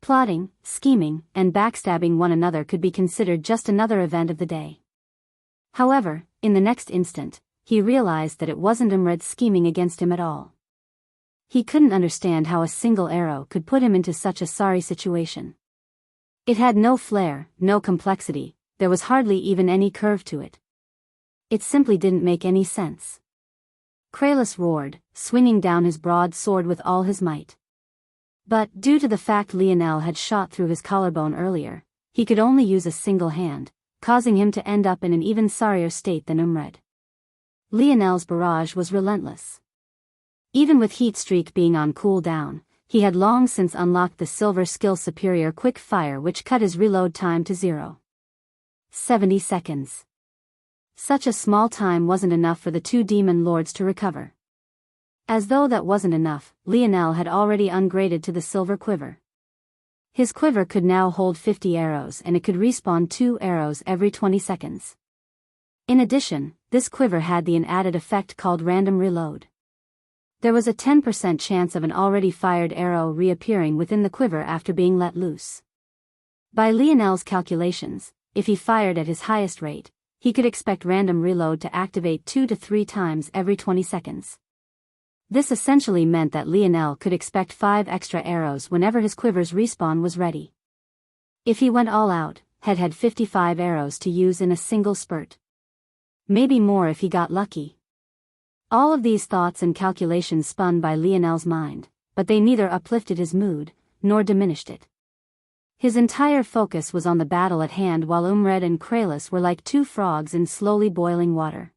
Plotting, scheming, and backstabbing one another could be considered just another event of the day. However, in the next instant, he realized that it wasn't Umred scheming against him at all. He couldn't understand how a single arrow could put him into such a sorry situation. It had no flair, no complexity, there was hardly even any curve to it. It simply didn't make any sense. Kralis roared, swinging down his broad sword with all his might. But, due to the fact Lionel had shot through his collarbone earlier, he could only use a single hand, causing him to end up in an even sorrier state than Umred. Lionel's barrage was relentless. Even with Heat Streak being on cooldown, he had long since unlocked the silver skill superior quick fire, which cut his reload time to 0.70 seconds. Such a small time wasn't enough for the two demon lords to recover. As though that wasn't enough, Lionel had already ungraded to the silver quiver. His quiver could now hold 50 arrows and it could respawn 2 arrows every 20 seconds. In addition, this quiver had an added effect called random reload. There was a 10% chance of an already fired arrow reappearing within the quiver after being let loose. By Lionel's calculations, if he fired at his highest rate, he could expect random reload to activate 2 to 3 times every 20 seconds. This essentially meant that Lionel could expect 5 extra arrows whenever his quiver's respawn was ready. If he went all out, had 55 arrows to use in a single spurt. Maybe more if he got lucky. All of these thoughts and calculations spun by Lionel's mind, but they neither uplifted his mood, nor diminished it. His entire focus was on the battle at hand, while Umred and Kralis were like two frogs in slowly boiling water.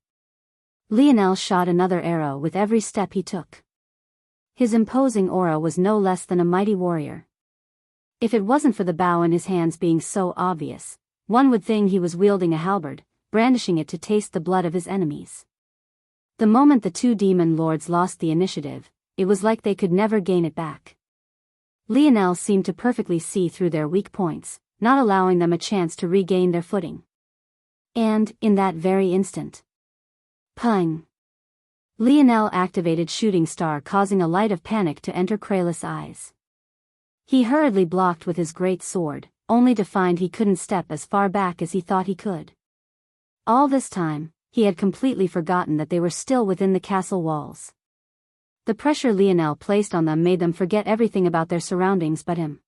Lionel shot another arrow with every step he took. His imposing aura was no less than a mighty warrior. If it wasn't for the bow in his hands being so obvious, one would think he was wielding a halberd, brandishing it to taste the blood of his enemies. The moment the two demon lords lost the initiative, it was like they could never gain it back. Lionel seemed to perfectly see through their weak points, not allowing them a chance to regain their footing. And, in that very instant, pung! Lionel activated Shooting Star, causing a light of panic to enter Kralis' eyes. He hurriedly blocked with his great sword, only to find he couldn't step as far back as he thought he could. All this time, he had completely forgotten that they were still within the castle walls. The pressure Lionel placed on them made them forget everything about their surroundings but him.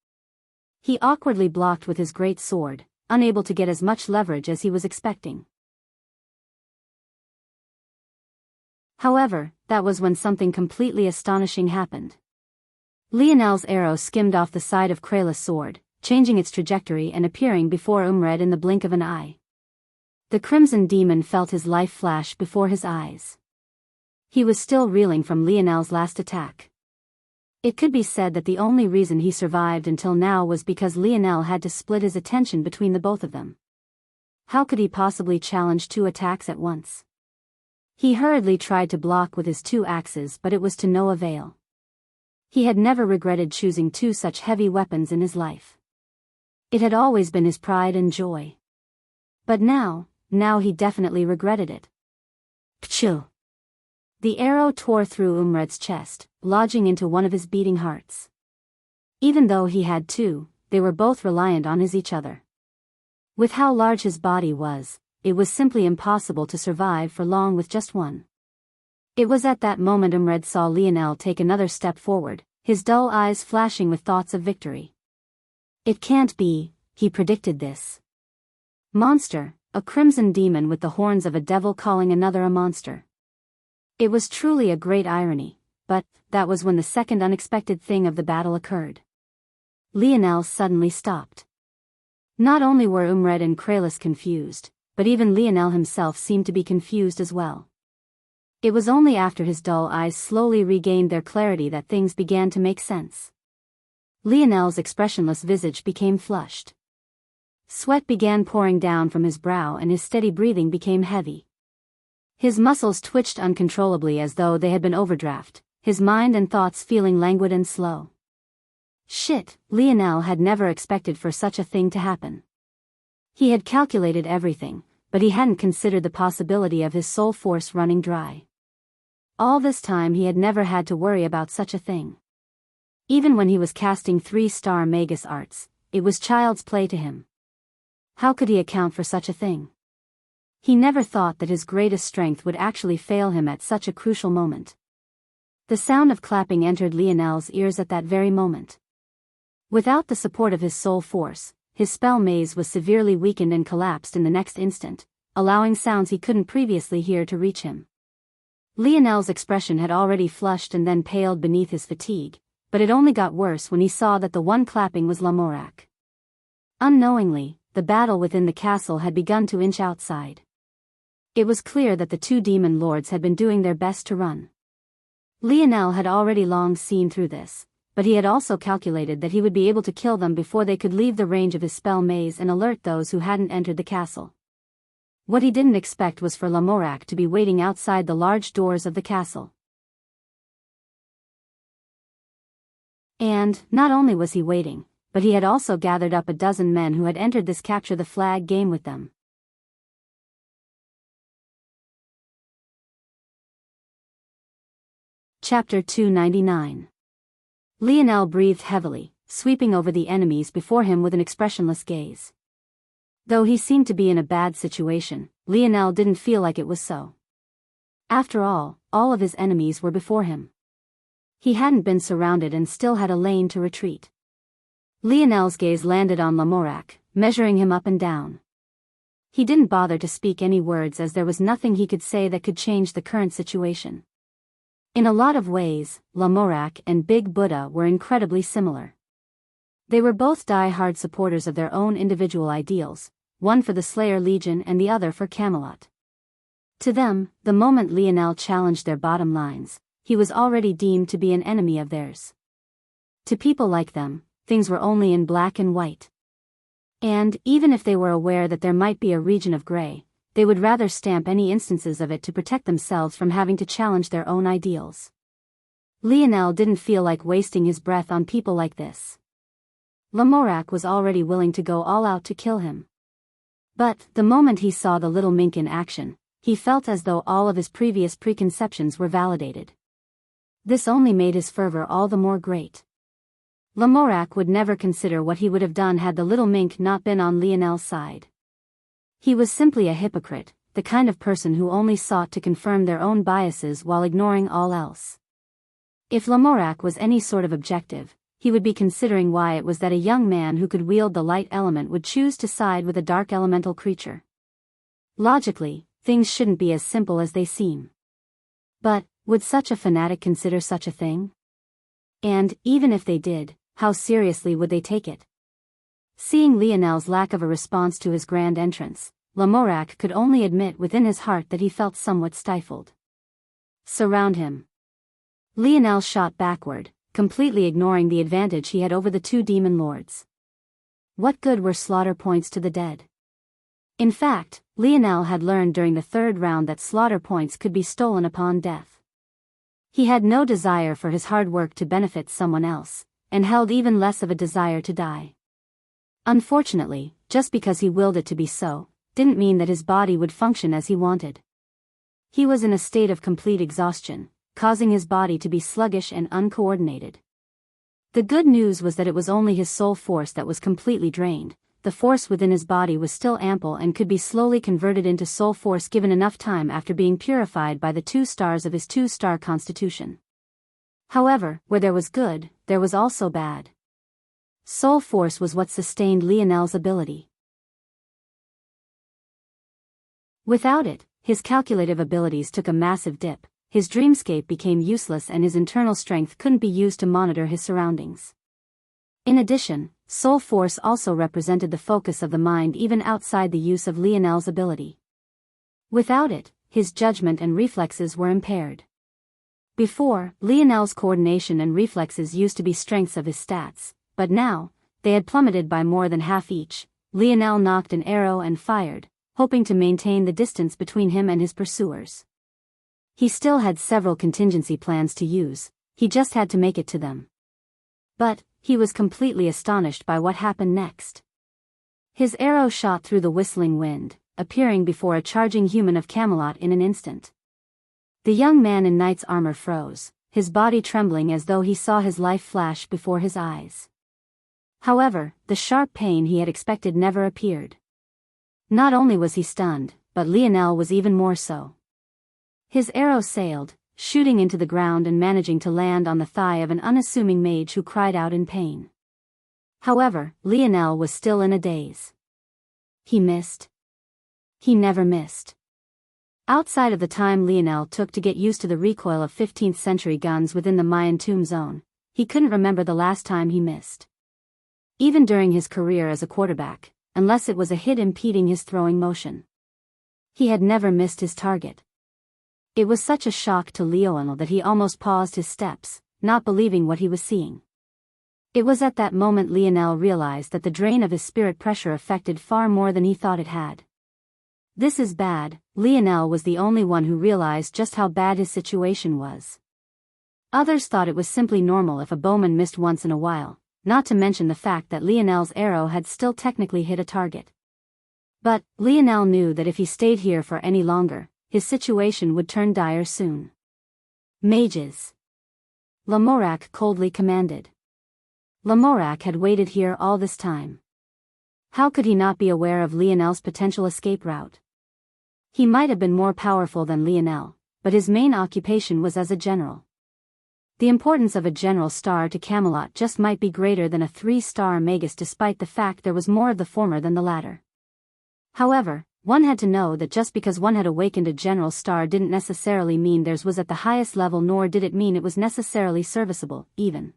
He awkwardly blocked with his great sword, unable to get as much leverage as he was expecting. However, that was when something completely astonishing happened. Lionel's arrow skimmed off the side of Kralis' sword, changing its trajectory and appearing before Umred in the blink of an eye. The Crimson Demon felt his life flash before his eyes. He was still reeling from Lionel's last attack. It could be said that the only reason he survived until now was because Lionel had to split his attention between the both of them. How could he possibly challenge 2 attacks at once? He hurriedly tried to block with his 2 axes, but it was to no avail. He had never regretted choosing 2 such heavy weapons in his life. It had always been his pride and joy. But now he definitely regretted it. Pchoo! The arrow tore through Umred's chest, lodging into one of his beating hearts. Even though he had 2, they were both reliant on each other. With how large his body was, it was simply impossible to survive for long with just one. It was at that moment Umred saw Lionel take another step forward, his dull eyes flashing with thoughts of victory. It can't be, he predicted this. Monster, a crimson demon with the horns of a devil calling another a monster. It was truly a great irony, but that was when the second unexpected thing of the battle occurred. Lionel suddenly stopped. Not only were Umred and Kralis confused, but even Lionel himself seemed to be confused as well. It was only after his dull eyes slowly regained their clarity that things began to make sense. Lionel's expressionless visage became flushed. Sweat began pouring down from his brow and his steady breathing became heavy. His muscles twitched uncontrollably as though they had been overdraft, his mind and thoughts feeling languid and slow. Shit, Lionel had never expected for such a thing to happen. He had calculated everything, but he hadn't considered the possibility of his soul force running dry. All this time he had never had to worry about such a thing. Even when he was casting 3-star Magus arts, it was child's play to him. How could he account for such a thing? He never thought that his greatest strength would actually fail him at such a crucial moment. The sound of clapping entered Lionel's ears at that very moment. Without the support of his soul force, his spell maze was severely weakened and collapsed in the next instant, allowing sounds he couldn't previously hear to reach him. Lionel's expression had already flushed and then paled beneath his fatigue, but it only got worse when he saw that the one clapping was Lamorak. Unknowingly, the battle within the castle had begun to inch outside. It was clear that the two demon lords had been doing their best to run. Lionel had already long seen through this, but he had also calculated that he would be able to kill them before they could leave the range of his spell maze and alert those who hadn't entered the castle. What he didn't expect was for Lamorak to be waiting outside the large doors of the castle. And, not only was he waiting, but he had also gathered up a dozen men who had entered this capture the flag game with them. Chapter 299. Lionel breathed heavily, sweeping over the enemies before him with an expressionless gaze. Though he seemed to be in a bad situation, Lionel didn't feel like it was so. After all of his enemies were before him. He hadn't been surrounded and still had a lane to retreat. Lionel's gaze landed on Lamorak, measuring him up and down. He didn't bother to speak any words as there was nothing he could say that could change the current situation. In a lot of ways, Lamorak and Big Buddha were incredibly similar. They were both die-hard supporters of their own individual ideals, one for the Slayer Legion and the other for Camelot. To them, the moment Lionel challenged their bottom lines, he was already deemed to be an enemy of theirs. To people like them, things were only in black and white. And, even if they were aware that there might be a region of gray, they would rather stamp any instances of it to protect themselves from having to challenge their own ideals. Lionel didn't feel like wasting his breath on people like this. Lamorak was already willing to go all out to kill him. But, the moment he saw the little mink in action, he felt as though all of his previous preconceptions were validated. This only made his fervor all the more great. Lamorak would never consider what he would have done had the little mink not been on Lionel's side. He was simply a hypocrite, the kind of person who only sought to confirm their own biases while ignoring all else. If Lamorak was any sort of objective, he would be considering why it was that a young man who could wield the light element would choose to side with a dark elemental creature. Logically, things shouldn't be as simple as they seem. But, would such a fanatic consider such a thing? And, even if they did, how seriously would they take it? Seeing Lionel's lack of a response to his grand entrance, Lamorak could only admit within his heart that he felt somewhat stifled. Surround him. Lionel shot backward, completely ignoring the advantage he had over the two demon lords. What good were slaughter points to the dead? In fact, Lionel had learned during the third round that slaughter points could be stolen upon death. He had no desire for his hard work to benefit someone else, and held even less of a desire to die. Unfortunately, just because he willed it to be so, didn't mean that his body would function as he wanted. He was in a state of complete exhaustion, causing his body to be sluggish and uncoordinated. The good news was that it was only his soul force that was completely drained. The force within his body was still ample and could be slowly converted into soul force given enough time after being purified by the 2 stars of his 2-star constitution. However, where there was good, there was also bad. Soul force was what sustained Lionel's ability. Without it, his calculative abilities took a massive dip, his dreamscape became useless and his internal strength couldn't be used to monitor his surroundings. In addition, soul force also represented the focus of the mind even outside the use of Lionel's ability. Without it, his judgment and reflexes were impaired. Before, Lionel's coordination and reflexes used to be strengths of his stats, but now, they had plummeted by more than half each. Lionel nocked an arrow and fired, hoping to maintain the distance between him and his pursuers. He still had several contingency plans to use, he just had to make it to them. But, he was completely astonished by what happened next. His arrow shot through the whistling wind, appearing before a charging human of Camelot in an instant. The young man in knight's armor froze, his body trembling as though he saw his life flash before his eyes. However, the sharp pain he had expected never appeared. Not only was he stunned, but Lionel was even more so. His arrow sailed, shooting into the ground and managing to land on the thigh of an unassuming mage who cried out in pain. However, Lionel was still in a daze. He missed. He never missed. Outside of the time Lionel took to get used to the recoil of 15th century guns within the Mayan tomb zone, he couldn't remember the last time he missed. Even during his career as a quarterback, unless it was a hit impeding his throwing motion. He had never missed his target. It was such a shock to Lionel that he almost paused his steps, not believing what he was seeing. It was at that moment Lionel realized that the drain of his spirit pressure affected far more than he thought it had. This is bad. Lionel was the only one who realized just how bad his situation was. Others thought it was simply normal if a bowman missed once in a while, not to mention the fact that Lionel's arrow had still technically hit a target. But Lionel knew that if he stayed here for any longer, his situation would turn dire soon. Mages! Lamorak coldly commanded. Lamorak had waited here all this time. How could he not be aware of Lionel's potential escape route? He might have been more powerful than Lionel, but his main occupation was as a general. The importance of a general star to Camelot just might be greater than a 3-star magus, despite the fact there was more of the former than the latter. However, one had to know that just because one had awakened a general star didn't necessarily mean theirs was at the highest level, nor did it mean it was necessarily serviceable, even.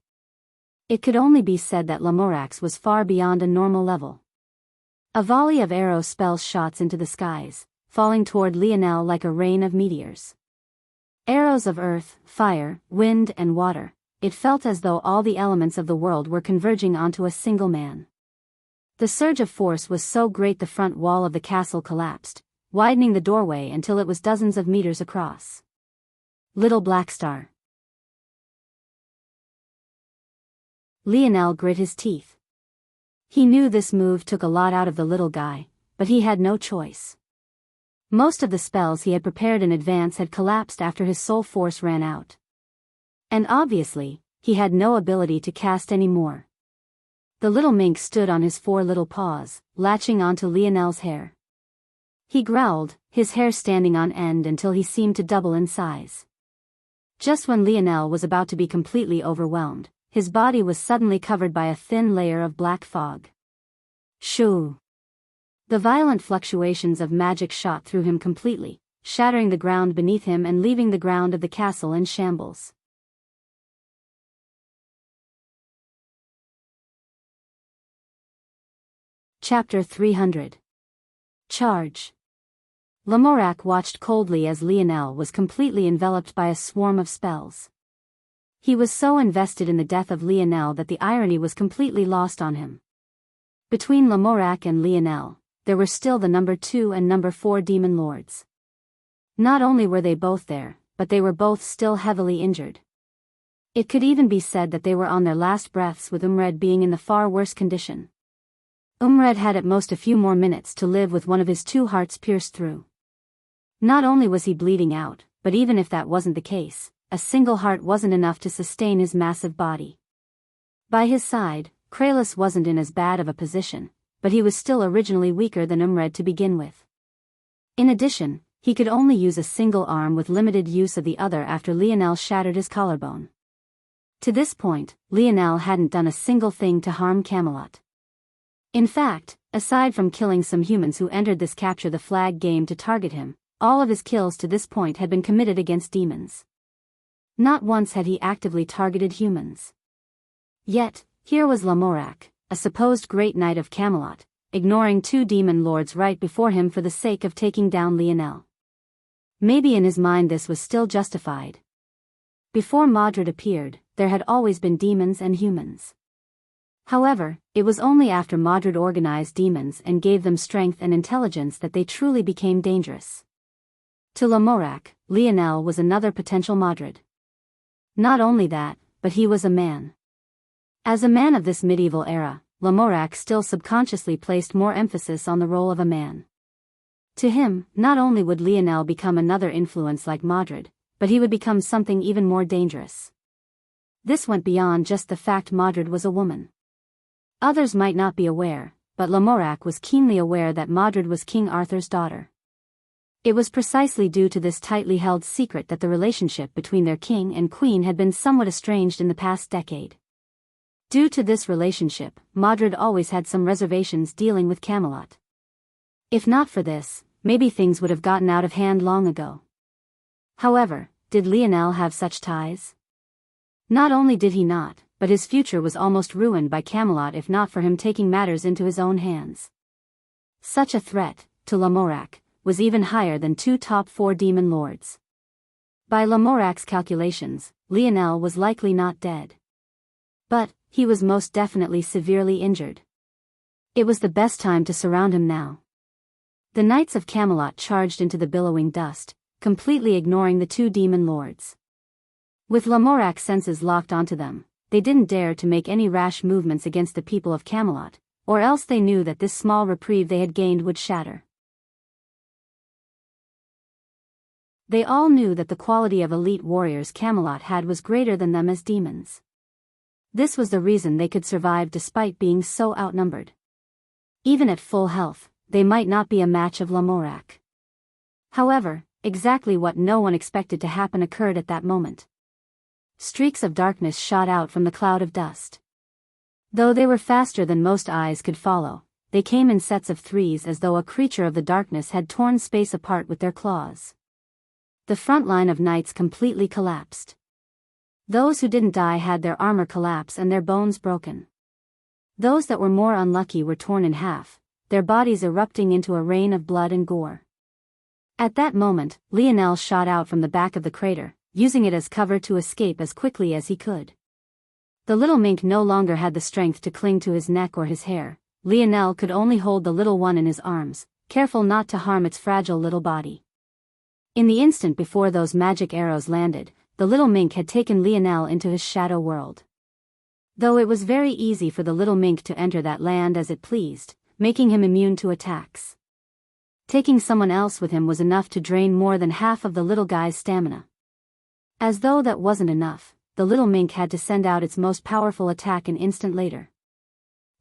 It could only be said that Lamorak's was far beyond a normal level. A volley of arrow spells shots into the skies, falling toward Lionel like a rain of meteors. Arrows of earth, fire, wind and water. It felt as though all the elements of the world were converging onto a single man. The surge of force was so great the front wall of the castle collapsed, widening the doorway until it was dozens of meters across. Little Black Star. Lionel grit his teeth. He knew this move took a lot out of the little guy, but he had no choice. Most of the spells he had prepared in advance had collapsed after his soul force ran out. And obviously, he had no ability to cast any more. The little mink stood on his 4 little paws, latching onto Lionel's hair. He growled, his hair standing on end until he seemed to double in size. Just when Lionel was about to be completely overwhelmed, his body was suddenly covered by a thin layer of black fog. Shoo! The violent fluctuations of magic shot through him completely, shattering the ground beneath him and leaving the ground of the castle in shambles. Chapter 300. Charge. Lamorak watched coldly as Lionel was completely enveloped by a swarm of spells. He was so invested in the death of Lionel that the irony was completely lost on him. Between Lamorak and Lionel, there were still the number 2 and number 4 demon lords. Not only were they both there, but they were both still heavily injured. It could even be said that they were on their last breaths, with Umred being in the far worse condition. Umred had at most a few more minutes to live with one of his 2 hearts pierced through. Not only was he bleeding out, but even if that wasn't the case, a single heart wasn't enough to sustain his massive body. By his side, Kralis wasn't in as bad of a position, but he was still originally weaker than Umred to begin with. In addition, he could only use a single arm with limited use of the other after Lionel shattered his collarbone. To this point, Lionel hadn't done a single thing to harm Camelot. In fact, aside from killing some humans who entered this capture the flag game to target him, all of his kills to this point had been committed against demons. Not once had he actively targeted humans. Yet, here was Lamorak, a supposed great knight of Camelot, ignoring 2 demon lords right before him for the sake of taking down Lionel. Maybe in his mind this was still justified. Before Modred appeared, there had always been demons and humans. However, it was only after Modred organized demons and gave them strength and intelligence that they truly became dangerous. To Lamorak, Lionel was another potential Modred. Not only that, but he was a man. As a man of this medieval era, Lamorak still subconsciously placed more emphasis on the role of a man. To him, not only would Lionel become another influence like Modred, but he would become something even more dangerous. This went beyond just the fact Modred was a woman. Others might not be aware, but Lamorak was keenly aware that Modred was King Arthur's daughter. It was precisely due to this tightly held secret that the relationship between their king and queen had been somewhat estranged in the past decade. Due to this relationship, Madrid always had some reservations dealing with Camelot. If not for this, maybe things would have gotten out of hand long ago. However, did Lionel have such ties? Not only did he not, but his future was almost ruined by Camelot if not for him taking matters into his own hands. Such a threat, to Lamorak, was even higher than 2 top 4 demon lords. By Lamorak's calculations, Lionel was likely not dead. But, he was most definitely severely injured. It was the best time to surround him now. The Knights of Camelot charged into the billowing dust, completely ignoring the 2 demon lords. With Lamorak's senses locked onto them, they didn't dare to make any rash movements against the people of Camelot, or else they knew that this small reprieve they had gained would shatter. They all knew that the quality of elite warriors Camelot had was greater than them as demons. This was the reason they could survive despite being so outnumbered. Even at full health, they might not be a match of Lamorak. However, exactly what no one expected to happen occurred at that moment. Streaks of darkness shot out from the cloud of dust. Though they were faster than most eyes could follow, they came in sets of 3s as though a creature of the darkness had torn space apart with their claws. The front line of knights completely collapsed. Those who didn't die had their armor collapse and their bones broken. Those that were more unlucky were torn in half, their bodies erupting into a rain of blood and gore. At that moment, Lionel shot out from the back of the crater, using it as cover to escape as quickly as he could. The little mink no longer had the strength to cling to his neck or his hair. Lionel could only hold the little one in his arms, careful not to harm its fragile little body. In the instant before those magic arrows landed, the little mink had taken Lionel into his shadow world. Though it was very easy for the little mink to enter that land as it pleased, making him immune to attacks. Taking someone else with him was enough to drain more than half of the little guy's stamina. As though that wasn't enough, the little mink had to send out its most powerful attack an instant later.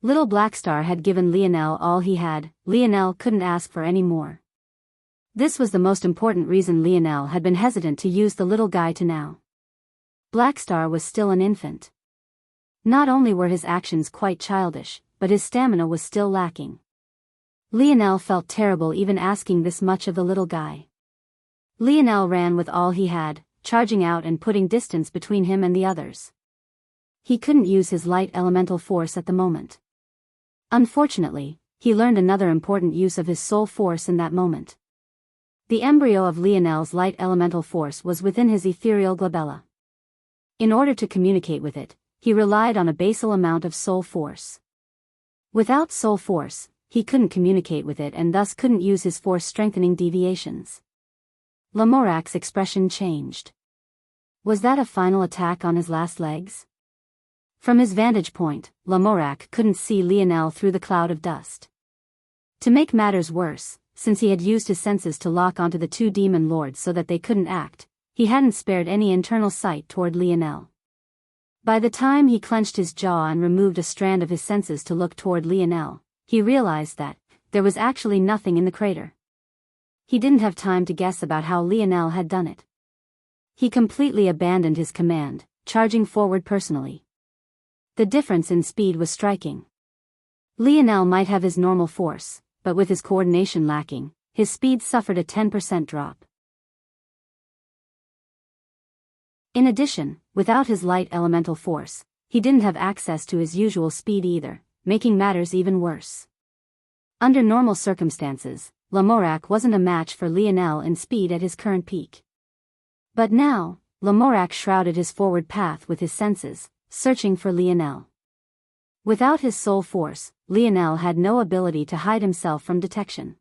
Little Blackstar had given Lionel all he had. Lionel couldn't ask for any more. This was the most important reason Lionel had been hesitant to use the little guy to now. Blackstar was still an infant. Not only were his actions quite childish, but his stamina was still lacking. Lionel felt terrible even asking this much of the little guy. Lionel ran with all he had, charging out and putting distance between him and the others. He couldn't use his light elemental force at the moment. Unfortunately, he learned another important use of his soul force in that moment. The embryo of Lionel's light elemental force was within his ethereal glabella. In order to communicate with it, he relied on a basal amount of soul force. Without soul force, he couldn't communicate with it and thus couldn't use his force-strengthening deviations. Lamorak's expression changed. Was that a final attack on his last legs? From his vantage point, Lamorak couldn't see Lionel through the cloud of dust. To make matters worse, since he had used his senses to lock onto the 2 demon lords so that they couldn't act, he hadn't spared any internal sight toward Lionel. By the time he clenched his jaw and removed a strand of his senses to look toward Lionel, he realized that there was actually nothing in the crater. He didn't have time to guess about how Lionel had done it. He completely abandoned his command, charging forward personally. The difference in speed was striking. Lionel might have his normal force, but with his coordination lacking, his speed suffered a 10% drop. In addition, without his light elemental force, he didn't have access to his usual speed either, making matters even worse. Under normal circumstances, Lamorak wasn't a match for Lionel in speed at his current peak. But now, Lamorak shrouded his forward path with his senses, searching for Lionel. Without his soul force, Lionel had no ability to hide himself from detection.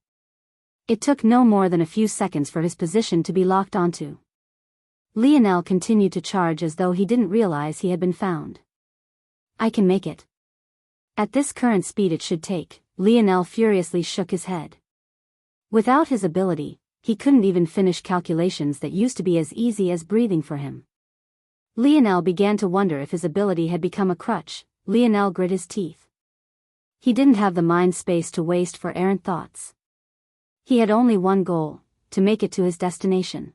It took no more than a few seconds for his position to be locked onto. Lionel continued to charge as though he didn't realize he had been found. I can make it. At this current speed it should take, Lionel furiously shook his head. Without his ability, he couldn't even finish calculations that used to be as easy as breathing for him. Lionel began to wonder if his ability had become a crutch. Lionel grit his teeth. He didn't have the mind space to waste for errant thoughts. He had only one goal, to make it to his destination.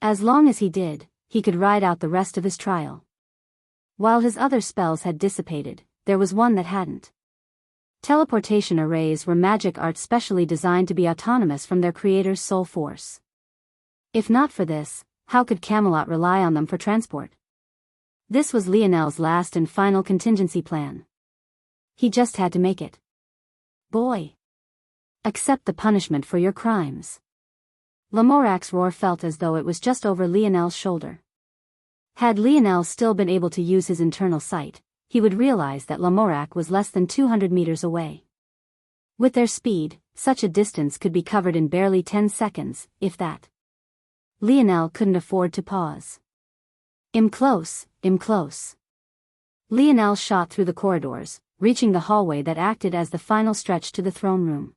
As long as he did, he could ride out the rest of his trial. While his other spells had dissipated, there was one that hadn't. Teleportation arrays were magic art specially designed to be autonomous from their creator's soul force. If not for this, how could Camelot rely on them for transport? This was Lionel's last and final contingency plan. He just had to make it. Boy! Accept the punishment for your crimes. Lamorac's roar felt as though it was just over Lionel's shoulder. Had Lionel still been able to use his internal sight, he would realize that Lamorac was less than 200 meters away. With their speed, such a distance could be covered in barely 10 seconds, if that. Lionel couldn't afford to pause. "I'm close, I'm close." Lionel shot through the corridors, reaching the hallway that acted as the final stretch to the throne room.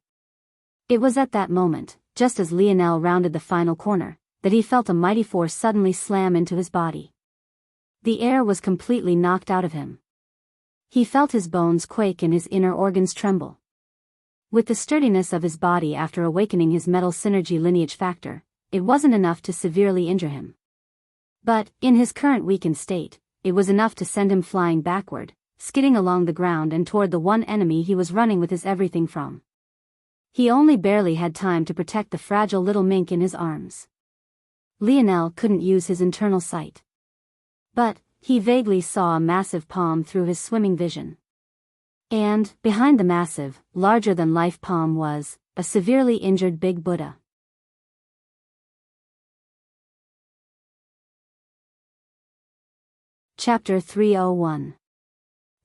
It was at that moment, just as Lionel rounded the final corner, that he felt a mighty force suddenly slam into his body. The air was completely knocked out of him. He felt his bones quake and his inner organs tremble. With the sturdiness of his body after awakening his metal synergy lineage factor, it wasn't enough to severely injure him. But, in his current weakened state, it was enough to send him flying backward, skidding along the ground and toward the one enemy he was running with his everything from. He only barely had time to protect the fragile little mink in his arms. Lionel couldn't use his internal sight. But, he vaguely saw a massive palm through his swimming vision. And, behind the massive, larger-than-life palm was, a severely injured big Buddha. Chapter 301.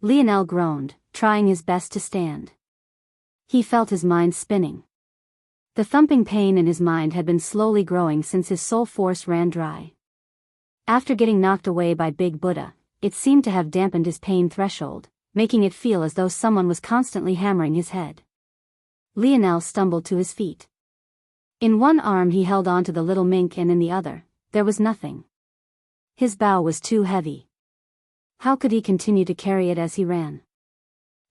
Lionel groaned, trying his best to stand. He felt his mind spinning. The thumping pain in his mind had been slowly growing since his soul force ran dry. After getting knocked away by Big Buddha, it seemed to have dampened his pain threshold, making it feel as though someone was constantly hammering his head. Lionel stumbled to his feet. In one arm he held on to the little mink and in the other, there was nothing. His bow was too heavy. How could he continue to carry it as he ran?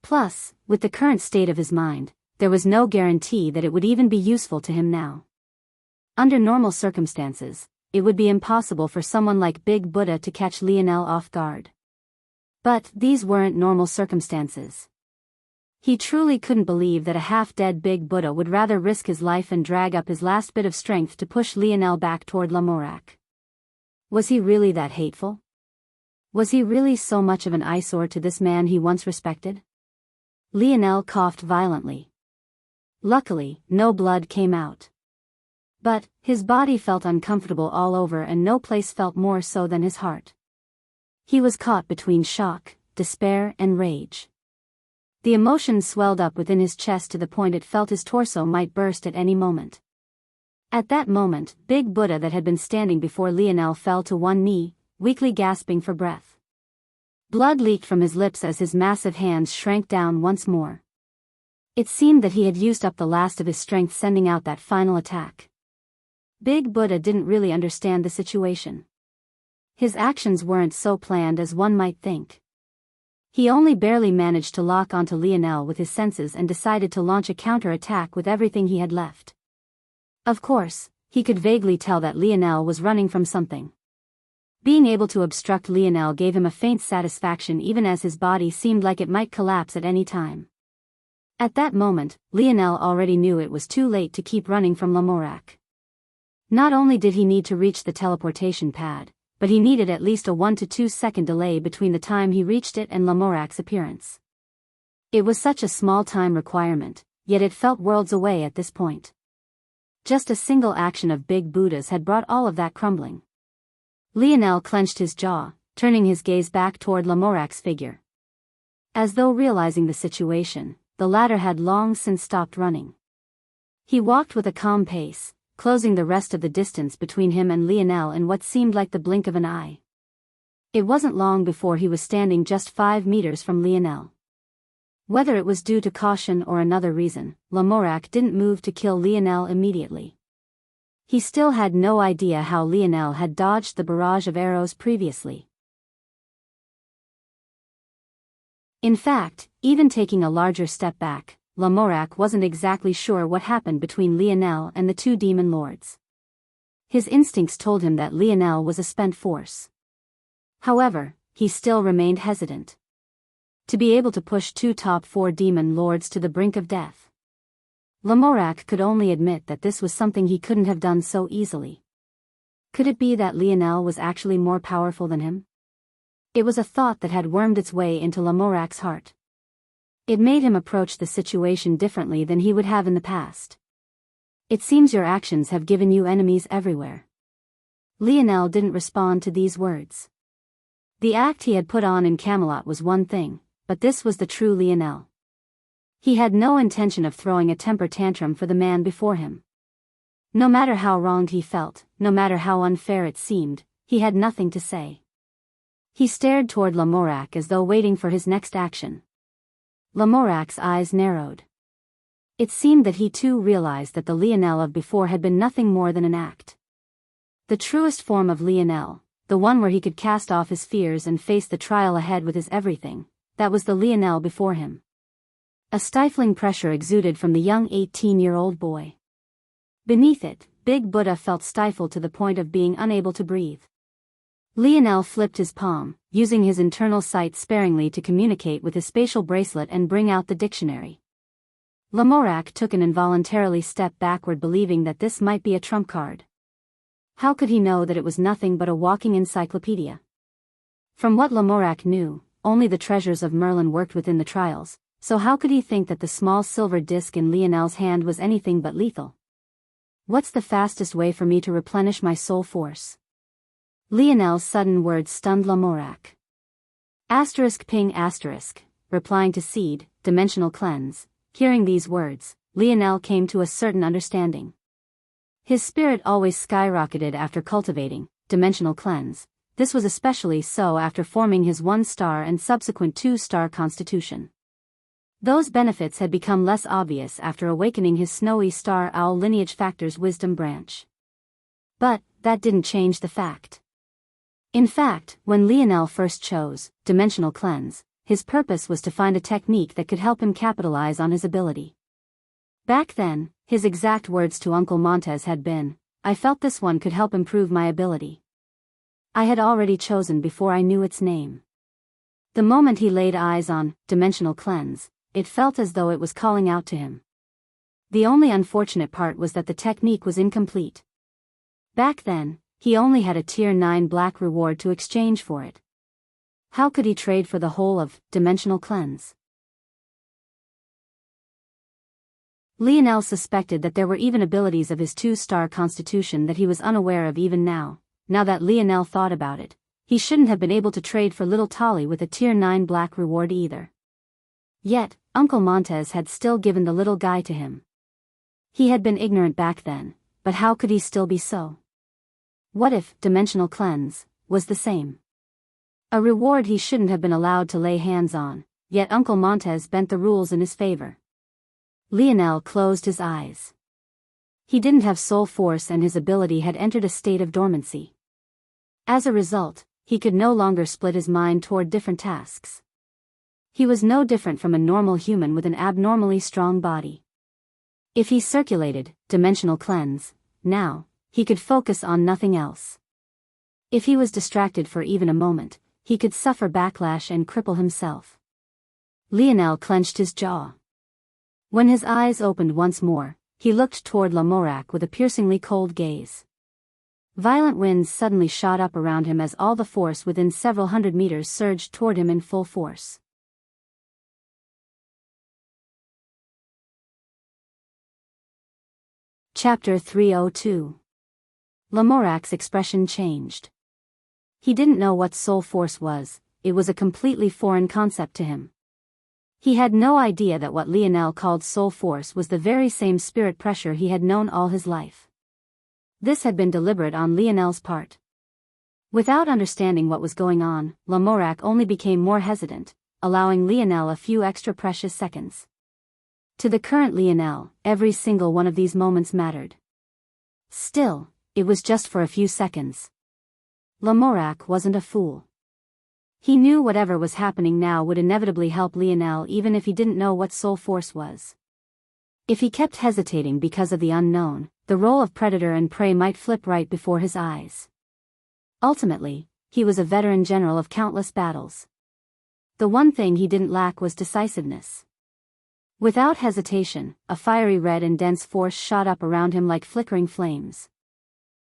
Plus, with the current state of his mind, there was no guarantee that it would even be useful to him now. Under normal circumstances, it would be impossible for someone like Big Buddha to catch Lionel off guard. But these weren't normal circumstances. He truly couldn't believe that a half-dead Big Buddha would rather risk his life and drag up his last bit of strength to push Lionel back toward Lamorac. Was he really that hateful? Was he really so much of an eyesore to this man he once respected? Lionel coughed violently. Luckily, no blood came out. But, his body felt uncomfortable all over and no place felt more so than his heart. He was caught between shock, despair and rage. The emotion swelled up within his chest to the point it felt his torso might burst at any moment. At that moment, Big Buddha that had been standing before Lionel fell to one knee, weakly gasping for breath. Blood leaked from his lips as his massive hands shrank down once more. It seemed that he had used up the last of his strength sending out that final attack. Big Buddha didn't really understand the situation. His actions weren't so planned as one might think. He only barely managed to lock onto Lionel with his senses and decided to launch a counter-attack with everything he had left. Of course, he could vaguely tell that Lionel was running from something. Being able to obstruct Lionel gave him a faint satisfaction even as his body seemed like it might collapse at any time. At that moment, Lionel already knew it was too late to keep running from Lamorac. Not only did he need to reach the teleportation pad, but he needed at least a 1 to 2 second delay between the time he reached it and Lamorac's appearance. It was such a small time requirement, yet it felt worlds away at this point. Just a single action of Big Buddha's had brought all of that crumbling. Lionel clenched his jaw, turning his gaze back toward Lamorac's figure. As though realizing the situation, the latter had long since stopped running. He walked with a calm pace, closing the rest of the distance between him and Lionel in what seemed like the blink of an eye. It wasn't long before he was standing just 5 meters from Lionel. Whether it was due to caution or another reason, Lamorac didn't move to kill Lionel immediately. He still had no idea how Lionel had dodged the barrage of arrows previously. In fact, even taking a larger step back, Lamorak wasn't exactly sure what happened between Lionel and the two demon lords. His instincts told him that Lionel was a spent force. However, he still remained hesitant. To be able to push two top 4 demon lords to the brink of death. Lamorak could only admit that this was something he couldn't have done so easily. Could it be that Lionel was actually more powerful than him? It was a thought that had wormed its way into Lamorak's heart. It made him approach the situation differently than he would have in the past. It seems your actions have given you enemies everywhere. Lionel didn't respond to these words. The act he had put on in Camelot was one thing, but this was the true Lionel. He had no intention of throwing a temper tantrum for the man before him. No matter how wronged he felt, no matter how unfair it seemed, he had nothing to say. He stared toward Lamorak as though waiting for his next action. Lamorak's eyes narrowed. It seemed that he too realized that the Lionel of before had been nothing more than an act. The truest form of Lionel, the one where he could cast off his fears and face the trial ahead with his everything, that was the Lionel before him. A stifling pressure exuded from the young 18-year-old boy. Beneath it, Big Buddha felt stifled to the point of being unable to breathe. Lionel flipped his palm, using his internal sight sparingly to communicate with his spatial bracelet and bring out the dictionary. Lamorak took an involuntarily step backward, believing that this might be a trump card. How could he know that it was nothing but a walking encyclopedia? From what Lamorak knew, only the treasures of Merlin worked within the trials, so how could he think that the small silver disc in Lionel's hand was anything but lethal? What's the fastest way for me to replenish my soul force? Lionel's sudden words stunned Lamorak. Ping asterisk, replying to seed, dimensional cleanse. Hearing these words, Lionel came to a certain understanding. His spirit always skyrocketed after cultivating dimensional cleanse. This was especially so after forming his 1-star and subsequent 2-star constitution. Those benefits had become less obvious after awakening his snowy star owl lineage factor's wisdom branch. But that didn't change the fact. In fact, when Lionel first chose dimensional cleanse, his purpose was to find a technique that could help him capitalize on his ability. Back then, his exact words to Uncle Montez had been, "I felt this one could help improve my ability." I had already chosen before I knew its name. The moment he laid eyes on dimensional cleanse, it felt as though it was calling out to him. The only unfortunate part was that the technique was incomplete. Back then, he only had a Tier 9 black reward to exchange for it. How could he trade for the whole of dimensional cleanse? Lionel suspected that there were even abilities of his 2-star constitution that he was unaware of even now. Now that Lionel thought about it, he shouldn't have been able to trade for little Tolly with a Tier 9 black reward either. Yet, Uncle Montez had still given the little guy to him. He had been ignorant back then, but how could he still be so? What if dimensional cleanse was the same? A reward he shouldn't have been allowed to lay hands on, yet Uncle Montez bent the rules in his favor. Lionel closed his eyes. He didn't have soul force and his ability had entered a state of dormancy. As a result, he could no longer split his mind toward different tasks. He was no different from a normal human with an abnormally strong body. If he circulated dimensional cleanse, now, he could focus on nothing else. If he was distracted for even a moment, he could suffer backlash and cripple himself. Lionel clenched his jaw. When his eyes opened once more, he looked toward Lamorak with a piercingly cold gaze. Violent winds suddenly shot up around him as all the force within several hundred meters surged toward him in full force. Chapter 302. Lamorak's expression changed. He didn't know what soul force was, it was a completely foreign concept to him. He had no idea that what Lionel called soul force was the very same spirit pressure he had known all his life. This had been deliberate on Lionel's part. Without understanding what was going on, Lamorak only became more hesitant, allowing Lionel a few extra precious seconds. To the current Lionel, every single one of these moments mattered. Still, it was just for a few seconds. Lamorak wasn't a fool. He knew whatever was happening now would inevitably help Lionel even if he didn't know what soul force was. If he kept hesitating because of the unknown, the role of predator and prey might flip right before his eyes. Ultimately, he was a veteran general of countless battles. The one thing he didn't lack was decisiveness. Without hesitation, a fiery red and dense force shot up around him like flickering flames.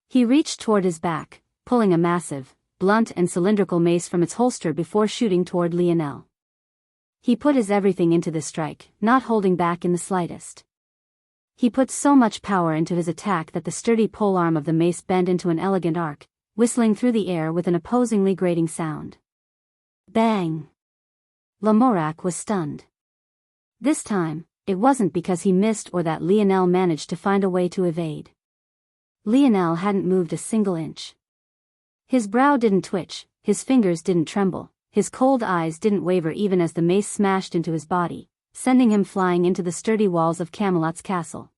He reached toward his back, pulling a massive, blunt and cylindrical mace from its holster before shooting toward Lionel. He put his everything into this strike, not holding back in the slightest. He put so much power into his attack that the sturdy polearm of the mace bent into an elegant arc, whistling through the air with an opposingly grating sound. Bang! Lamorak was stunned. This time, it wasn't because he missed or that Lionel managed to find a way to evade. Lionel hadn't moved a single inch. His brow didn't twitch, his fingers didn't tremble, his cold eyes didn't waver even as the mace smashed into his body, sending him flying into the sturdy walls of Camelot's castle.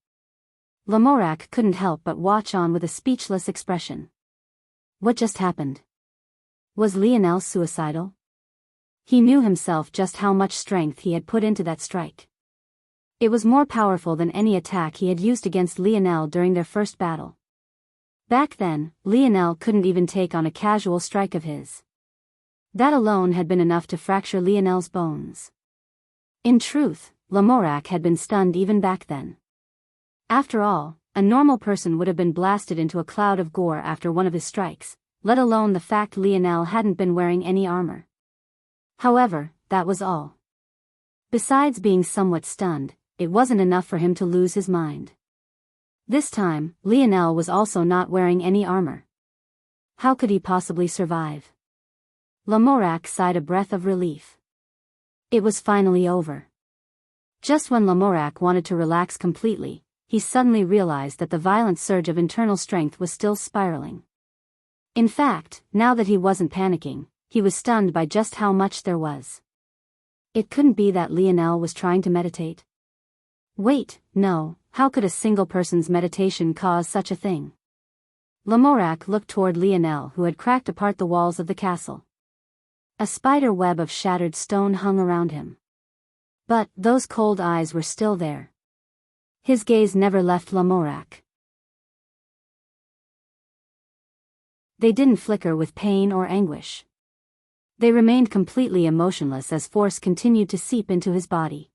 Lamorak couldn't help but watch on with a speechless expression. What just happened? Was Lionel suicidal? He knew himself just how much strength he had put into that strike. It was more powerful than any attack he had used against Lionel during their first battle. Back then, Lionel couldn't even take on a casual strike of his. That alone had been enough to fracture Lionel's bones. In truth, Lamorak had been stunned even back then. After all, a normal person would have been blasted into a cloud of gore after one of his strikes, let alone the fact Lionel hadn't been wearing any armor. However, that was all. Besides being somewhat stunned, it wasn't enough for him to lose his mind. This time, Lionel was also not wearing any armor. How could he possibly survive? Lamorak sighed a breath of relief. It was finally over. Just when Lamorak wanted to relax completely, he suddenly realized that the violent surge of internal strength was still spiraling. In fact, now that he wasn't panicking, he was stunned by just how much there was. It couldn't be that Lionel was trying to meditate. Wait, no, how could a single person's meditation cause such a thing? Lamorak looked toward Lionel, who had cracked apart the walls of the castle. A spider web of shattered stone hung around him. But those cold eyes were still there. His gaze never left Lamorak. They didn't flicker with pain or anguish. They remained completely emotionless as force continued to seep into his body.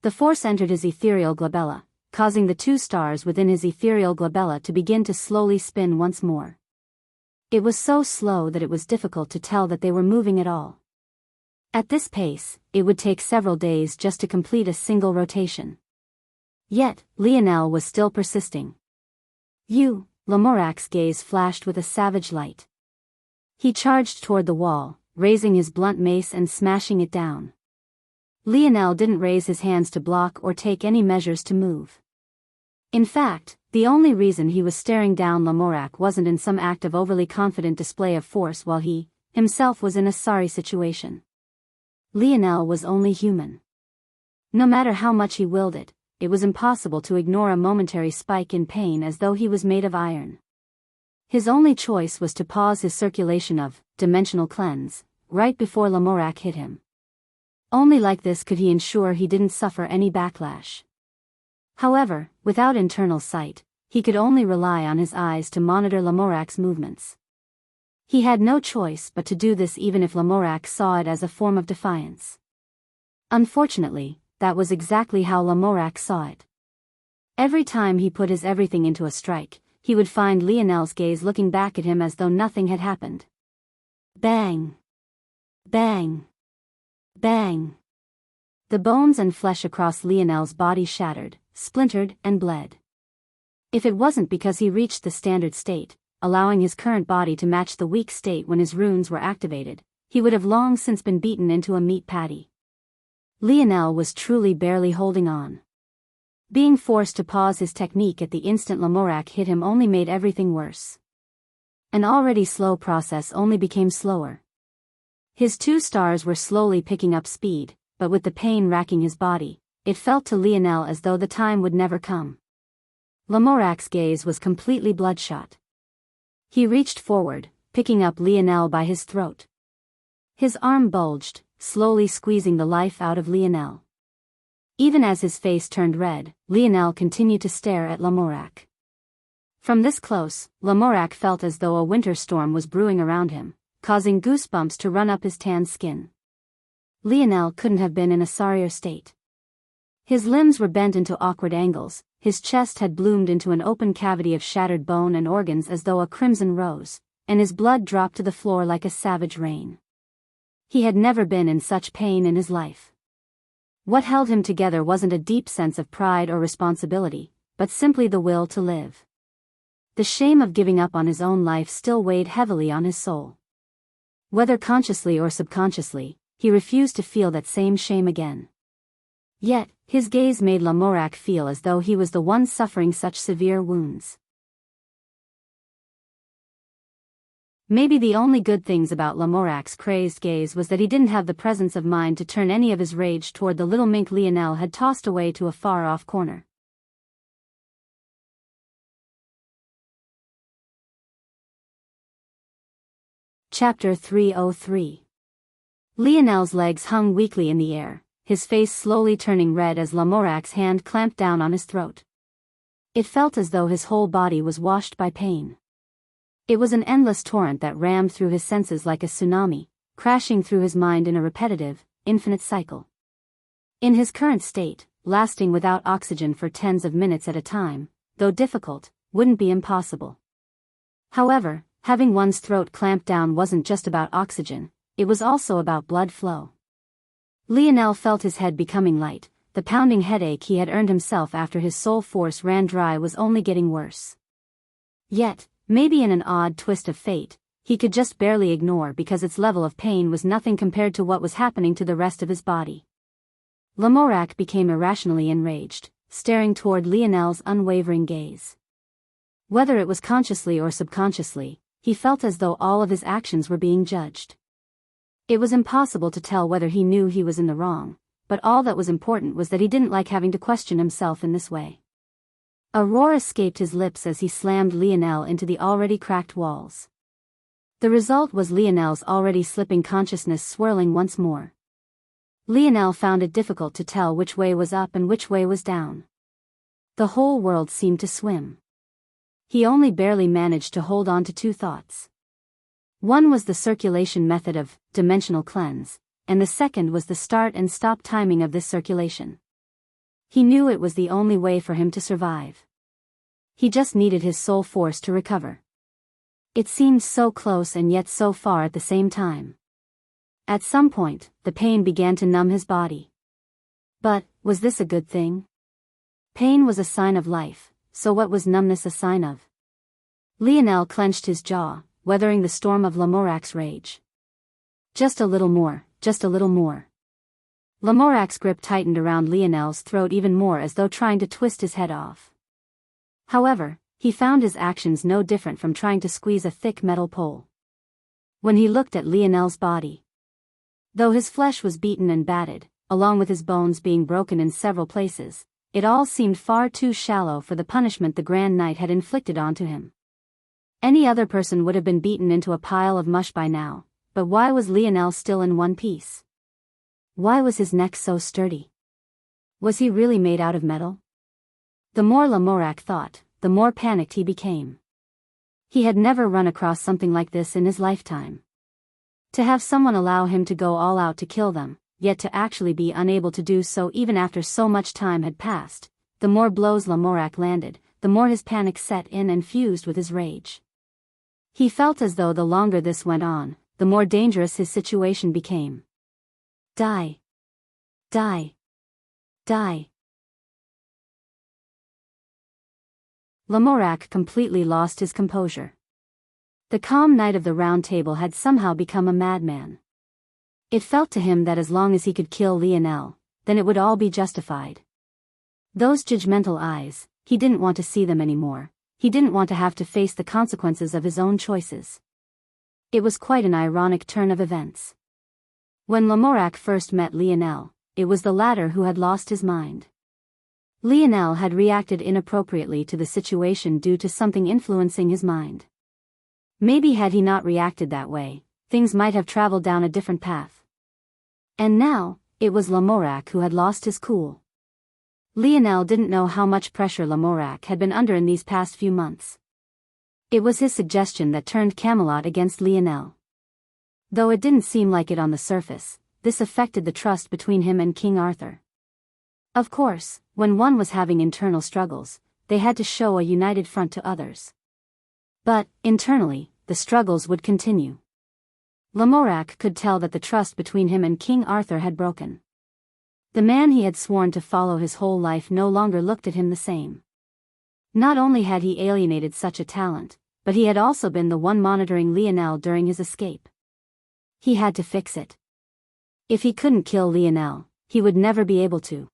The force entered his ethereal glabella, causing the two stars within his ethereal glabella to begin to slowly spin once more. It was so slow that it was difficult to tell that they were moving at all. At this pace, it would take several days just to complete a single rotation. Yet, Lionel was still persisting. Lamorak's gaze flashed with a savage light. He charged toward the wall, raising his blunt mace and smashing it down. Lionel didn't raise his hands to block or take any measures to move. In fact, the only reason he was staring down Lamorak wasn't in some act of overly confident display of force while he, himself was in a sorry situation. Lionel was only human. No matter how much he willed it, it was impossible to ignore a momentary spike in pain as though he was made of iron. His only choice was to pause his circulation of dimensional cleanse right before Lamorak hit him. Only like this could he ensure he didn't suffer any backlash. However, without internal sight, he could only rely on his eyes to monitor Lamorak's movements. He had no choice but to do this even if Lamorak saw it as a form of defiance. Unfortunately, that was exactly how Lamorak saw it. Every time he put his everything into a strike, he would find Lionel's gaze looking back at him as though nothing had happened. Bang! Bang! Bang! The bones and flesh across Lionel's body shattered, splintered, and bled. If it wasn't because he reached the standard state, allowing his current body to match the weak state when his runes were activated, he would have long since been beaten into a meat patty. Lionel was truly barely holding on. Being forced to pause his technique at the instant Lamorak hit him only made everything worse. An already slow process only became slower. His two stars were slowly picking up speed, but with the pain racking his body, it felt to Lionel as though the time would never come. Lamorak's gaze was completely bloodshot. He reached forward, picking up Lionel by his throat. His arm bulged, slowly squeezing the life out of Lionel. Even as his face turned red, Lionel continued to stare at Lamorak. From this close, Lamorak felt as though a winter storm was brewing around him, causing goosebumps to run up his tanned skin. Lionel couldn't have been in a sorrier state. His limbs were bent into awkward angles, his chest had bloomed into an open cavity of shattered bone and organs as though a crimson rose, and his blood dropped to the floor like a savage rain. He had never been in such pain in his life. What held him together wasn't a deep sense of pride or responsibility, but simply the will to live. The shame of giving up on his own life still weighed heavily on his soul. Whether consciously or subconsciously, he refused to feel that same shame again. Yet, his gaze made Lamorak feel as though he was the one suffering such severe wounds. Maybe the only good things about Lamorak's crazed gaze was that he didn't have the presence of mind to turn any of his rage toward the little mink Lionel had tossed away to a far-off corner. Chapter 303. Lionel's legs hung weakly in the air, his face slowly turning red as Lamorak's hand clamped down on his throat. It felt as though his whole body was washed by pain. It was an endless torrent that rammed through his senses like a tsunami, crashing through his mind in a repetitive, infinite cycle. In his current state, lasting without oxygen for tens of minutes at a time, though difficult, wouldn't be impossible. However, having one's throat clamped down wasn't just about oxygen, it was also about blood flow. Lionel felt his head becoming light, the pounding headache he had earned himself after his soul force ran dry was only getting worse. Yet, maybe in an odd twist of fate, he could just barely ignore because its level of pain was nothing compared to what was happening to the rest of his body. Lamorak became irrationally enraged, staring toward Lionel's unwavering gaze. Whether it was consciously or subconsciously, he felt as though all of his actions were being judged. It was impossible to tell whether he knew he was in the wrong, but all that was important was that he didn't like having to question himself in this way. A roar escaped his lips as he slammed Lionel into the already cracked walls. The result was Lionel's already slipping consciousness swirling once more. Lionel found it difficult to tell which way was up and which way was down. The whole world seemed to swim. He only barely managed to hold on to two thoughts. One was the circulation method of dimensional cleanse, and the second was the start and stop timing of this circulation. He knew it was the only way for him to survive. He just needed his soul force to recover. It seemed so close and yet so far at the same time. At some point, the pain began to numb his body. But, was this a good thing? Pain was a sign of life, so what was numbness a sign of? Lionel clenched his jaw, weathering the storm of Lamorak's rage. Just a little more, just a little more. Lamorak's grip tightened around Lionel's throat even more as though trying to twist his head off. However, he found his actions no different from trying to squeeze a thick metal pole. When he looked at Lionel's body, though his flesh was beaten and battered, along with his bones being broken in several places, it all seemed far too shallow for the punishment the Grand Knight had inflicted onto him. Any other person would have been beaten into a pile of mush by now, but why was Lionel still in one piece? Why was his neck so sturdy? Was he really made out of metal? The more Lamorak thought, the more panicked he became. He had never run across something like this in his lifetime. To have someone allow him to go all out to kill them, yet to actually be unable to do so even after so much time had passed, the more blows Lamorak landed, the more his panic set in and fused with his rage. He felt as though the longer this went on, the more dangerous his situation became. Die. Die. Die. Lamorak completely lost his composure. The calm knight of the Round Table had somehow become a madman. It felt to him that as long as he could kill Lionel, then it would all be justified. Those judgmental eyes, he didn't want to see them anymore. He didn't want to have to face the consequences of his own choices. It was quite an ironic turn of events. When Lamorak first met Lionel, it was the latter who had lost his mind. Lionel had reacted inappropriately to the situation due to something influencing his mind. Maybe had he not reacted that way, things might have traveled down a different path. And now, it was Lamorak who had lost his cool. Lionel didn't know how much pressure Lamorak had been under in these past few months. It was his suggestion that turned Camelot against Lionel. Though it didn't seem like it on the surface, this affected the trust between him and King Arthur. Of course, when one was having internal struggles, they had to show a united front to others. But, internally, the struggles would continue. Lamorak could tell that the trust between him and King Arthur had broken. The man he had sworn to follow his whole life no longer looked at him the same. Not only had he alienated such a talent, but he had also been the one monitoring Lionel during his escape. He had to fix it. If he couldn't kill Lionel, he would never be able to.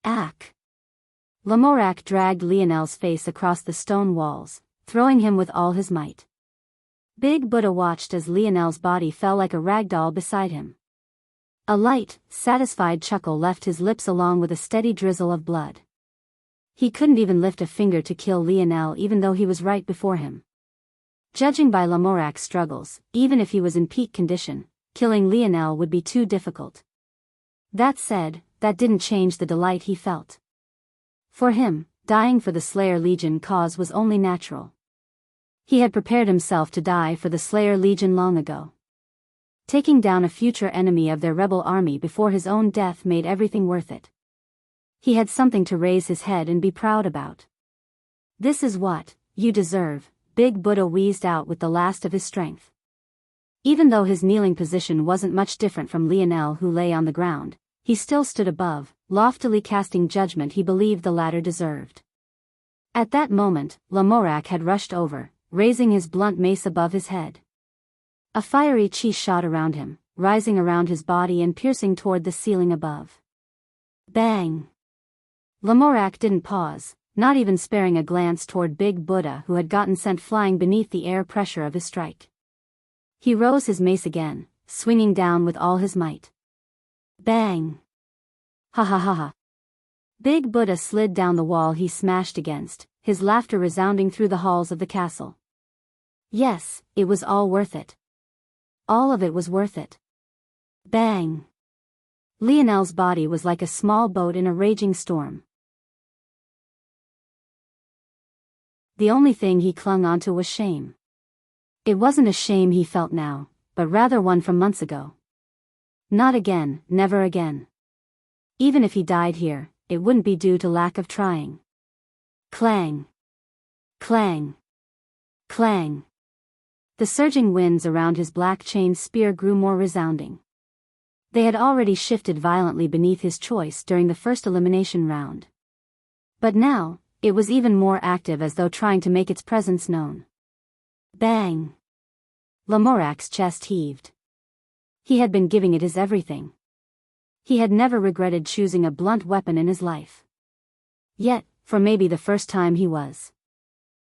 Ack! Lamorak dragged Lionel's face across the stone walls, throwing him with all his might. Big Buddha watched as Lionel's body fell like a rag doll beside him. A light, satisfied chuckle left his lips along with a steady drizzle of blood. He couldn't even lift a finger to kill Lionel even though he was right before him. Judging by Lamorak's struggles, even if he was in peak condition, killing Lionel would be too difficult. That said, that didn't change the delight he felt. For him, dying for the Slayer Legion cause was only natural. He had prepared himself to die for the Slayer Legion long ago. Taking down a future enemy of their rebel army before his own death made everything worth it. He had something to raise his head and be proud about. "This is what you deserve," Big Buddha wheezed out with the last of his strength. Even though his kneeling position wasn't much different from Lionel who lay on the ground, he still stood above, loftily casting judgment he believed the latter deserved. At that moment, Lamorak had rushed over, raising his blunt mace above his head. A fiery chi shot around him, rising around his body and piercing toward the ceiling above. Bang! Lamorak didn't pause, not even sparing a glance toward Big Buddha who had gotten sent flying beneath the air pressure of his strike. He rose his mace again, swinging down with all his might. Bang! Ha ha ha ha! Big Buddha slid down the wall he smashed against, his laughter resounding through the halls of the castle. Yes, it was all worth it. All of it was worth it. Bang! Lionel's body was like a small boat in a raging storm. The only thing he clung onto was shame. It wasn't a shame he felt now, but rather one from months ago. Not again, never again. Even if he died here, it wouldn't be due to lack of trying. Clang! Clang! Clang! The surging winds around his black-chained spear grew more resounding. They had already shifted violently beneath his choice during the first elimination round. But now, it was even more active as though trying to make its presence known. Bang! Lamorak's chest heaved. He had been giving it his everything. He had never regretted choosing a blunt weapon in his life. Yet, for maybe the first time he was.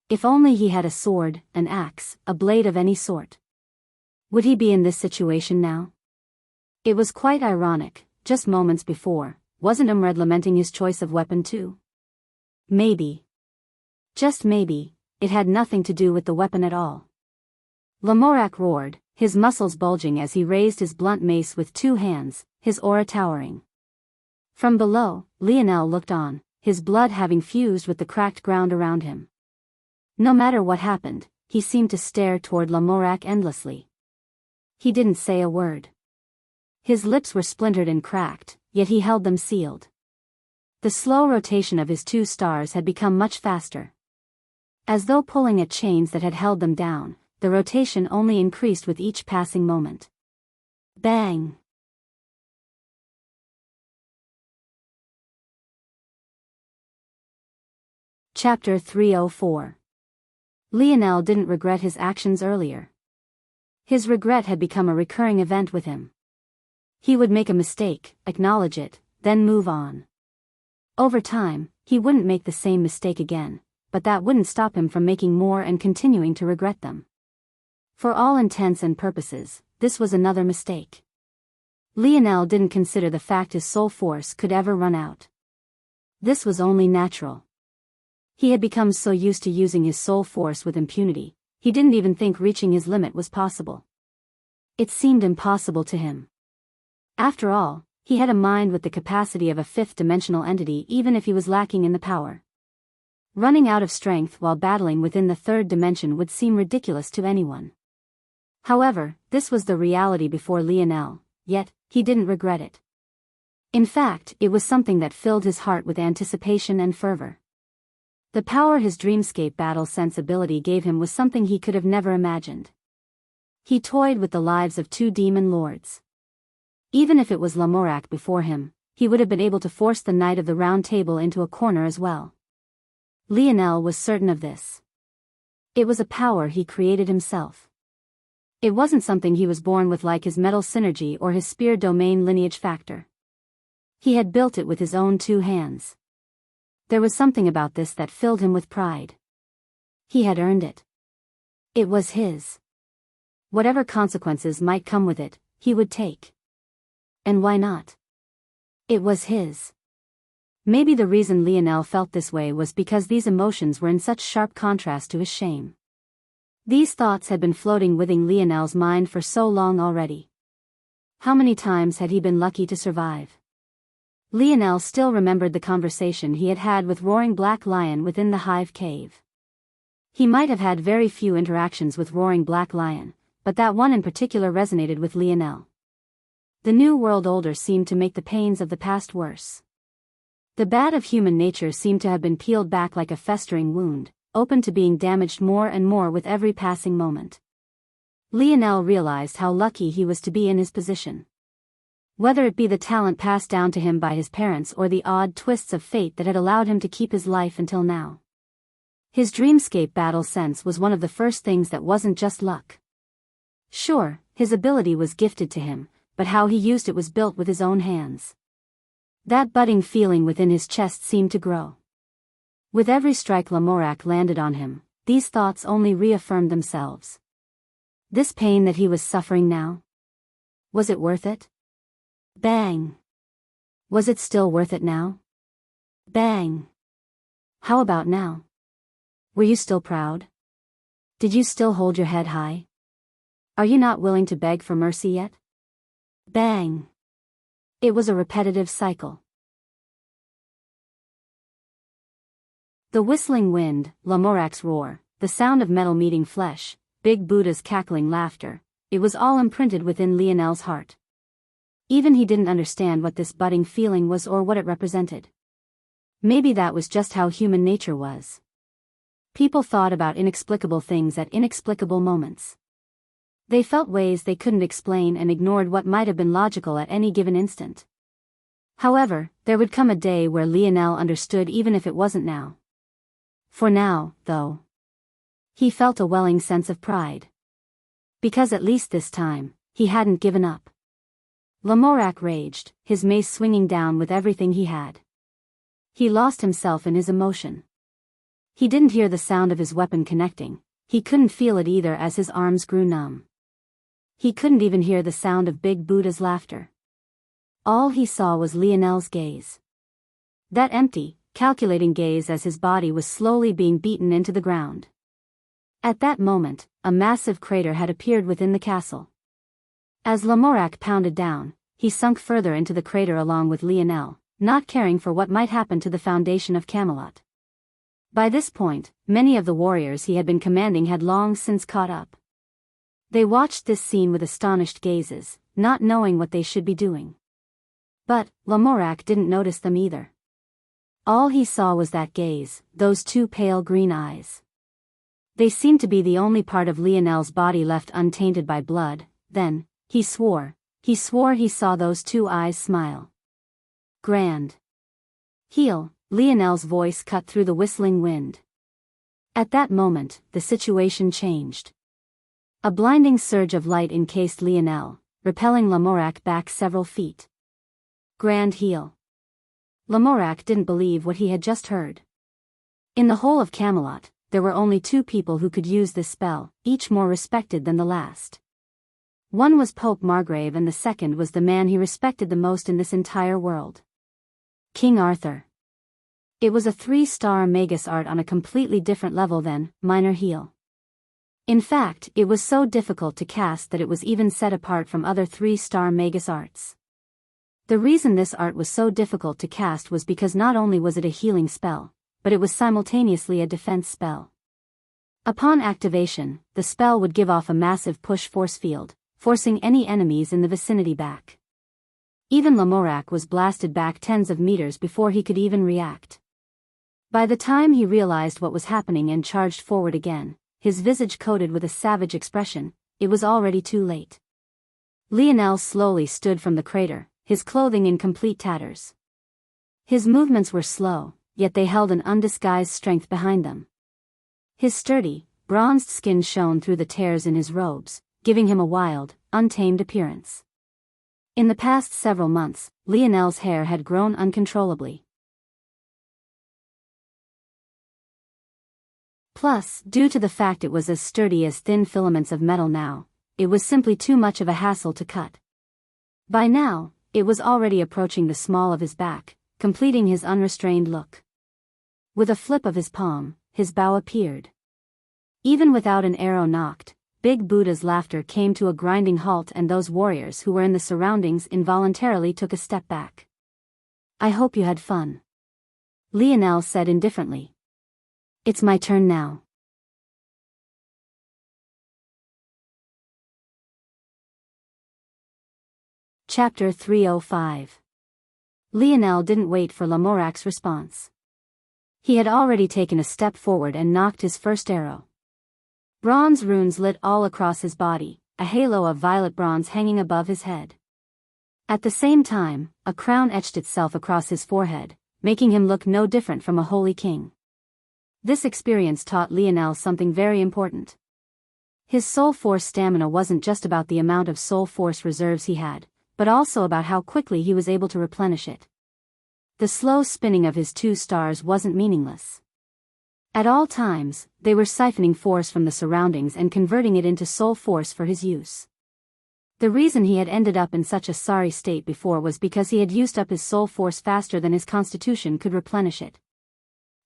If only he had a sword, an axe, a blade of any sort. Would he be in this situation now? It was quite ironic, just moments before, wasn't Umred lamenting his choice of weapon too? Maybe. Just maybe, it had nothing to do with the weapon at all. Lamorak roared, his muscles bulging as he raised his blunt mace with two hands, his aura towering. From below, Lionel looked on, his blood having fused with the cracked ground around him. No matter what happened, he seemed to stare toward Lamorak endlessly. He didn't say a word. His lips were splintered and cracked, yet he held them sealed. The slow rotation of his two stars had become much faster. As though pulling at chains that had held them down, the rotation only increased with each passing moment. Bang! Chapter 304. Lionel didn't regret his actions earlier. His regret had become a recurring event with him. He would make a mistake, acknowledge it, then move on. Over time, he wouldn't make the same mistake again, but that wouldn't stop him from making more and continuing to regret them. For all intents and purposes, this was another mistake. Lionel didn't consider the fact his soul force could ever run out. This was only natural. He had become so used to using his soul force with impunity, he didn't even think reaching his limit was possible. It seemed impossible to him. After all, he had a mind with the capacity of a fifth-dimensional entity even if he was lacking in the power. Running out of strength while battling within the third dimension would seem ridiculous to anyone. However, this was the reality before Lionel, yet, he didn't regret it. In fact, it was something that filled his heart with anticipation and fervor. The power his dreamscape battle sensibility gave him was something he could have never imagined. He toyed with the lives of 2 demon lords. Even if it was Lamorak before him, he would have been able to force the Knight of the Round Table into a corner as well. Lionel was certain of this. It was a power he created himself. It wasn't something he was born with like his metal synergy or his spear domain lineage factor. He had built it with his own 2 hands. There was something about this that filled him with pride. He had earned it. It was his. Whatever consequences might come with it, he would take. And why not? It was his. Maybe the reason Lionel felt this way was because these emotions were in such sharp contrast to his shame. These thoughts had been floating within Lionel's mind for so long already. How many times had he been lucky to survive? Lionel still remembered the conversation he had had with Roaring Black Lion within the Hive Cave. He might have had very few interactions with Roaring Black Lion, but that one in particular resonated with Lionel. The new world older seemed to make the pains of the past worse. The bad of human nature seemed to have been peeled back like a festering wound, open to being damaged more and more with every passing moment. Lionel realized how lucky he was to be in his position. Whether it be the talent passed down to him by his parents or the odd twists of fate that had allowed him to keep his life until now. His dreamscape battle sense was one of the first things that wasn't just luck. Sure, his ability was gifted to him, but how he used it was built with his own hands. That budding feeling within his chest seemed to grow. With every strike Lamorak landed on him, these thoughts only reaffirmed themselves. This pain that he was suffering now? Was it worth it? Bang! Was it still worth it now? Bang! How about now? Were you still proud? Did you still hold your head high? Are you not willing to beg for mercy yet? Bang! It was a repetitive cycle. The whistling wind, Lamorak's roar, the sound of metal meeting flesh, Big Buddha's cackling laughter, it was all imprinted within Lionel's heart. Even he didn't understand what this budding feeling was or what it represented. Maybe that was just how human nature was. People thought about inexplicable things at inexplicable moments. They felt ways they couldn't explain and ignored what might have been logical at any given instant. However, there would come a day where Lionel understood even if it wasn't now. For now, though, he felt a welling sense of pride. Because at least this time, he hadn't given up. Lamorak raged, his mace swinging down with everything he had. He lost himself in his emotion. He didn't hear the sound of his weapon connecting, he couldn't feel it either as his arms grew numb. He couldn't even hear the sound of Big Buddha's laughter. All he saw was Lionel's gaze. That empty, calculating gaze as his body was slowly being beaten into the ground. At that moment, a massive crater had appeared within the castle. As Lamorak pounded down, he sunk further into the crater along with Lionel, not caring for what might happen to the foundation of Camelot. By this point, many of the warriors he had been commanding had long since caught up. They watched this scene with astonished gazes, not knowing what they should be doing. But Lamorak didn't notice them either. All he saw was that gaze, those 2 pale green eyes. They seemed to be the only part of Lionel's body left untainted by blood. Then, he swore he saw those 2 eyes smile. Grand. Heal, Lionel's voice cut through the whistling wind. At that moment, the situation changed. A blinding surge of light encased Lionel, repelling Lamorak back several feet. Grand heal. Lamorak didn't believe what he had just heard. In the whole of Camelot, there were only 2 people who could use this spell, each more respected than the last. One was Pope Margrave and the second was the man he respected the most in this entire world. King Arthur. It was a 3-star Magus art on a completely different level than Minor Heal. In fact, it was so difficult to cast that it was even set apart from other 3-star Magus arts. The reason this art was so difficult to cast was because not only was it a healing spell, but it was simultaneously a defense spell. Upon activation, the spell would give off a massive push force field, forcing any enemies in the vicinity back. Even Lamorak was blasted back tens of meters before he could even react. By the time he realized what was happening and charged forward again, his visage coated with a savage expression, it was already too late. Lionel slowly stood from the crater, his clothing in complete tatters. His movements were slow, yet they held an undisguised strength behind them. His sturdy, bronzed skin shone through the tears in his robes, giving him a wild, untamed appearance. In the past several months, Lionel's hair had grown uncontrollably. Plus, due to the fact it was as sturdy as thin filaments of metal now, it was simply too much of a hassle to cut. By now, it was already approaching the small of his back, completing his unrestrained look. With a flip of his palm, his bow appeared. Even without an arrow knocked, Big Buddha's laughter came to a grinding halt, and those warriors who were in the surroundings involuntarily took a step back. "I hope you had fun," Lionel said indifferently. "It's my turn now." Chapter 305. Lionel didn't wait for Lamorak's response. He had already taken a step forward and knocked his first arrow. Bronze runes lit all across his body, a halo of violet bronze hanging above his head. At the same time, a crown etched itself across his forehead, making him look no different from a holy king. This experience taught Lionel something very important. His soul force stamina wasn't just about the amount of soul force reserves he had, but also about how quickly he was able to replenish it. The slow spinning of his 2 stars wasn't meaningless. At all times, they were siphoning force from the surroundings and converting it into soul force for his use. The reason he had ended up in such a sorry state before was because he had used up his soul force faster than his constitution could replenish it.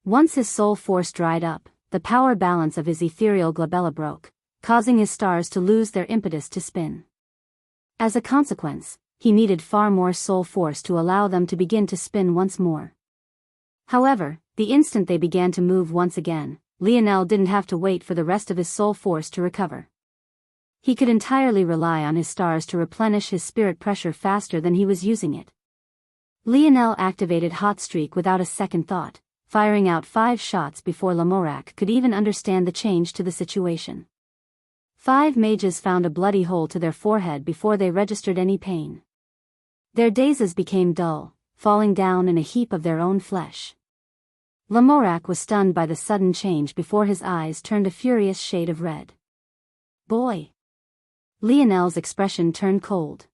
Once his soul force dried up, the power balance of his ethereal glabella broke, causing his stars to lose their impetus to spin. As a consequence, he needed far more soul force to allow them to begin to spin once more. However, the instant they began to move once again, Lionel didn't have to wait for the rest of his soul force to recover. He could entirely rely on his stars to replenish his spirit pressure faster than he was using it. Lionel activated Hot Streak without a second thought, firing out 5 shots before Lamorak could even understand the change to the situation. 5 mages found a bloody hole to their forehead before they registered any pain. Their dazes became dull, falling down in a heap of their own flesh. Lamorak was stunned by the sudden change before his eyes turned a furious shade of red. "Boy!" Lionel's expression turned cold.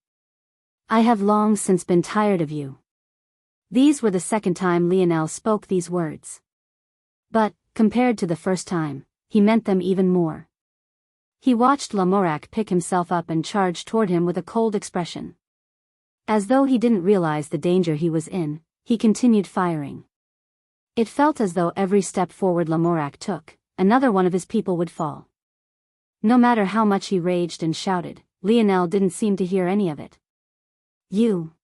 "I have long since been tired of you." These were the second time Lionel spoke these words. But, compared to the first time, he meant them even more. He watched Lamorak pick himself up and charge toward him with a cold expression. As though he didn't realize the danger he was in, he continued firing. It felt as though every step forward Lamorak took, another one of his people would fall. No matter how much he raged and shouted, Lionel didn't seem to hear any of it. You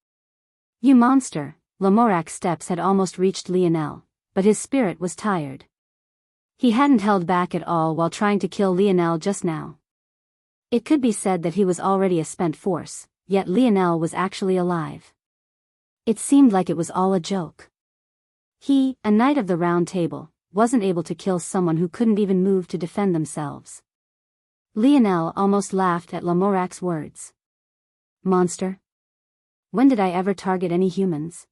monster!" Lamorak's steps had almost reached Lionel, but his spirit was tired. He hadn't held back at all while trying to kill Lionel just now. It could be said that he was already a spent force, yet Lionel was actually alive. It seemed like it was all a joke. He, a knight of the Round Table, wasn't able to kill someone who couldn't even move to defend themselves. Lionel almost laughed at Lamorak's words. "Monster? When did I ever target any humans?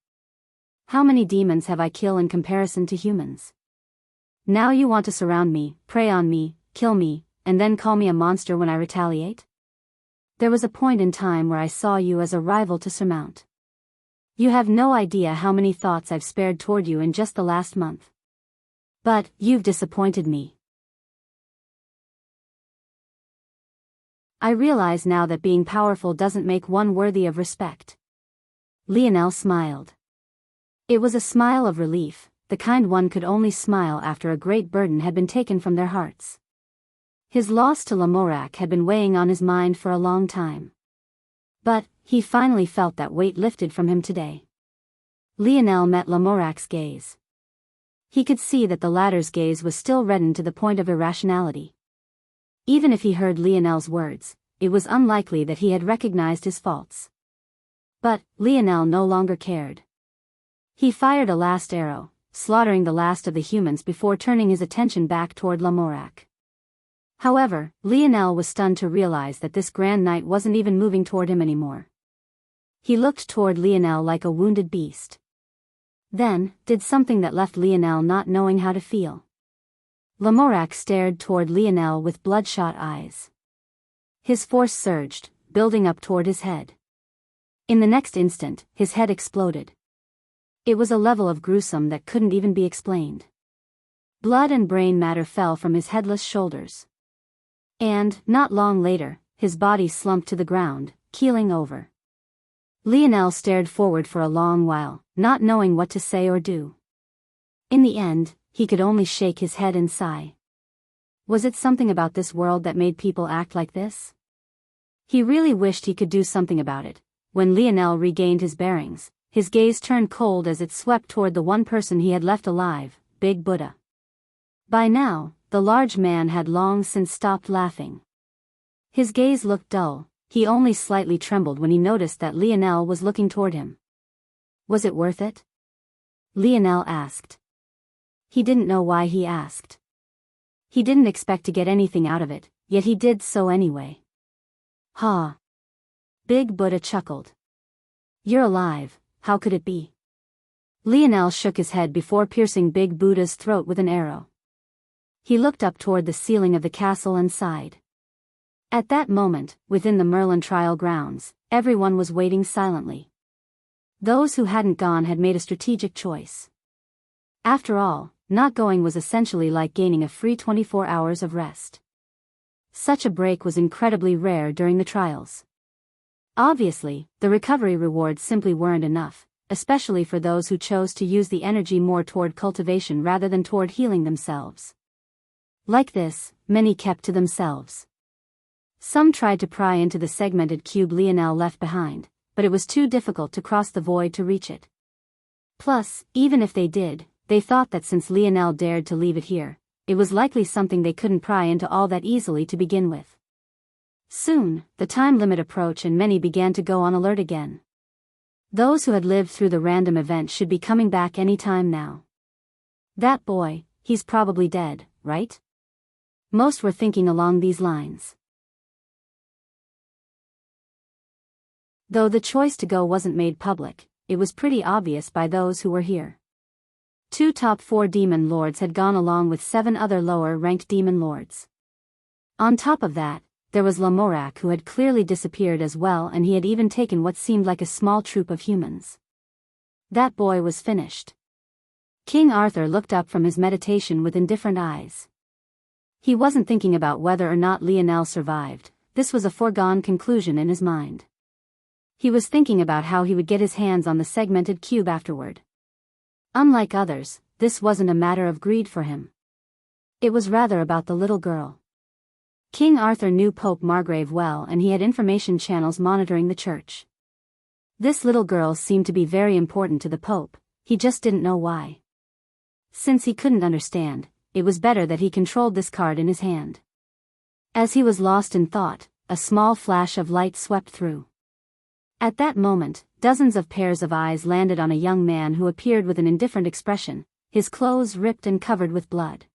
How many demons have I killed in comparison to humans? Now you want to surround me, prey on me, kill me, and then call me a monster when I retaliate? There was a point in time where I saw you as a rival to surmount. You have no idea how many thoughts I've spared toward you in just the last month. But, you've disappointed me. I realize now that being powerful doesn't make one worthy of respect." Lionel smiled. It was a smile of relief, the kind one could only smile after a great burden had been taken from their hearts. His loss to Lamorak had been weighing on his mind for a long time. But, he finally felt that weight lifted from him today. Lionel met Lamorac's gaze. He could see that the latter's gaze was still reddened to the point of irrationality. Even if he heard Lionel's words, it was unlikely that he had recognized his faults. But Lionel no longer cared. He fired a last arrow, slaughtering the last of the humans before turning his attention back toward Lamorac. However, Lionel was stunned to realize that this Grand Knight wasn't even moving toward him anymore. He looked toward Lionel like a wounded beast. Then, did something that left Lionel not knowing how to feel. Lamorac stared toward Lionel with bloodshot eyes. His force surged, building up toward his head. In the next instant, his head exploded. It was a level of gruesome that couldn't even be explained. Blood and brain matter fell from his headless shoulders. And, not long later, his body slumped to the ground, keeling over. Lionel stared forward for a long while, not knowing what to say or do. In the end, he could only shake his head and sigh. Was it something about this world that made people act like this? He really wished he could do something about it. When Lionel regained his bearings, his gaze turned cold as it swept toward the one person he had left alive, Big Buddha. By now, the large man had long since stopped laughing. His gaze looked dull. He only slightly trembled when he noticed that Lionel was looking toward him. Was it worth it? Lionel asked. He didn't know why he asked. He didn't expect to get anything out of it, yet he did so anyway. Ha! Big Buddha chuckled. You're alive, how could it be? Lionel shook his head before piercing Big Buddha's throat with an arrow. He looked up toward the ceiling of the castle and sighed. At that moment, within the Merlin trial grounds, everyone was waiting silently. Those who hadn't gone had made a strategic choice. After all, not going was essentially like gaining a free 24 hours of rest. Such a break was incredibly rare during the trials. Obviously, the recovery rewards simply weren't enough, especially for those who chose to use the energy more toward cultivation rather than toward healing themselves. Like this, many kept to themselves. Some tried to pry into the segmented cube Lionel left behind, but it was too difficult to cross the void to reach it. Plus, even if they did, they thought that since Lionel dared to leave it here, it was likely something they couldn't pry into all that easily to begin with. Soon, the time limit approached and many began to go on alert again. Those who had lived through the random event should be coming back any time now. That boy, he's probably dead, right? Most were thinking along these lines. Though the choice to go wasn't made public, it was pretty obvious by those who were here. 2 top 4 demon lords had gone along with 7 other lower-ranked demon lords. On top of that, there was Lamorac who had clearly disappeared as well, and he had even taken what seemed like a small troop of humans. That boy was finished. King Arthur looked up from his meditation with indifferent eyes. He wasn't thinking about whether or not Lionel survived. This was a foregone conclusion in his mind. He was thinking about how he would get his hands on the segmented cube afterward. Unlike others, this wasn't a matter of greed for him. It was rather about the little girl. King Arthur knew Pope Margrave well, and he had information channels monitoring the church. This little girl seemed to be very important to the Pope, he just didn't know why. Since he couldn't understand, it was better that he controlled this card in his hand. As he was lost in thought, a small flash of light swept through. At that moment, dozens of pairs of eyes landed on a young man who appeared with an indifferent expression, his clothes ripped and covered with blood.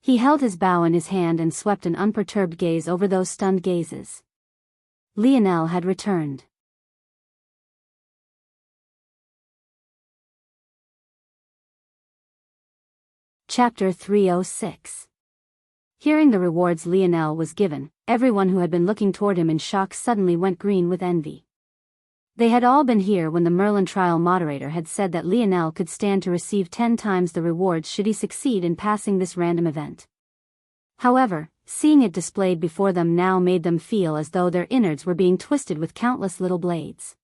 He held his bow in his hand and swept an unperturbed gaze over those stunned gazes. Lionel had returned. Chapter 306. Hearing the rewards Lionel was given, everyone who had been looking toward him in shock suddenly went green with envy. They had all been here when the Merlin trial moderator had said that Lionel could stand to receive 10 times the rewards should he succeed in passing this random event. However, seeing it displayed before them now made them feel as though their innards were being twisted with countless little blades.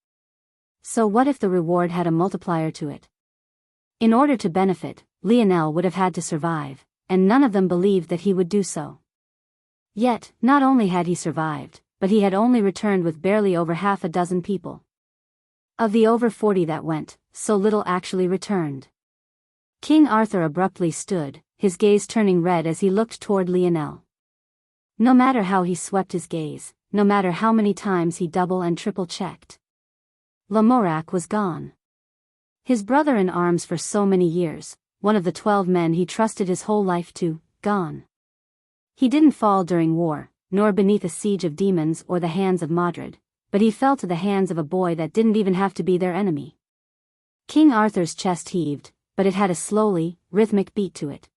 So what if the reward had a multiplier to it? In order to benefit, Lionel would have had to survive, and none of them believed that he would do so. Yet, not only had he survived, but he had only returned with barely over half a dozen people. Of the over 40 that went, so little actually returned. King Arthur abruptly stood, his gaze turning red as he looked toward Lionel. No matter how he swept his gaze, no matter how many times he double and triple checked, Lamorak was gone. His brother-in-arms for so many years, one of the 12 men he trusted his whole life to, gone. He didn't fall during war, nor beneath a siege of demons or the hands of Madrid, but he fell to the hands of a boy that didn't even have to be their enemy. King Arthur's chest heaved, but it had a slowly, rhythmic beat to it.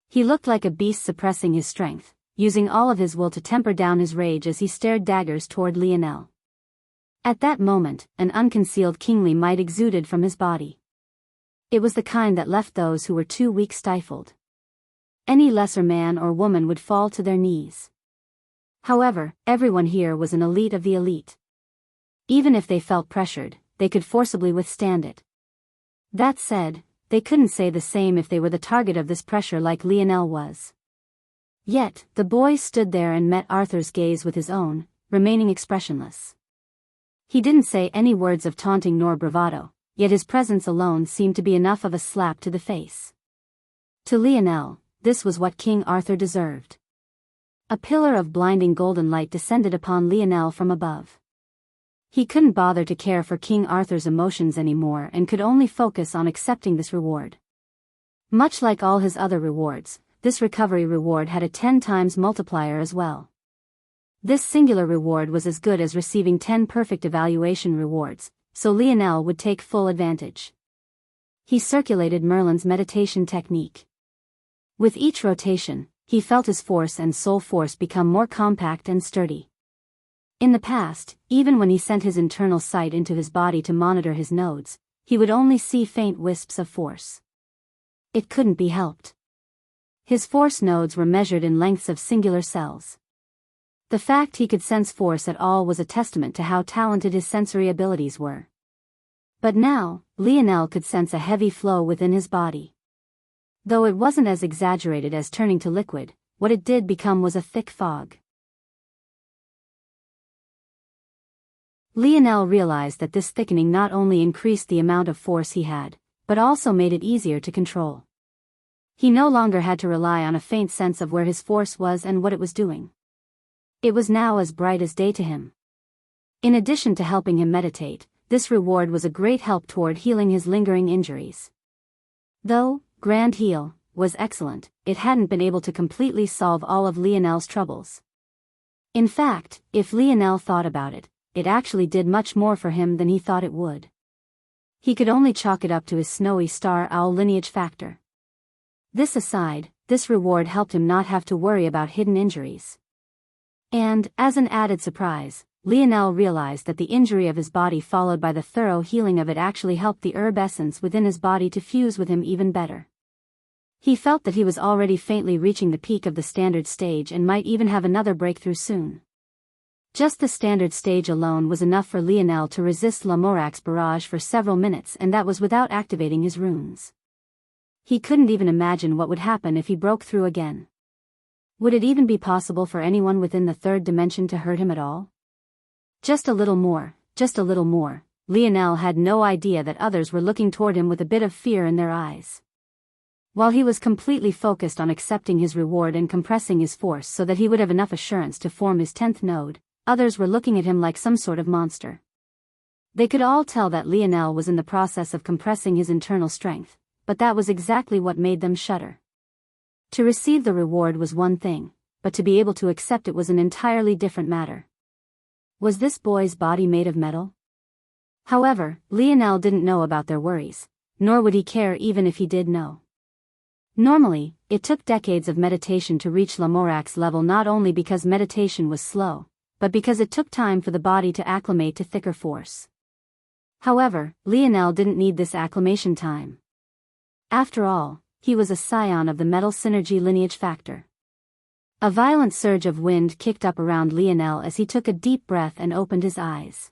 He looked like a beast suppressing his strength, using all of his will to temper down his rage as he stared daggers toward Lionel. At that moment, an unconcealed kingly might exuded from his body. It was the kind that left those who were too weak stifled. Any lesser man or woman would fall to their knees. However, everyone here was an elite of the elite. Even if they felt pressured, they could forcibly withstand it. That said, they couldn't say the same if they were the target of this pressure like Lionel was. Yet, the boy stood there and met Arthur's gaze with his own, remaining expressionless. He didn't say any words of taunting nor bravado, yet his presence alone seemed to be enough of a slap to the face. To Lionel, this was what King Arthur deserved. A pillar of blinding golden light descended upon Lionel from above. He couldn't bother to care for King Arthur's emotions anymore and could only focus on accepting this reward. Much like all his other rewards, this recovery reward had a 10 times multiplier as well. This singular reward was as good as receiving 10 perfect evaluation rewards, so Lionel would take full advantage. He circulated Merlin's meditation technique. With each rotation, he felt his force and soul force become more compact and sturdy. In the past, even when he sent his internal sight into his body to monitor his nodes, he would only see faint wisps of force. It couldn't be helped. His force nodes were measured in lengths of singular cells. The fact he could sense force at all was a testament to how talented his sensory abilities were. But now, Lionel could sense a heavy flow within his body. Though it wasn't as exaggerated as turning to liquid, what it did become was a thick fog. Lionel realized that this thickening not only increased the amount of force he had, but also made it easier to control. He no longer had to rely on a faint sense of where his force was and what it was doing. It was now as bright as day to him. In addition to helping him meditate, this reward was a great help toward healing his lingering injuries. Though Grand Heal was excellent, it hadn't been able to completely solve all of Lionel's troubles. In fact, if Lionel thought about it, it actually did much more for him than he thought it would. He could only chalk it up to his snowy star owl lineage factor. This aside, this reward helped him not have to worry about hidden injuries. And, as an added surprise, Lionel realized that the injury of his body followed by the thorough healing of it actually helped the herb essence within his body to fuse with him even better. He felt that he was already faintly reaching the peak of the standard stage and might even have another breakthrough soon. Just the standard stage alone was enough for Lionel to resist Lamorak's barrage for several minutes, and that was without activating his runes. He couldn't even imagine what would happen if he broke through again. Would it even be possible for anyone within the third dimension to hurt him at all? Just a little more, just a little more. Lionel had no idea that others were looking toward him with a bit of fear in their eyes. While he was completely focused on accepting his reward and compressing his force so that he would have enough assurance to form his 10th node, others were looking at him like some sort of monster. They could all tell that Lionel was in the process of compressing his internal strength, but that was exactly what made them shudder. To receive the reward was one thing, but to be able to accept it was an entirely different matter. Was this boy's body made of metal? However, Lionel didn't know about their worries, nor would he care even if he did know. Normally, it took decades of meditation to reach Lamorak's level, not only because meditation was slow, but because it took time for the body to acclimate to thicker force. However, Lionel didn't need this acclimation time. After all, he was a scion of the metal synergy lineage factor. A violent surge of wind kicked up around Lionel as he took a deep breath and opened his eyes.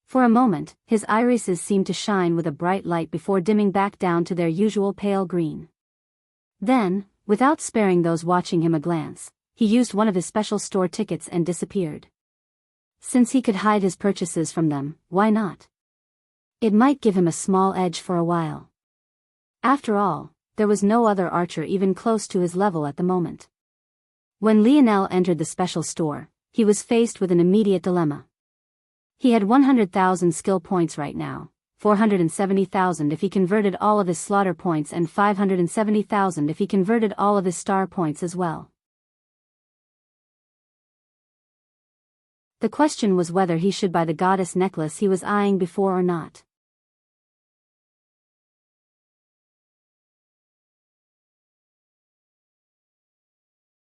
For a moment, his irises seemed to shine with a bright light before dimming back down to their usual pale green. Then, without sparing those watching him a glance, he used one of his special store tickets and disappeared. Since he could hide his purchases from them, why not? It might give him a small edge for a while. After all, there was no other archer even close to his level at the moment. When Lionel entered the special store, he was faced with an immediate dilemma. He had 100,000 skill points right now, 470,000 if he converted all of his slaughter points and 570,000 if he converted all of his star points as well. The question was whether he should buy the goddess necklace he was eyeing before or not.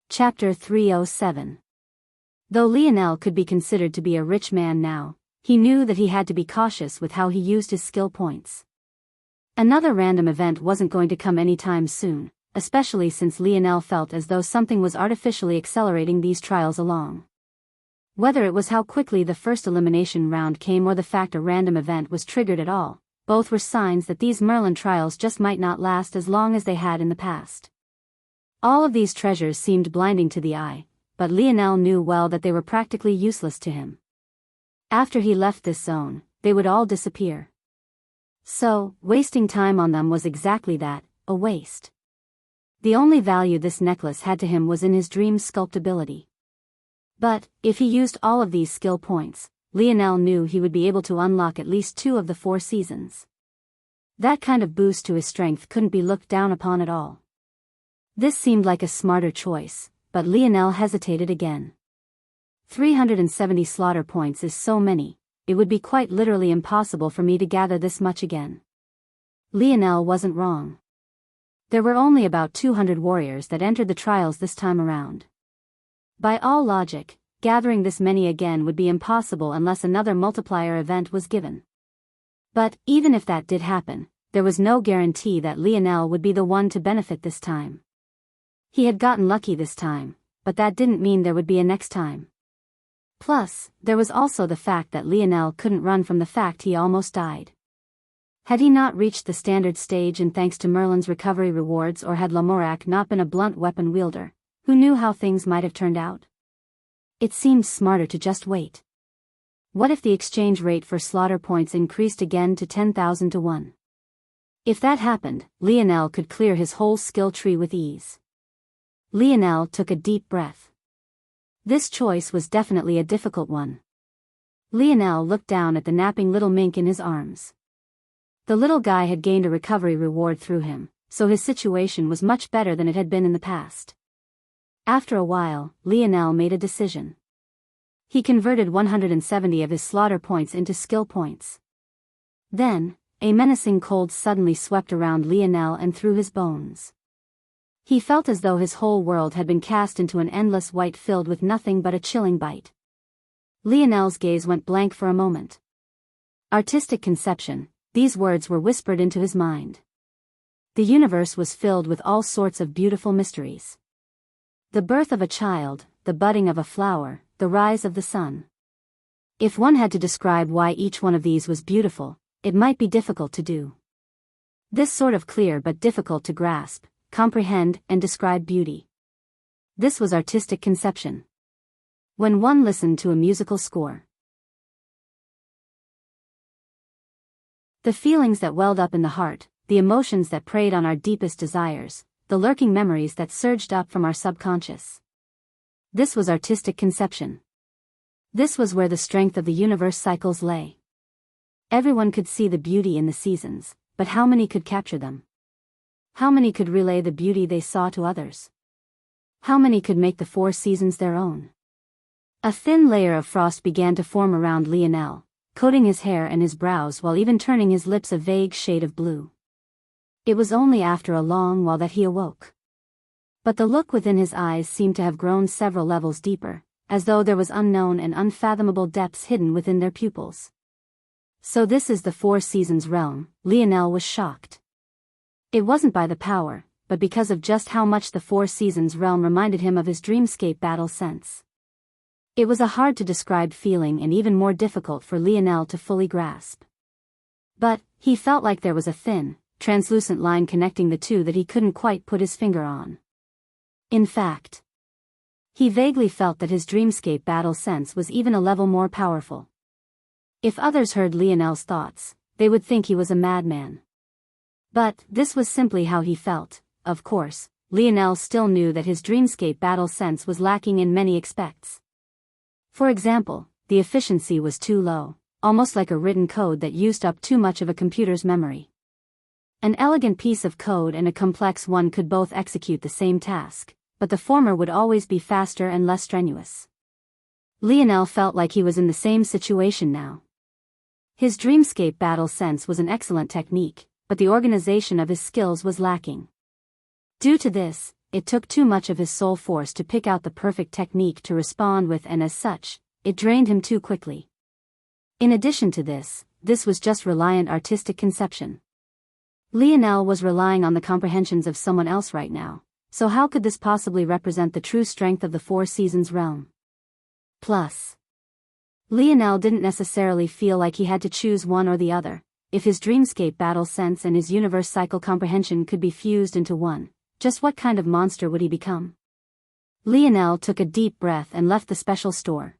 Chapter 307. Though Lionel could be considered to be a rich man now, he knew that he had to be cautious with how he used his skill points. Another random event wasn't going to come anytime soon, especially since Lionel felt as though something was artificially accelerating these trials along. Whether it was how quickly the first elimination round came or the fact a random event was triggered at all, both were signs that these Merlin trials just might not last as long as they had in the past. All of these treasures seemed blinding to the eye, but Lionel knew well that they were practically useless to him. After he left this zone, they would all disappear. So, wasting time on them was exactly that, a waste. The only value this necklace had to him was in his dream sculptability. But, if he used all of these skill points, Lionel knew he would be able to unlock at least 2 of the 4 seasons. That kind of boost to his strength couldn't be looked down upon at all. This seemed like a smarter choice, but Lionel hesitated again. 370 slaughter points is so many, it would be quite literally impossible for me to gather this much again. Lionel wasn't wrong. There were only about 200 warriors that entered the trials this time around. By all logic, gathering this many again would be impossible unless another multiplier event was given. But, even if that did happen, there was no guarantee that Lionel would be the one to benefit this time. He had gotten lucky this time, but that didn't mean there would be a next time. Plus, there was also the fact that Lionel couldn't run from the fact he almost died. Had he not reached the standard stage and thanks to Merlin's recovery rewards, or had Lamorak not been a blunt weapon wielder, who knew how things might have turned out? It seemed smarter to just wait. What if the exchange rate for slaughter points increased again to 10,000 to 1? If that happened, Lionel could clear his whole skill tree with ease. Lionel took a deep breath. This choice was definitely a difficult one. Lionel looked down at the napping little mink in his arms. The little guy had gained a recovery reward through him, so his situation was much better than it had been in the past. After a while, Lionel made a decision. He converted 170 of his slaughter points into skill points. Then, a menacing cold suddenly swept around Lionel and through his bones. He felt as though his whole world had been cast into an endless white filled with nothing but a chilling bite. Lionel's gaze went blank for a moment. Artistic conception, these words were whispered into his mind. The universe was filled with all sorts of beautiful mysteries. The birth of a child, the budding of a flower, the rise of the sun. If one had to describe why each one of these was beautiful, it might be difficult to do. This sort of clear but difficult to grasp, comprehend, and describe beauty. This was artistic conception. When one listened to a musical score, the feelings that welled up in the heart, the emotions that preyed on our deepest desires, the lurking memories that surged up from our subconscious. This was artistic conception. This was where the strength of the universe cycles lay. Everyone could see the beauty in the seasons, but how many could capture them? How many could relay the beauty they saw to others? How many could make the 4 seasons their own? A thin layer of frost began to form around Lionel, coating his hair and his brows while even turning his lips a vague shade of blue. It was only after a long while that he awoke. But the look within his eyes seemed to have grown several levels deeper, as though there was unknown and unfathomable depths hidden within their pupils. So this is the 4 seasons realm, Lionel was shocked. It wasn't by the power, but because of just how much the 4 seasons realm reminded him of his dreamscape battle sense. It was a hard to describe feeling and even more difficult for Lionel to fully grasp. But, he felt like there was a thin, translucent line connecting the two that he couldn't quite put his finger on. In fact, He vaguely felt that his dreamscape battle sense was even a level more powerful. If others heard Lionel's thoughts, they would think he was a madman. But this was simply how he felt. Of course, Lionel still knew that his dreamscape battle sense was lacking in many aspects. For example, the efficiency was too low, almost like a written code that used up too much of a computer's memory. An elegant piece of code and a complex one could both execute the same task, but the former would always be faster and less strenuous. Lionel felt like he was in the same situation now. His dreamscape battle sense was an excellent technique, but the organization of his skills was lacking. Due to this, it took too much of his soul force to pick out the perfect technique to respond with, and as such, it drained him too quickly. In addition to this was just reliant artistic conception. Lionel was relying on the comprehensions of someone else right now, so how could this possibly represent the true strength of the Four Seasons realm? Plus, Lionel didn't necessarily feel like he had to choose one or the other. If his dreamscape battle sense and his universe cycle comprehension could be fused into one, just what kind of monster would he become? Lionel took a deep breath and left the special store.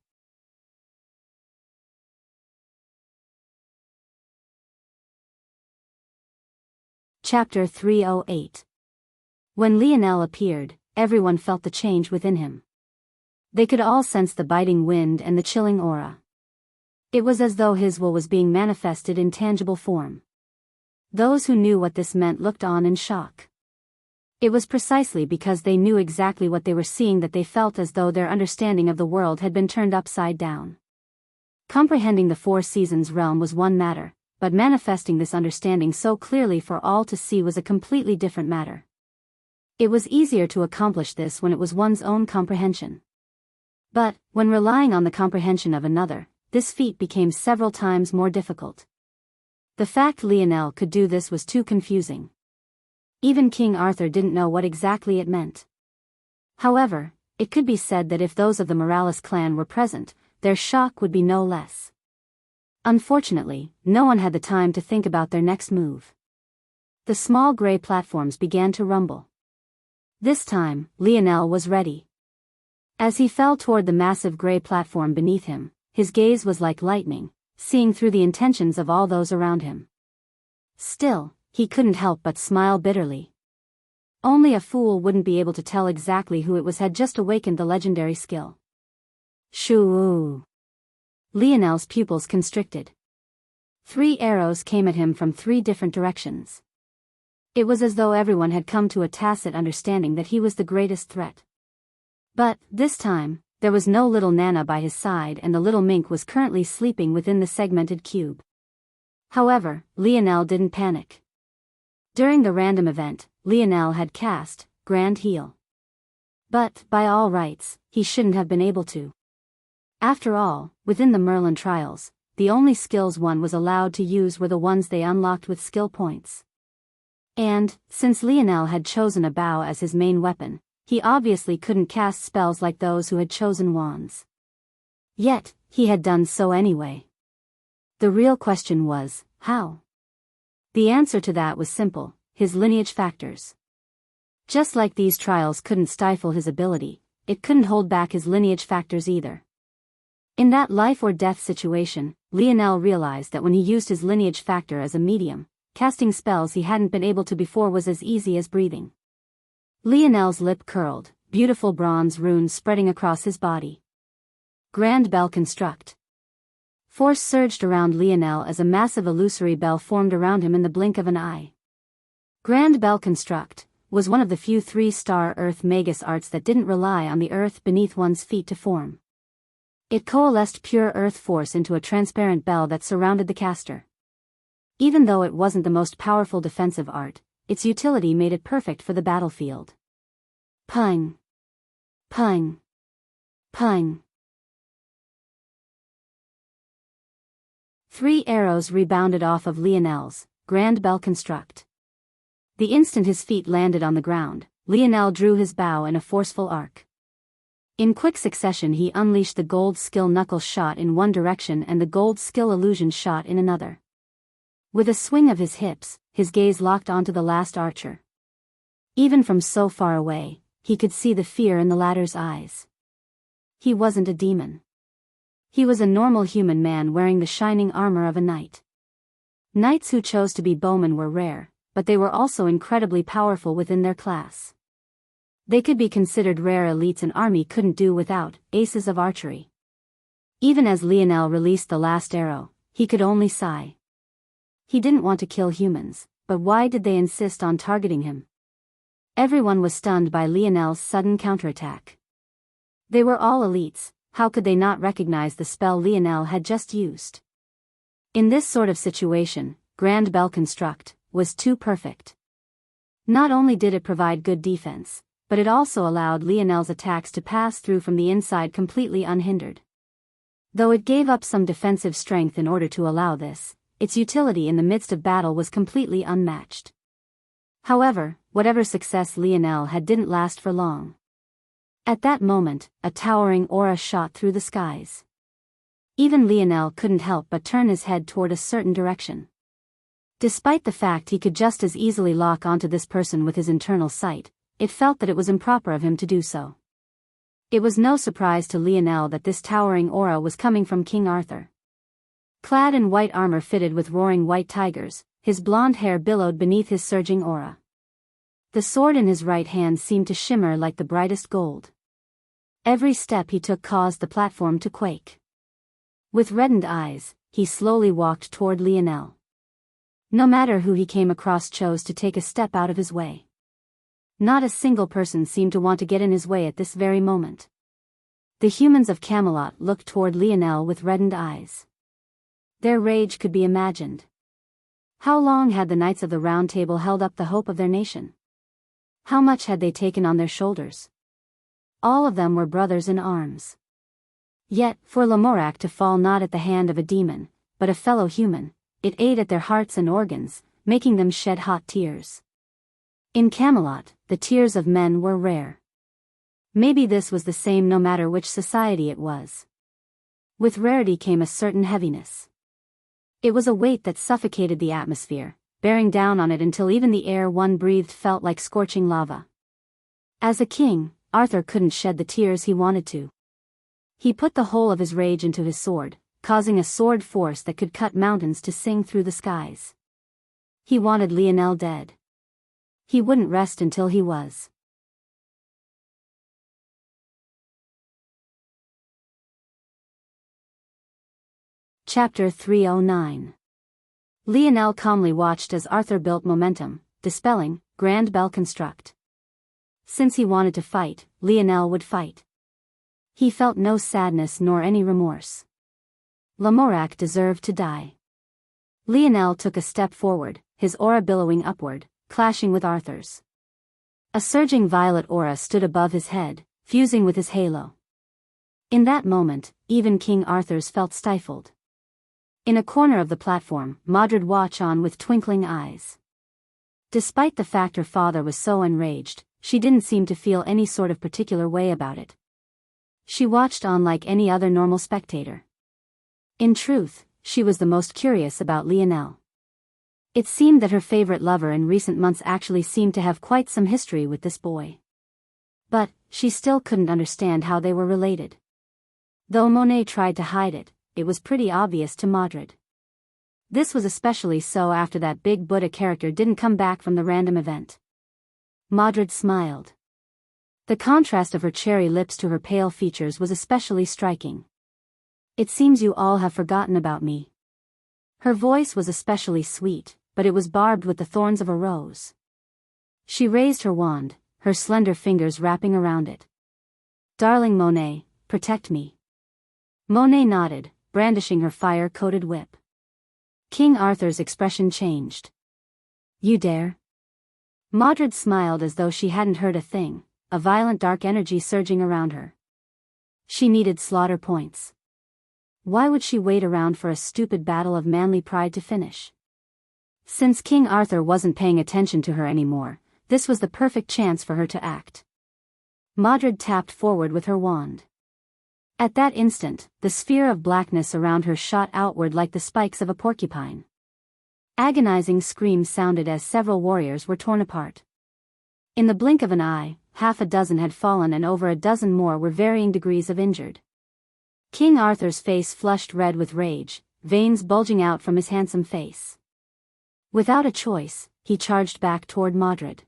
Chapter 308. When Lionel appeared, everyone felt the change within him. They could all sense the biting wind and the chilling aura. It was as though his will was being manifested in tangible form. Those who knew what this meant looked on in shock. It was precisely because they knew exactly what they were seeing that they felt as though their understanding of the world had been turned upside down. Comprehending the Four Seasons realm was one matter, but manifesting this understanding so clearly for all to see was a completely different matter. It was easier to accomplish this when it was one's own comprehension. But, when relying on the comprehension of another, this feat became several times more difficult. The fact Lionel could do this was too confusing. Even King Arthur didn't know what exactly it meant. However, it could be said that if those of the Morales clan were present, their shock would be no less. Unfortunately, no one had the time to think about their next move. The small gray platforms began to rumble. This time, Lionel was ready. As he fell toward the massive gray platform beneath him, his gaze was like lightning, seeing through the intentions of all those around him. Still, he couldn't help but smile bitterly. Only a fool wouldn't be able to tell exactly who it was had just awakened the legendary skill. Shoo! Lionel's pupils constricted. 3 arrows came at him from 3 different directions. It was as though everyone had come to a tacit understanding that he was the greatest threat. But, this time, there was no little Nana by his side and the little mink was currently sleeping within the segmented cube. However, Lionel didn't panic. During the random event, Lionel had cast Grand Heal. But, by all rights, he shouldn't have been able to. After all, within the Merlin trials, the only skills one was allowed to use were the ones they unlocked with skill points. And, since Lionel had chosen a bow as his main weapon, he obviously couldn't cast spells like those who had chosen wands. Yet, he had done so anyway. The real question was, how? The answer to that was simple: his lineage factors. Just like these trials couldn't stifle his ability, it couldn't hold back his lineage factors either. In that life-or-death situation, Lionel realized that when he used his lineage factor as a medium, casting spells he hadn't been able to before was as easy as breathing. Lionel's lip curled, beautiful bronze runes spreading across his body. Grand Bell Construct. Force surged around Lionel as a massive illusory bell formed around him in the blink of an eye. Grand Bell Construct was one of the few 3-star Earth Magus arts that didn't rely on the earth beneath one's feet to form. It coalesced pure earth force into a transparent bell that surrounded the caster. Even though it wasn't the most powerful defensive art, its utility made it perfect for the battlefield. Pung! Pung! Pung! 3 arrows rebounded off of Lionel's Grand Bell Construct. The instant his feet landed on the ground, Lionel drew his bow in a forceful arc. In quick succession he unleashed the gold skill knuckle shot in one direction and the gold skill illusion shot in another. With a swing of his hips, his gaze locked onto the last archer. Even from so far away, he could see the fear in the latter's eyes. He wasn't a demon. He was a normal human man wearing the shining armor of a knight. Knights who chose to be bowmen were rare, but they were also incredibly powerful within their class. They could be considered rare elites an army couldn't do without, aces of archery. Even as Lionel released the last arrow, he could only sigh. He didn't want to kill humans, but why did they insist on targeting him? Everyone was stunned by Lionel's sudden counterattack. They were all elites, how could they not recognize the spell Lionel had just used? In this sort of situation, Grand Bell Construct was too perfect. Not only did it provide good defense, but it also allowed Lionel's attacks to pass through from the inside completely unhindered. Though it gave up some defensive strength in order to allow this, its utility in the midst of battle was completely unmatched. However, whatever success Lionel had didn't last for long. At that moment, a towering aura shot through the skies. Even Lionel couldn't help but turn his head toward a certain direction. Despite the fact he could just as easily lock onto this person with his internal sight, it felt that it was improper of him to do so. It was no surprise to Lionel that this towering aura was coming from King Arthur. Clad in white armor fitted with roaring white tigers, his blonde hair billowed beneath his surging aura. The sword in his right hand seemed to shimmer like the brightest gold. Every step he took caused the platform to quake. With reddened eyes, he slowly walked toward Lionel. No matter who he came across chose to take a step out of his way. Not a single person seemed to want to get in his way at this very moment. The humans of Camelot looked toward Lionel with reddened eyes. Their rage could be imagined. How long had the Knights of the Round Table held up the hope of their nation? How much had they taken on their shoulders? All of them were brothers in arms. Yet, for Lamorak to fall not at the hand of a demon, but a fellow human, it ate at their hearts and organs, making them shed hot tears. In Camelot, the tears of men were rare. Maybe this was the same no matter which society it was. With rarity came a certain heaviness. It was a weight that suffocated the atmosphere, bearing down on it until even the air one breathed felt like scorching lava. As a king, Arthur couldn't shed the tears he wanted to. He put the whole of his rage into his sword, causing a sword force that could cut mountains to sing through the skies. He wanted Lionel dead. He wouldn't rest until he was. Chapter 309. Lionel calmly watched as Arthur built momentum, dispelling Grand Bell Construct. Since he wanted to fight, Lionel would fight. He felt no sadness nor any remorse. Lamorak deserved to die. Lionel took a step forward, his aura billowing upward, clashing with Arthur's. A surging violet aura stood above his head, fusing with his halo. In that moment, even King Arthur's felt stifled. In a corner of the platform, Modred watched on with twinkling eyes. Despite the fact her father was so enraged, she didn't seem to feel any sort of particular way about it. She watched on like any other normal spectator. In truth, she was the most curious about Lionel. It seemed that her favorite lover in recent months actually seemed to have quite some history with this boy. But, she still couldn't understand how they were related. Though Monet tried to hide it, it was pretty obvious to Modred. This was especially so after that big Buddha character didn't come back from the random event. Modred smiled. The contrast of her cherry lips to her pale features was especially striking. It seems you all have forgotten about me. Her voice was especially sweet, but it was barbed with the thorns of a rose. She raised her wand, her slender fingers wrapping around it. Darling Monet, protect me. Monet nodded, brandishing her fire-coated whip. King Arthur's expression changed. You dare? Modred smiled as though she hadn't heard a thing, a violent dark energy surging around her. She needed slaughter points. Why would she wait around for a stupid battle of manly pride to finish? Since King Arthur wasn't paying attention to her anymore, this was the perfect chance for her to act. Modred tapped forward with her wand. At that instant, the sphere of blackness around her shot outward like the spikes of a porcupine. Agonizing screams sounded as several warriors were torn apart. In the blink of an eye, half a dozen had fallen and over a dozen more were varying degrees of injured. King Arthur's face flushed red with rage, veins bulging out from his handsome face. Without a choice, he charged back toward Mordred.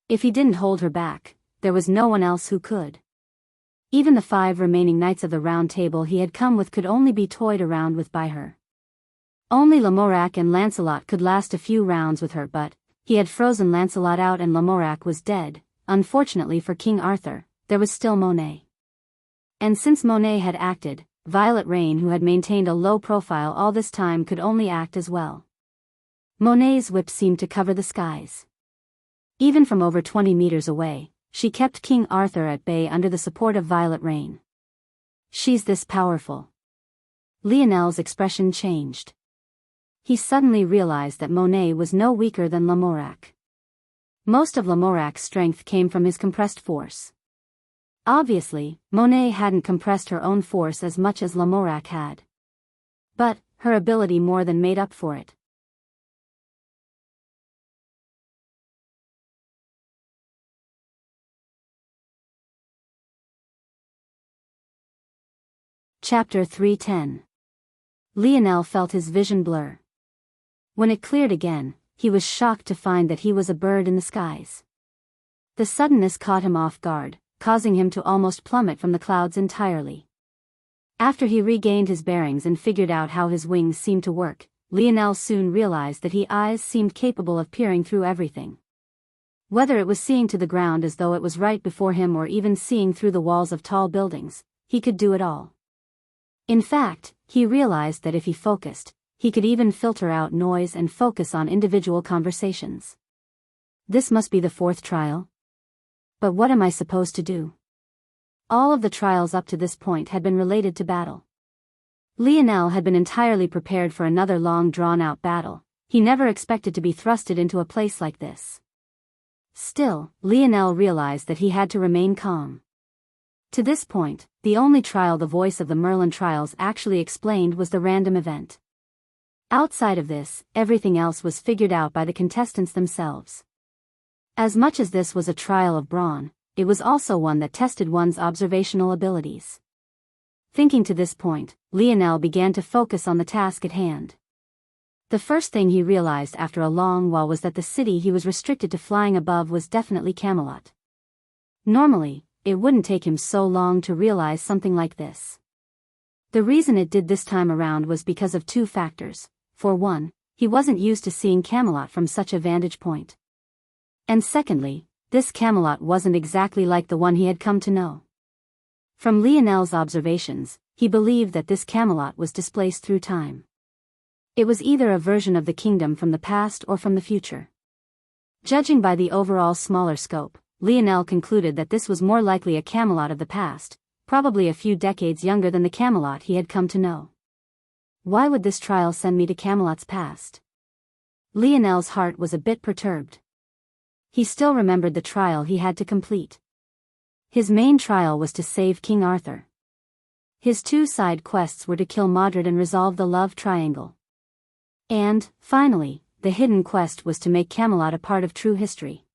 If he didn't hold her back, there was no one else who could. Even the 5 remaining knights of the Round Table he had come with could only be toyed around with by her. Only Lamorak and Lancelot could last a few rounds with her, but he had frozen Lancelot out and Lamorak was dead. Unfortunately for King Arthur, there was still Monet. And since Monet had acted, Violet Rain, who had maintained a low profile all this time, could only act as well. Monet's whip seemed to cover the skies. Even from over 20 meters away, she kept King Arthur at bay under the support of Violet Rain. She's this powerful. Lionel's expression changed. He suddenly realized that Monet was no weaker than Lamorak. Most of Lamorak's strength came from his compressed force. Obviously, Monet hadn't compressed her own force as much as Lamorak had. But her ability more than made up for it. Chapter 310. Lionel felt his vision blur. When it cleared again, he was shocked to find that he was a bird in the skies. The suddenness caught him off guard, causing him to almost plummet from the clouds entirely. After he regained his bearings and figured out how his wings seemed to work, Lionel soon realized that his eyes seemed capable of peering through everything. Whether it was seeing to the ground as though it was right before him or even seeing through the walls of tall buildings, he could do it all. In fact, he realized that if he focused, he could even filter out noise and focus on individual conversations. This must be the 4th trial. But what am I supposed to do? All of the trials up to this point had been related to battle. Lionel had been entirely prepared for another long drawn-out battle. He never expected to be thrusted into a place like this. Still, Lionel realized that he had to remain calm. To this point, the only trial the voice of the Merlin trials actually explained was the random event. Outside of this, everything else was figured out by the contestants themselves. As much as this was a trial of brawn, it was also one that tested one's observational abilities. Thinking to this point, Lionel began to focus on the task at hand. The first thing he realized after a long while was that the city he was restricted to flying above was definitely Camelot. Normally, it wouldn't take him so long to realize something like this. The reason it did this time around was because of 2 factors. For one, he wasn't used to seeing Camelot from such a vantage point. And secondly, this Camelot wasn't exactly like the one he had come to know. From Lionel's observations, he believed that this Camelot was displaced through time. It was either a version of the kingdom from the past or from the future. Judging by the overall smaller scope, Lionel concluded that this was more likely a Camelot of the past, probably a few decades younger than the Camelot he had come to know. Why would this trial send me to Camelot's past? Lionel's heart was a bit perturbed. He still remembered the trial he had to complete. His main trial was to save King Arthur. His 2 side quests were to kill Mordred and resolve the love triangle. And, finally, the hidden quest was to make Camelot a part of true history.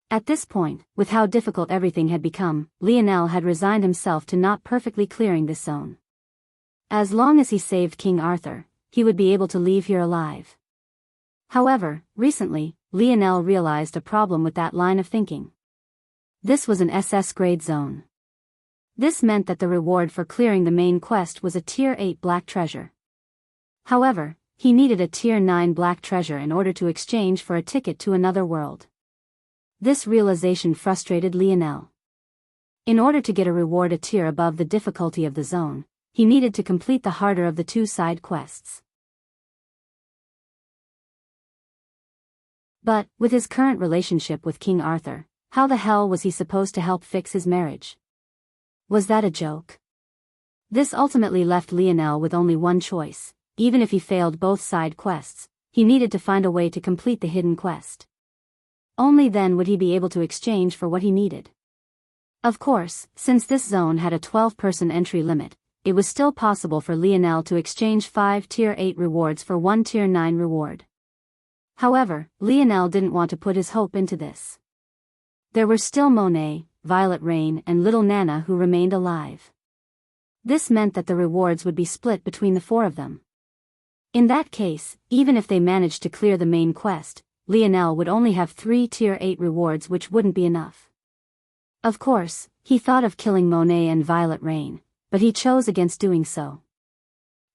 At this point, with how difficult everything had become, Lionel had resigned himself to not perfectly clearing this zone. As long as he saved King Arthur, he would be able to leave here alive. However, recently, Lionel realized a problem with that line of thinking. This was an SS grade zone. This meant that the reward for clearing the main quest was a Tier 8 black treasure. However, he needed a Tier 9 black treasure in order to exchange for a ticket to another world. This realization frustrated Lionel. In order to get a reward a tier above the difficulty of the zone, he needed to complete the harder of the 2 side quests. But, with his current relationship with King Arthur, how the hell was he supposed to help fix his marriage? Was that a joke? This ultimately left Lionel with only one choice. Even if he failed both side quests, he needed to find a way to complete the hidden quest. Only then would he be able to exchange for what he needed. Of course, since this zone had a 12-person entry limit, it was still possible for Lionel to exchange 5 Tier 8 rewards for 1 Tier 9 reward. However, Lionel didn't want to put his hope into this. There were still Monet, Violet Rain and little Nana who remained alive. This meant that the rewards would be split between the four of them. In that case, even if they managed to clear the main quest, Lionel would only have 3 Tier 8 rewards, which wouldn't be enough. Of course, he thought of killing Monet and Violet Rain, but he chose against doing so.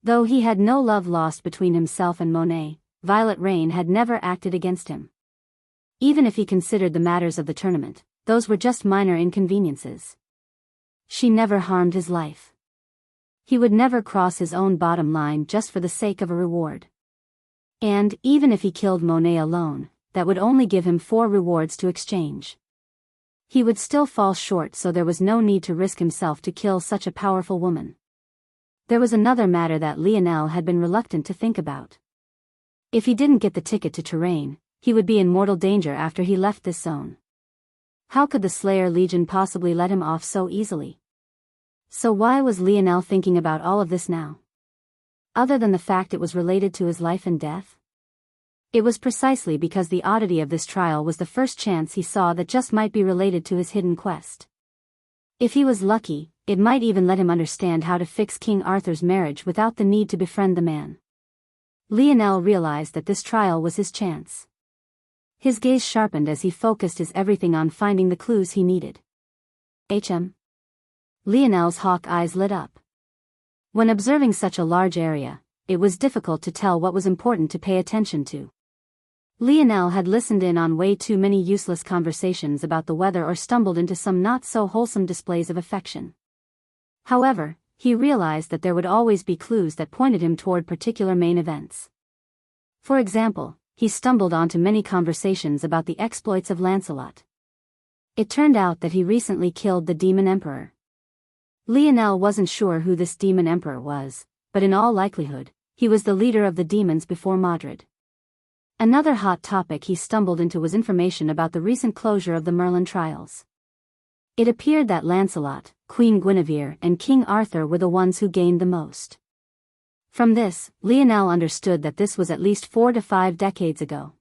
Though he had no love lost between himself and Monet, Violet Rain had never acted against him. Even if he considered the matters of the tournament, those were just minor inconveniences. She never harmed his life. He would never cross his own bottom line just for the sake of a reward. And, even if he killed Monet alone, that would only give him 4 rewards to exchange. He would still fall short, so there was no need to risk himself to kill such a powerful woman. There was another matter that Lionel had been reluctant to think about. If he didn't get the ticket to Terrain, he would be in mortal danger after he left this zone. How could the Slayer Legion possibly let him off so easily? So why was Lionel thinking about all of this now? Other than the fact it was related to his life and death? It was precisely because the oddity of this trial was the first chance he saw that just might be related to his hidden quest. If he was lucky, it might even let him understand how to fix King Arthur's marriage without the need to befriend the man. Lionel realized that this trial was his chance. His gaze sharpened as he focused his everything on finding the clues he needed. Lionel's hawk eyes lit up. When observing such a large area, it was difficult to tell what was important to pay attention to. Lionel had listened in on way too many useless conversations about the weather or stumbled into some not-so-wholesome displays of affection. However, he realized that there would always be clues that pointed him toward particular main events. For example, he stumbled onto many conversations about the exploits of Lancelot. It turned out that he recently killed the Demon Emperor. Lionel wasn't sure who this Demon Emperor was, but in all likelihood, he was the leader of the demons before Madrid. Another hot topic he stumbled into was information about the recent closure of the Merlin trials. It appeared that Lancelot, Queen Guinevere and King Arthur were the ones who gained the most. From this, Lionel understood that this was at least 4 to 5 decades ago.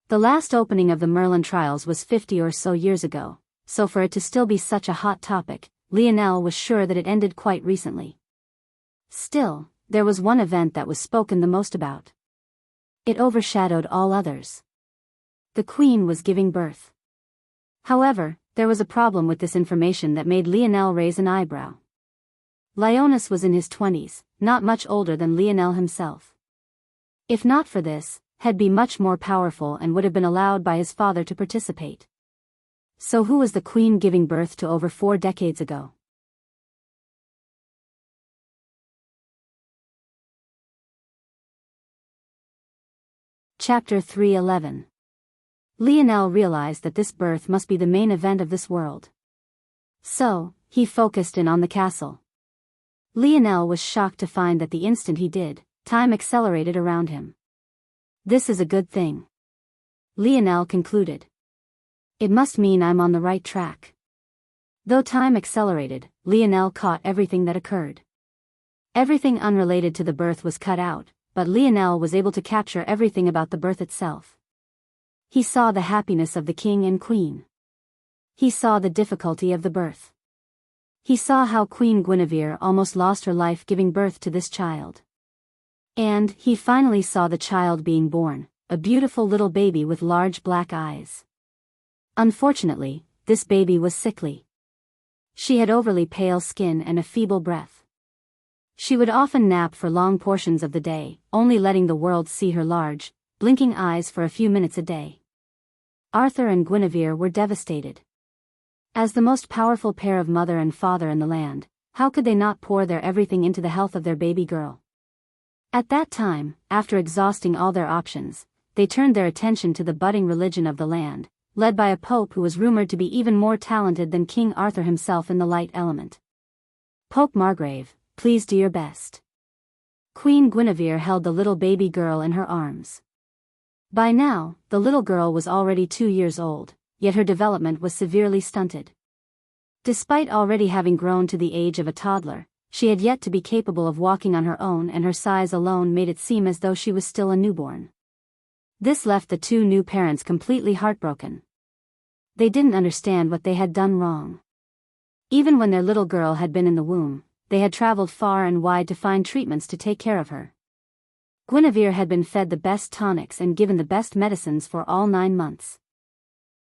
The last opening of the Merlin trials was 50 or so years ago, so for it to still be such a hot topic, Lionel was sure that it ended quite recently. Still, there was one event that was spoken the most about. It overshadowed all others. The Queen was giving birth. However, there was a problem with this information that made Lionel raise an eyebrow. Leonis was in his 20s, not much older than Lionel himself. If not for this, he'd be much more powerful and would have been allowed by his father to participate. So who was the Queen giving birth to over 4 decades ago? Chapter 3:11. Lionel realized that this birth must be the main event of this world. So, he focused in on the castle. Lionel was shocked to find that the instant he did, time accelerated around him. This is a good thing, Lionel concluded. It must mean I'm on the right track. Though time accelerated, Lionel caught everything that occurred. Everything unrelated to the birth was cut out, but Lionel was able to capture everything about the birth itself. He saw the happiness of the king and queen. He saw the difficulty of the birth. He saw how Queen Guinevere almost lost her life giving birth to this child. And he finally saw the child being born, a beautiful little baby with large black eyes. Unfortunately, this baby was sickly. She had overly pale skin and a feeble breath. She would often nap for long portions of the day, only letting the world see her large, blinking eyes for a few minutes a day. Arthur and Guinevere were devastated. As the most powerful pair of mother and father in the land, how could they not pour their everything into the health of their baby girl? At that time, after exhausting all their options, they turned their attention to the budding religion of the land, led by a pope who was rumored to be even more talented than King Arthur himself in the light element. Pope Margrave, please do your best. Queen Guinevere held the little baby girl in her arms. By now, the little girl was already 2 years old, yet her development was severely stunted. Despite already having grown to the age of a toddler, she had yet to be capable of walking on her own, and her size alone made it seem as though she was still a newborn. This left the two new parents completely heartbroken. They didn't understand what they had done wrong. Even when their little girl had been in the womb, they had traveled far and wide to find treatments to take care of her. Guinevere had been fed the best tonics and given the best medicines for all 9 months.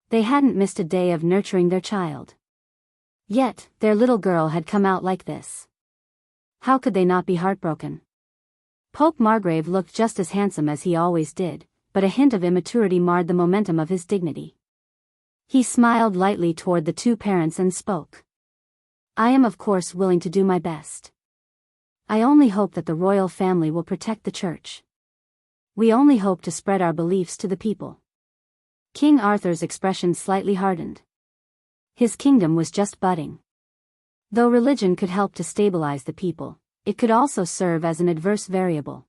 They hadn't missed a day of nurturing their child. Yet, their little girl had come out like this. How could they not be heartbroken? Pope Margrave looked just as handsome as he always did, but a hint of immaturity marred the momentum of his dignity. He smiled lightly toward the two parents and spoke. I am of course willing to do my best. I only hope that the royal family will protect the church. We only hope to spread our beliefs to the people. King Arthur's expression slightly hardened. His kingdom was just budding. Though religion could help to stabilize the people, it could also serve as an adverse variable.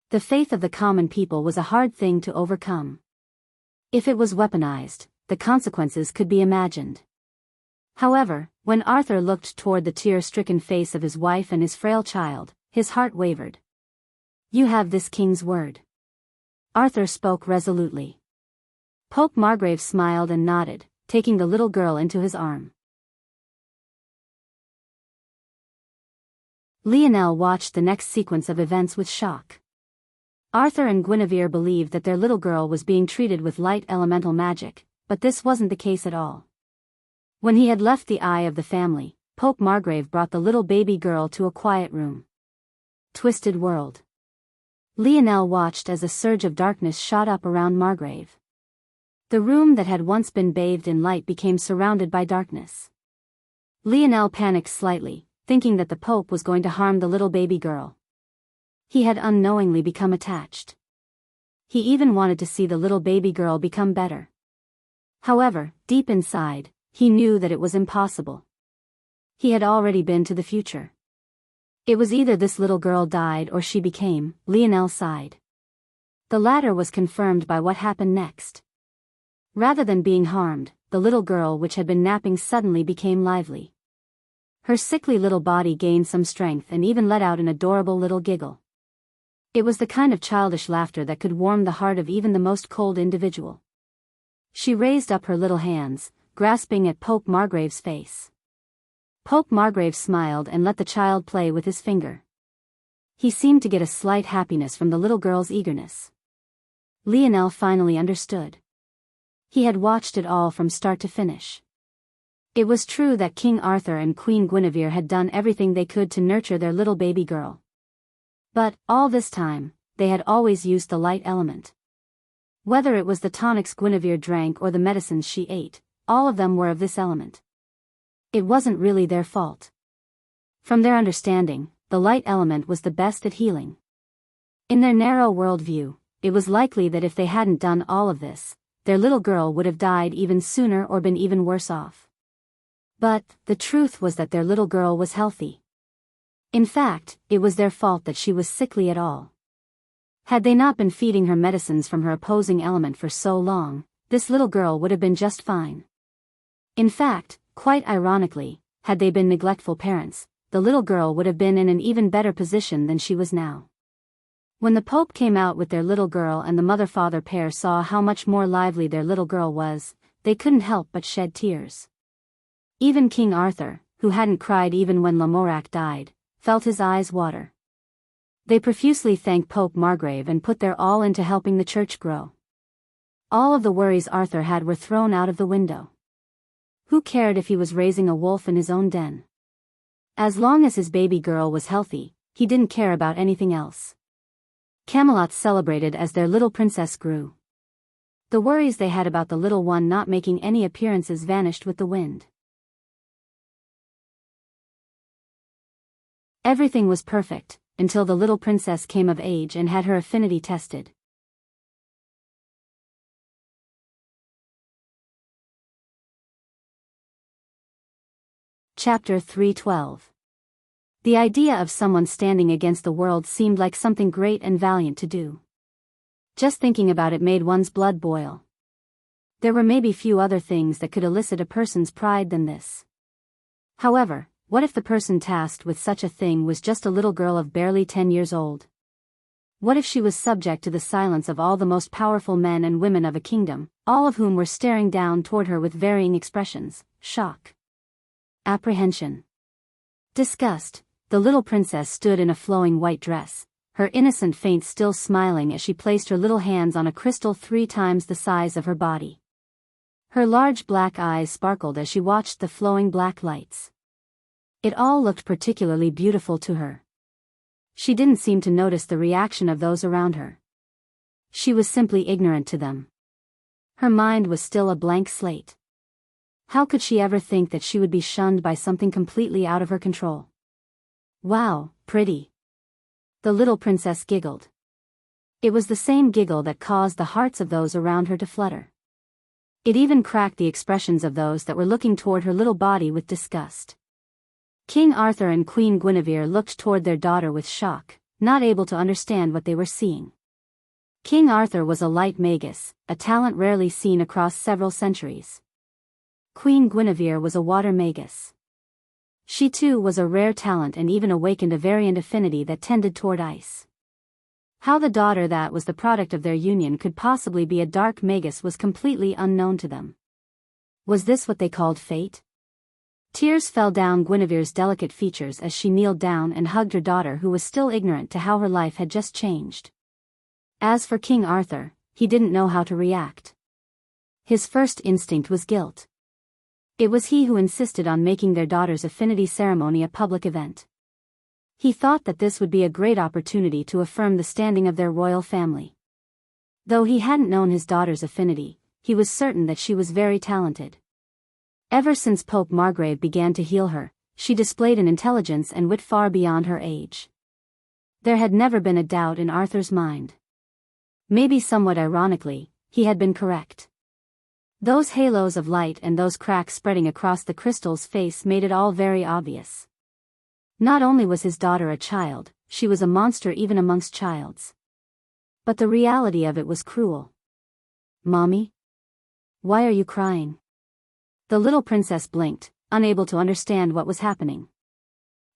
The faith of the common people was a hard thing to overcome. If it was weaponized, the consequences could be imagined. However, when Arthur looked toward the tear-stricken face of his wife and his frail child, his heart wavered. You have this king's word. Arthur spoke resolutely. Pope Margrave smiled and nodded, taking the little girl into his arm. Lionel watched the next sequence of events with shock. Arthur and Guinevere believed that their little girl was being treated with light elemental magic, but this wasn't the case at all. When he had left the eye of the family, Pope Margrave brought the little baby girl to a quiet room. Twisted world. Lionel watched as a surge of darkness shot up around Margrave. The room that had once been bathed in light became surrounded by darkness. Lionel panicked slightly, thinking that the Pope was going to harm the little baby girl. He had unknowingly become attached. He even wanted to see the little baby girl become better. However, deep inside, he knew that it was impossible. He had already been to the future. It was either this little girl died or she became, Lionel sighed. The latter was confirmed by what happened next. Rather than being harmed, the little girl which had been napping suddenly became lively. Her sickly little body gained some strength and even let out an adorable little giggle. It was the kind of childish laughter that could warm the heart of even the most cold individual. She raised up her little hands, grasping at Pope Margrave's face. Pope Margrave smiled and let the child play with his finger. He seemed to get a slight happiness from the little girl's eagerness. Lionel finally understood. He had watched it all from start to finish. It was true that King Arthur and Queen Guinevere had done everything they could to nurture their little baby girl. But, all this time, they had always used the light element. Whether it was the tonics Guinevere drank or the medicines she ate, all of them were of this element. It wasn't really their fault. From their understanding, the light element was the best at healing. In their narrow worldview, it was likely that if they hadn't done all of this, their little girl would have died even sooner or been even worse off. But, the truth was that their little girl was healthy. In fact, it was their fault that she was sickly at all. Had they not been feeding her medicines from her opposing element for so long, this little girl would have been just fine. In fact, quite ironically, had they been neglectful parents, the little girl would have been in an even better position than she was now. When the Pope came out with their little girl and the mother-father pair saw how much more lively their little girl was, they couldn't help but shed tears. Even King Arthur, who hadn't cried even when Lamorak died, felt his eyes water. They profusely thanked Pope Margrave and put their all into helping the church grow. All of the worries Arthur had were thrown out of the window. Who cared if he was raising a wolf in his own den? As long as his baby girl was healthy, he didn't care about anything else. Camelot celebrated as their little princess grew. The worries they had about the little one not making any appearances vanished with the wind. Everything was perfect, until the little princess came of age and had her affinity tested. Chapter 3:12. The idea of someone standing against the world seemed like something great and valiant to do. Just thinking about it made one's blood boil. There were maybe few other things that could elicit a person's pride than this. However, what if the person tasked with such a thing was just a little girl of barely 10 years old? What if she was subject to the silence of all the most powerful men and women of a kingdom, all of whom were staring down toward her with varying expressions: shock, apprehension, disgust? The little princess stood in a flowing white dress, her innocent face still smiling as she placed her little hands on a crystal 3 times the size of her body. Her large black eyes sparkled as she watched the flowing black lights. It all looked particularly beautiful to her. She didn't seem to notice the reaction of those around her. She was simply ignorant to them. Her mind was still a blank slate. How could she ever think that she would be shunned by something completely out of her control? Wow, pretty. The little princess giggled. It was the same giggle that caused the hearts of those around her to flutter. It even cracked the expressions of those that were looking toward her little body with disgust. King Arthur and Queen Guinevere looked toward their daughter with shock, not able to understand what they were seeing. King Arthur was a light magus, a talent rarely seen across several centuries. Queen Guinevere was a water magus. She too was a rare talent and even awakened a variant affinity that tended toward ice. How the daughter that was the product of their union could possibly be a dark magus was completely unknown to them. Was this what they called fate? Tears fell down Guinevere's delicate features as she kneeled down and hugged her daughter, who was still ignorant to how her life had just changed. As for King Arthur, he didn't know how to react. His first instinct was guilt. It was he who insisted on making their daughter's affinity ceremony a public event. He thought that this would be a great opportunity to affirm the standing of their royal family. Though he hadn't known his daughter's affinity, he was certain that she was very talented. Ever since Pope Margrave began to heal her, she displayed an intelligence and wit far beyond her age. There had never been a doubt in Arthur's mind. Maybe somewhat ironically, he had been correct. Those halos of light and those cracks spreading across the crystal's face made it all very obvious. Not only was his daughter a child, she was a monster even amongst childs. But the reality of it was cruel. "Mommy? Why are you crying?" The little princess blinked, unable to understand what was happening.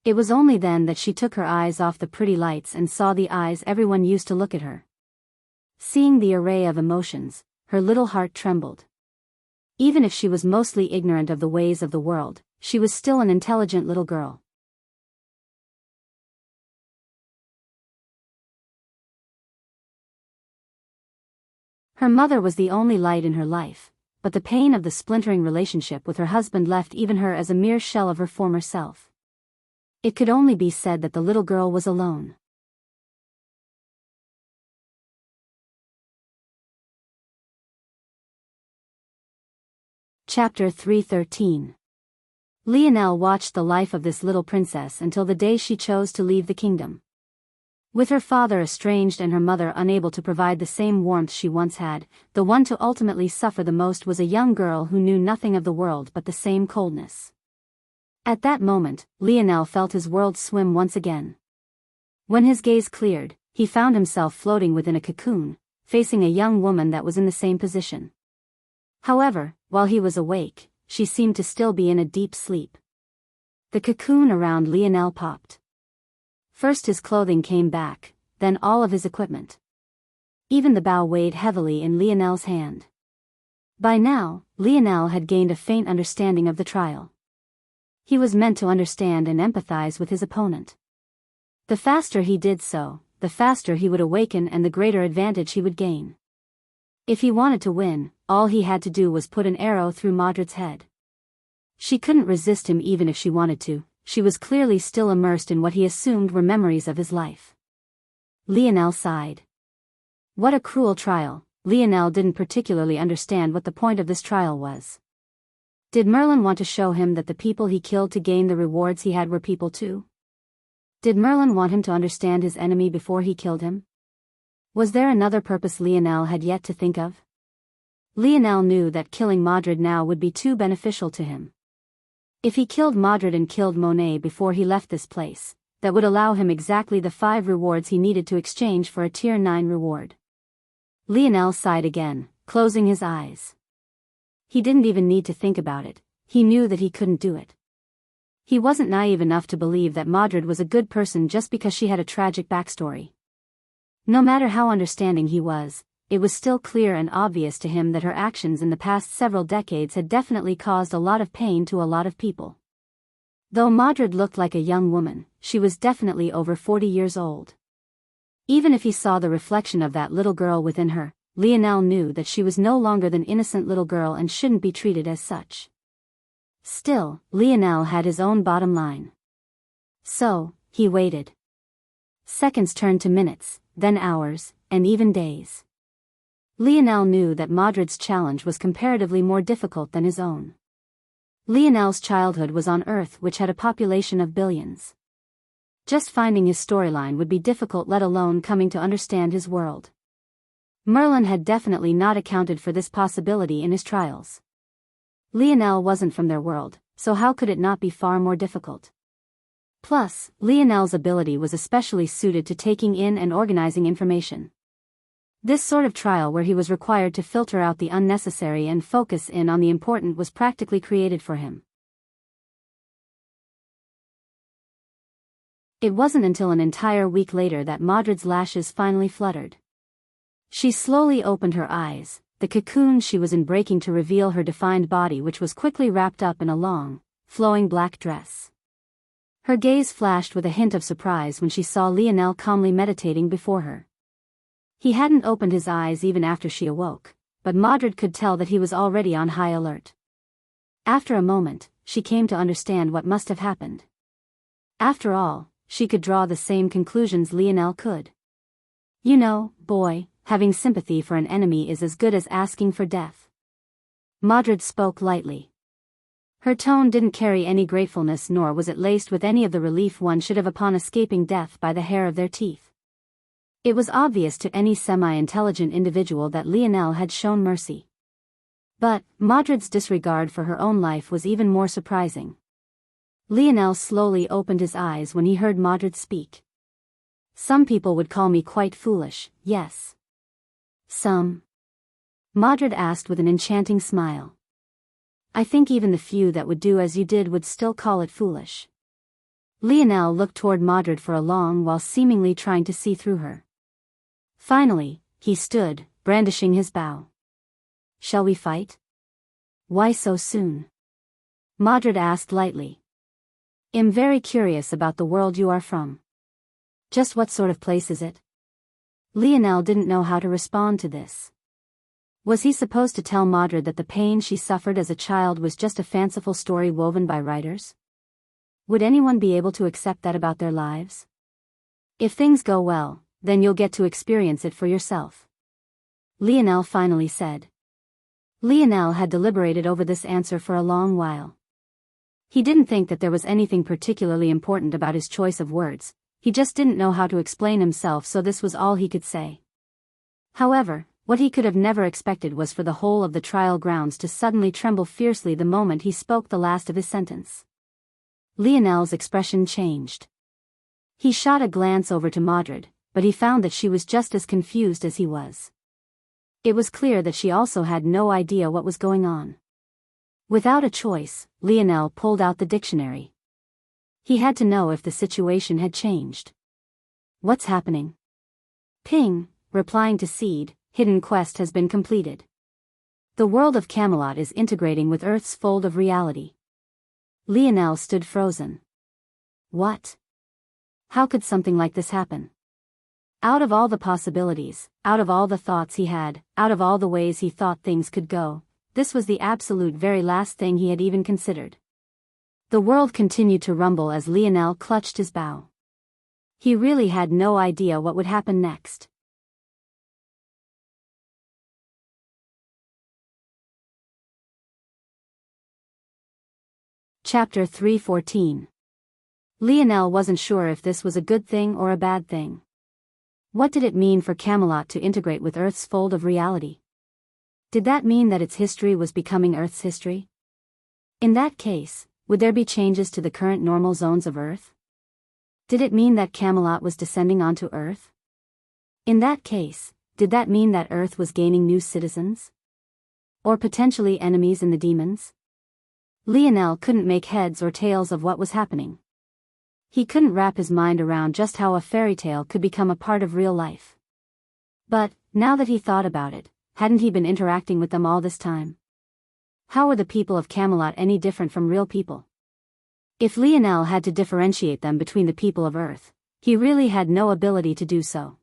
It was only then that she took her eyes off the pretty lights and saw the eyes everyone used to look at her. Seeing the array of emotions, her little heart trembled. Even if she was mostly ignorant of the ways of the world, she was still an intelligent little girl. Her mother was the only light in her life, but the pain of the splintering relationship with her husband left even her as a mere shell of her former self. It could only be said that the little girl was alone. Chapter 313. Lionel watched the life of this little princess until the day she chose to leave the kingdom. With her father estranged and her mother unable to provide the same warmth she once had, the one to ultimately suffer the most was a young girl who knew nothing of the world but the same coldness. At that moment, Lionel felt his world swim once again. When his gaze cleared, he found himself floating within a cocoon, facing a young woman that was in the same position. However, while he was awake, she seemed to still be in a deep sleep. The cocoon around Lionel popped. First his clothing came back, then all of his equipment. Even the bow weighed heavily in Lionel's hand. By now, Lionel had gained a faint understanding of the trial. He was meant to understand and empathize with his opponent. The faster he did so, the faster he would awaken and the greater advantage he would gain. If he wanted to win, all he had to do was put an arrow through Madrid's head. She couldn't resist him even if she wanted to. She was clearly still immersed in what he assumed were memories of his life. Lionel sighed. What a cruel trial. Lionel didn't particularly understand what the point of this trial was. Did Merlin want to show him that the people he killed to gain the rewards he had were people too? Did Merlin want him to understand his enemy before he killed him? Was there another purpose Lionel had yet to think of? Lionel knew that killing Madrid now would be too beneficial to him. If he killed Madrid and killed Monet before he left this place, that would allow him exactly the 5 rewards he needed to exchange for a tier 9 reward. Lionel sighed again, closing his eyes. He didn't even need to think about it, he knew that he couldn't do it. He wasn't naive enough to believe that Madrid was a good person just because she had a tragic backstory. No matter how understanding he was, it was still clear and obvious to him that her actions in the past several decades had definitely caused a lot of pain to a lot of people. Though Madrid looked like a young woman, she was definitely over 40 years old. Even if he saw the reflection of that little girl within her, Lionel knew that she was no longer than innocent little girl and shouldn't be treated as such. Still, Lionel had his own bottom line. So, he waited. Seconds turned to minutes, then hours, and even days. Lionel knew that Madrid's challenge was comparatively more difficult than his own. Lionel's childhood was on Earth, which had a population of billions. Just finding his storyline would be difficult, let alone coming to understand his world. Merlin had definitely not accounted for this possibility in his trials. Lionel wasn't from their world, so how could it not be far more difficult? Plus, Lionel's ability was especially suited to taking in and organizing information. This sort of trial where he was required to filter out the unnecessary and focus in on the important was practically created for him. It wasn't until an entire week later that Madrid's lashes finally fluttered. She slowly opened her eyes, the cocoon she was in breaking to reveal her defined body, which was quickly wrapped up in a long, flowing black dress. Her gaze flashed with a hint of surprise when she saw Lionel calmly meditating before her. He hadn't opened his eyes even after she awoke, but Madrid could tell that he was already on high alert. After a moment, she came to understand what must have happened. After all, she could draw the same conclusions Lionel could. You know, boy, having sympathy for an enemy is as good as asking for death. Madrid spoke lightly. Her tone didn't carry any gratefulness, nor was it laced with any of the relief one should have upon escaping death by the hair of their teeth. It was obvious to any semi-intelligent individual that Lionel had shown mercy. But Madrid's disregard for her own life was even more surprising. Lionel slowly opened his eyes when he heard Madrid speak. Some people would call me quite foolish, yes. Some? Madrid asked with an enchanting smile. I think even the few that would do as you did would still call it foolish. Lionel looked toward Madrid for a long while, seemingly trying to see through her. Finally, he stood, brandishing his bow. Shall we fight? Why so soon? Madrid asked lightly. I'm very curious about the world you are from. Just what sort of place is it? Lionel didn't know how to respond to this. Was he supposed to tell Madrid that the pain she suffered as a child was just a fanciful story woven by writers? Would anyone be able to accept that about their lives? If things go well, then you'll get to experience it for yourself. Lionel finally said. Lionel had deliberated over this answer for a long while. He didn't think that there was anything particularly important about his choice of words, he just didn't know how to explain himself, so this was all he could say. However, what he could have never expected was for the whole of the trial grounds to suddenly tremble fiercely the moment he spoke the last of his sentence. Lionel's expression changed. He shot a glance over to Madrid, but he found that she was just as confused as he was. It was clear that she also had no idea what was going on. Without a choice, Lionel pulled out the dictionary. He had to know if the situation had changed. What's happening? Ping, replying to Seed, hidden quest has been completed. The world of Camelot is integrating with Earth's fold of reality. Lionel stood frozen. What? How could something like this happen? Out of all the possibilities, out of all the thoughts he had, out of all the ways he thought things could go, this was the absolute very last thing he had even considered. The world continued to rumble as Lionel clutched his bow. He really had no idea what would happen next. Chapter 3:14. Lionel wasn't sure if this was a good thing or a bad thing. What did it mean for Camelot to integrate with Earth's fold of reality? Did that mean that its history was becoming Earth's history? In that case, would there be changes to the current normal zones of Earth? Did it mean that Camelot was descending onto Earth? In that case, did that mean that Earth was gaining new citizens? Or potentially enemies in the demons? Lionel couldn't make heads or tails of what was happening. He couldn't wrap his mind around just how a fairy tale could become a part of real life. But, now that he thought about it, hadn't he been interacting with them all this time? How were the people of Camelot any different from real people? If Lionel had to differentiate them between the people of Earth, he really had no ability to do so.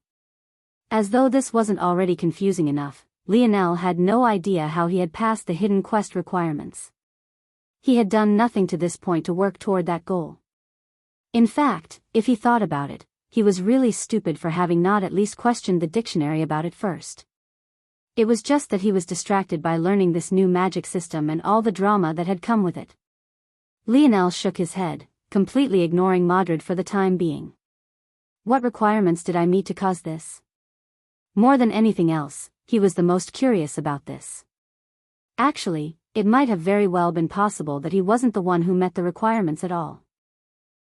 As though this wasn't already confusing enough, Lionel had no idea how he had passed the hidden quest requirements. He had done nothing to this point to work toward that goal. In fact, if he thought about it, he was really stupid for having not at least questioned the dictionary about it first. It was just that he was distracted by learning this new magic system and all the drama that had come with it. Lionel shook his head, completely ignoring Madrid for the time being. What requirements did I meet to cause this? More than anything else, he was the most curious about this. Actually, it might have very well been possible that he wasn't the one who met the requirements at all.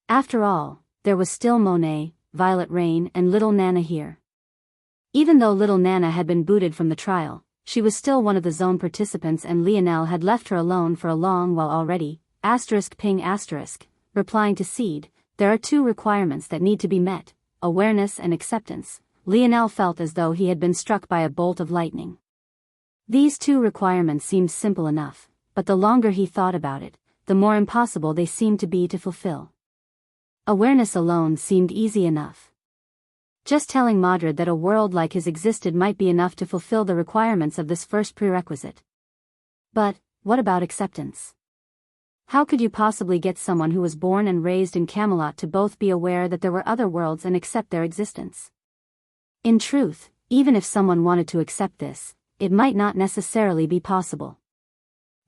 After all, there was still Monet, Violet Rain and little Nana here. Even though little Nana had been booted from the trial, she was still one of the zone participants and Lionel had left her alone for a long while already. *ping**, replying to Seed, there are two requirements that need to be met, awareness and acceptance. Lionel felt as though he had been struck by a bolt of lightning. These two requirements seemed simple enough, but the longer he thought about it, the more impossible they seemed to be to fulfill. Awareness alone seemed easy enough. Just telling Madrid that a world like his existed might be enough to fulfill the requirements of this first prerequisite. But, what about acceptance? How could you possibly get someone who was born and raised in Camelot to both be aware that there were other worlds and accept their existence? In truth, even if someone wanted to accept this, it might not necessarily be possible.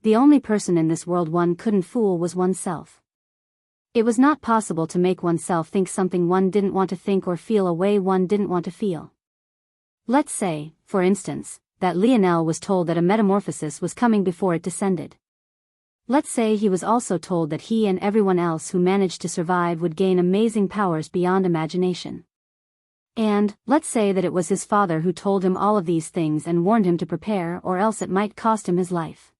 The only person in this world one couldn't fool was oneself. It was not possible to make oneself think something one didn't want to think or feel a way one didn't want to feel. Let's say, for instance, that Lionel was told that a metamorphosis was coming before it descended. Let's say he was also told that he and everyone else who managed to survive would gain amazing powers beyond imagination. And, let's say that it was his father who told him all of these things and warned him to prepare or else it might cost him his life.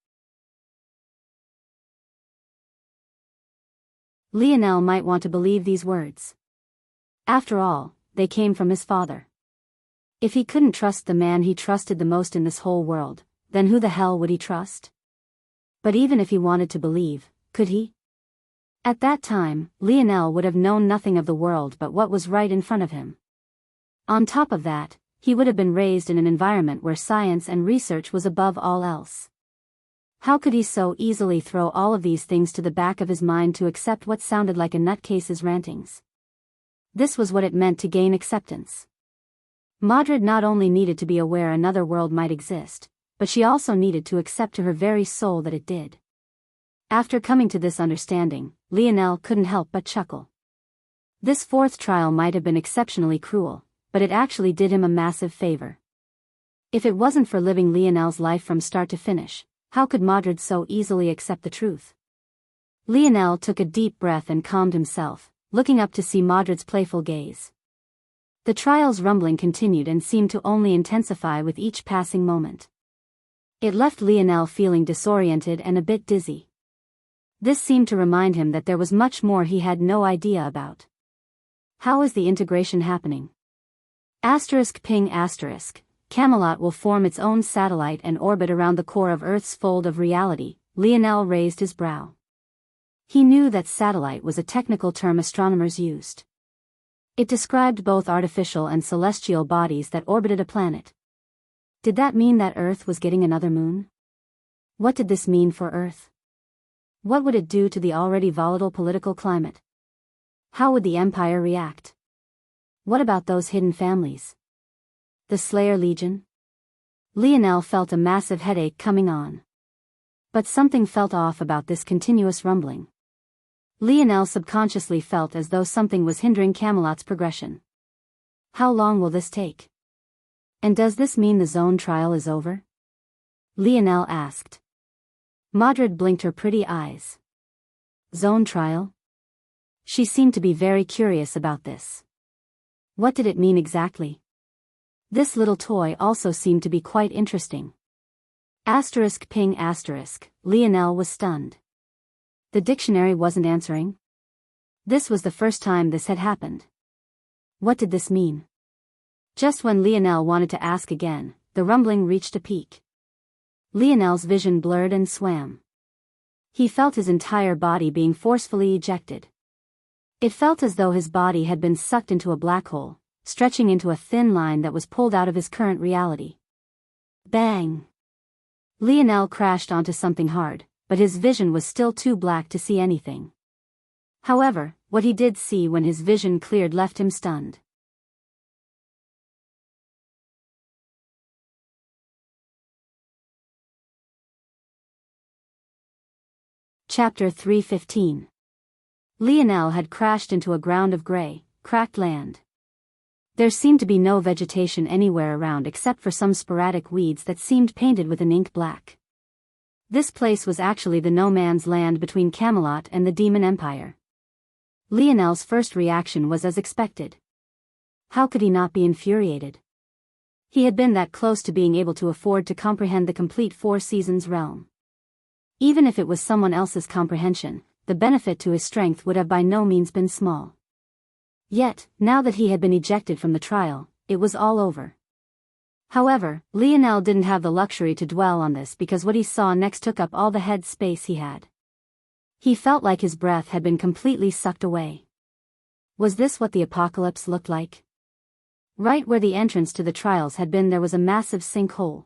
Lionel might want to believe these words. After all, they came from his father. If he couldn't trust the man he trusted the most in this whole world, then who the hell would he trust? But even if he wanted to believe, could he? At that time, Lionel would have known nothing of the world but what was right in front of him. On top of that, he would have been raised in an environment where science and research was above all else. How could he so easily throw all of these things to the back of his mind to accept what sounded like a nutcase's rantings? This was what it meant to gain acceptance. Madrid not only needed to be aware another world might exist, but she also needed to accept to her very soul that it did. After coming to this understanding, Lionel couldn't help but chuckle. This fourth trial might have been exceptionally cruel, but it actually did him a massive favor. If it wasn't for living Lionel's life from start to finish, how could Madrid so easily accept the truth? Lionel took a deep breath and calmed himself, looking up to see Madrid's playful gaze. The trial's rumbling continued and seemed to only intensify with each passing moment. It left Lionel feeling disoriented and a bit dizzy. This seemed to remind him that there was much more he had no idea about. How is the integration happening? ****, Camelot will form its own satellite and orbit around the core of Earth's fold of reality. Lionel raised his brow. He knew that satellite was a technical term astronomers used. It described both artificial and celestial bodies that orbited a planet. Did that mean that Earth was getting another moon? What did this mean for Earth? What would it do to the already volatile political climate? How would the Empire react? What about those hidden families? The Slayer Legion? Lionel felt a massive headache coming on. But something felt off about this continuous rumbling. Lionel subconsciously felt as though something was hindering Camelot's progression. How long will this take? And does this mean the zone trial is over? Lionel asked. Madrid blinked her pretty eyes. Zone trial? She seemed to be very curious about this. What did it mean exactly? This little toy also seemed to be quite interesting. ****, Lionel was stunned. The dictionary wasn't answering. This was the first time this had happened. What did this mean? Just when Lionel wanted to ask again, the rumbling reached a peak. Lionel's vision blurred and swam. He felt his entire body being forcefully ejected. It felt as though his body had been sucked into a black hole, stretching into a thin line that was pulled out of his current reality. Bang! Lionel crashed onto something hard, but his vision was still too black to see anything. However, what he did see when his vision cleared left him stunned. Chapter 3:15. Lionel had crashed into a ground of gray, cracked land. There seemed to be no vegetation anywhere around except for some sporadic weeds that seemed painted with an ink black. This place was actually the no man's land between Camelot and the Demon Empire. Lionel's first reaction was as expected. How could he not be infuriated? He had been that close to being able to afford to comprehend the complete Four Seasons realm. Even if it was someone else's comprehension, the benefit to his strength would have by no means been small. Yet, now that he had been ejected from the trial, it was all over. However, Lionel didn't have the luxury to dwell on this because what he saw next took up all the head space he had. He felt like his breath had been completely sucked away. Was this what the apocalypse looked like? Right where the entrance to the trials had been there was a massive sinkhole.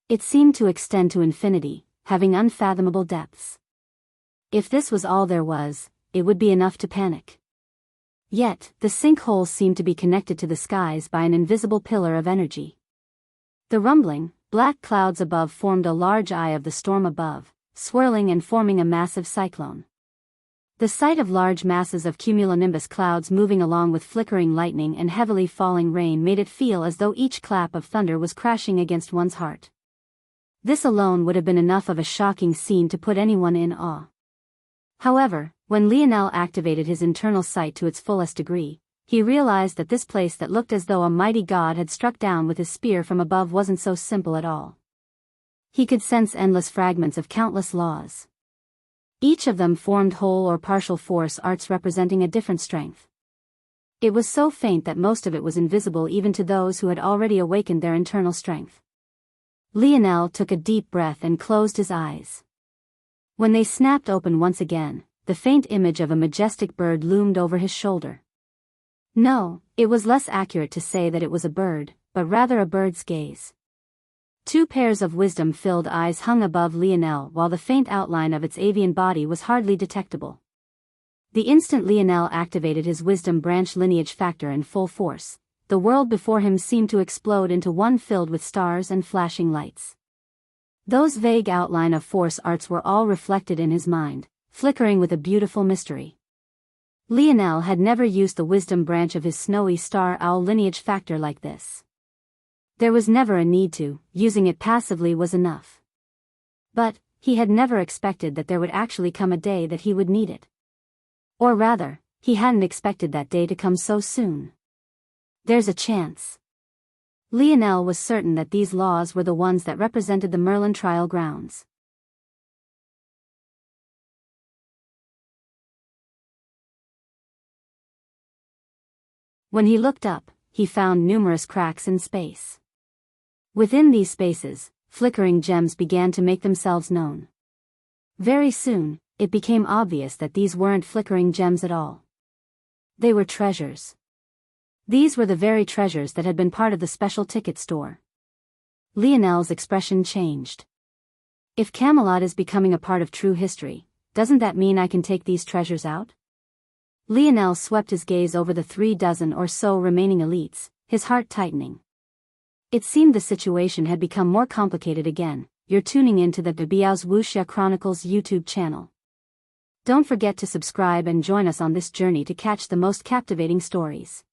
It seemed to extend to infinity, having unfathomable depths. If this was all there was, it would be enough to panic. Yet, the sinkhole seemed to be connected to the skies by an invisible pillar of energy. The rumbling, black clouds above formed a large eye of the storm above, swirling and forming a massive cyclone. The sight of large masses of cumulonimbus clouds moving along with flickering lightning and heavily falling rain made it feel as though each clap of thunder was crashing against one's heart. This alone would have been enough of a shocking scene to put anyone in awe. However, when Lionel activated his internal sight to its fullest degree, he realized that this place that looked as though a mighty god had struck down with his spear from above wasn't so simple at all. He could sense endless fragments of countless laws. Each of them formed whole or partial force arts representing a different strength. It was so faint that most of it was invisible even to those who had already awakened their internal strength. Lionel took a deep breath and closed his eyes. When they snapped open once again, the faint image of a majestic bird loomed over his shoulder. No, it was less accurate to say that it was a bird, but rather a bird's gaze. Two pairs of wisdom-filled eyes hung above Lionel while the faint outline of its avian body was hardly detectable. The instant Lionel activated his wisdom branch lineage factor in full force, the world before him seemed to explode into one filled with stars and flashing lights. Those vague outline of force arts were all reflected in his mind, flickering with a beautiful mystery. Lionel had never used the wisdom branch of his snowy star owl lineage factor like this. There was never a need to, using it passively was enough. But, he had never expected that there would actually come a day that he would need it. Or rather, he hadn't expected that day to come so soon. There's a chance. Lionel was certain that these laws were the ones that represented the Merlin trial grounds. When he looked up, he found numerous cracks in space. Within these spaces, flickering gems began to make themselves known. Very soon, it became obvious that these weren't flickering gems at all. They were treasures. These were the very treasures that had been part of the special ticket store. Lionel's expression changed. If Camelot is becoming a part of true history, doesn't that mean I can take these treasures out? Lionel swept his gaze over the 36 or so remaining elites, his heart tightening. It seemed the situation had become more complicated again. You're tuning into the Biyao's Wuxia Chronicles YouTube channel. Don't forget to subscribe and join us on this journey to catch the most captivating stories.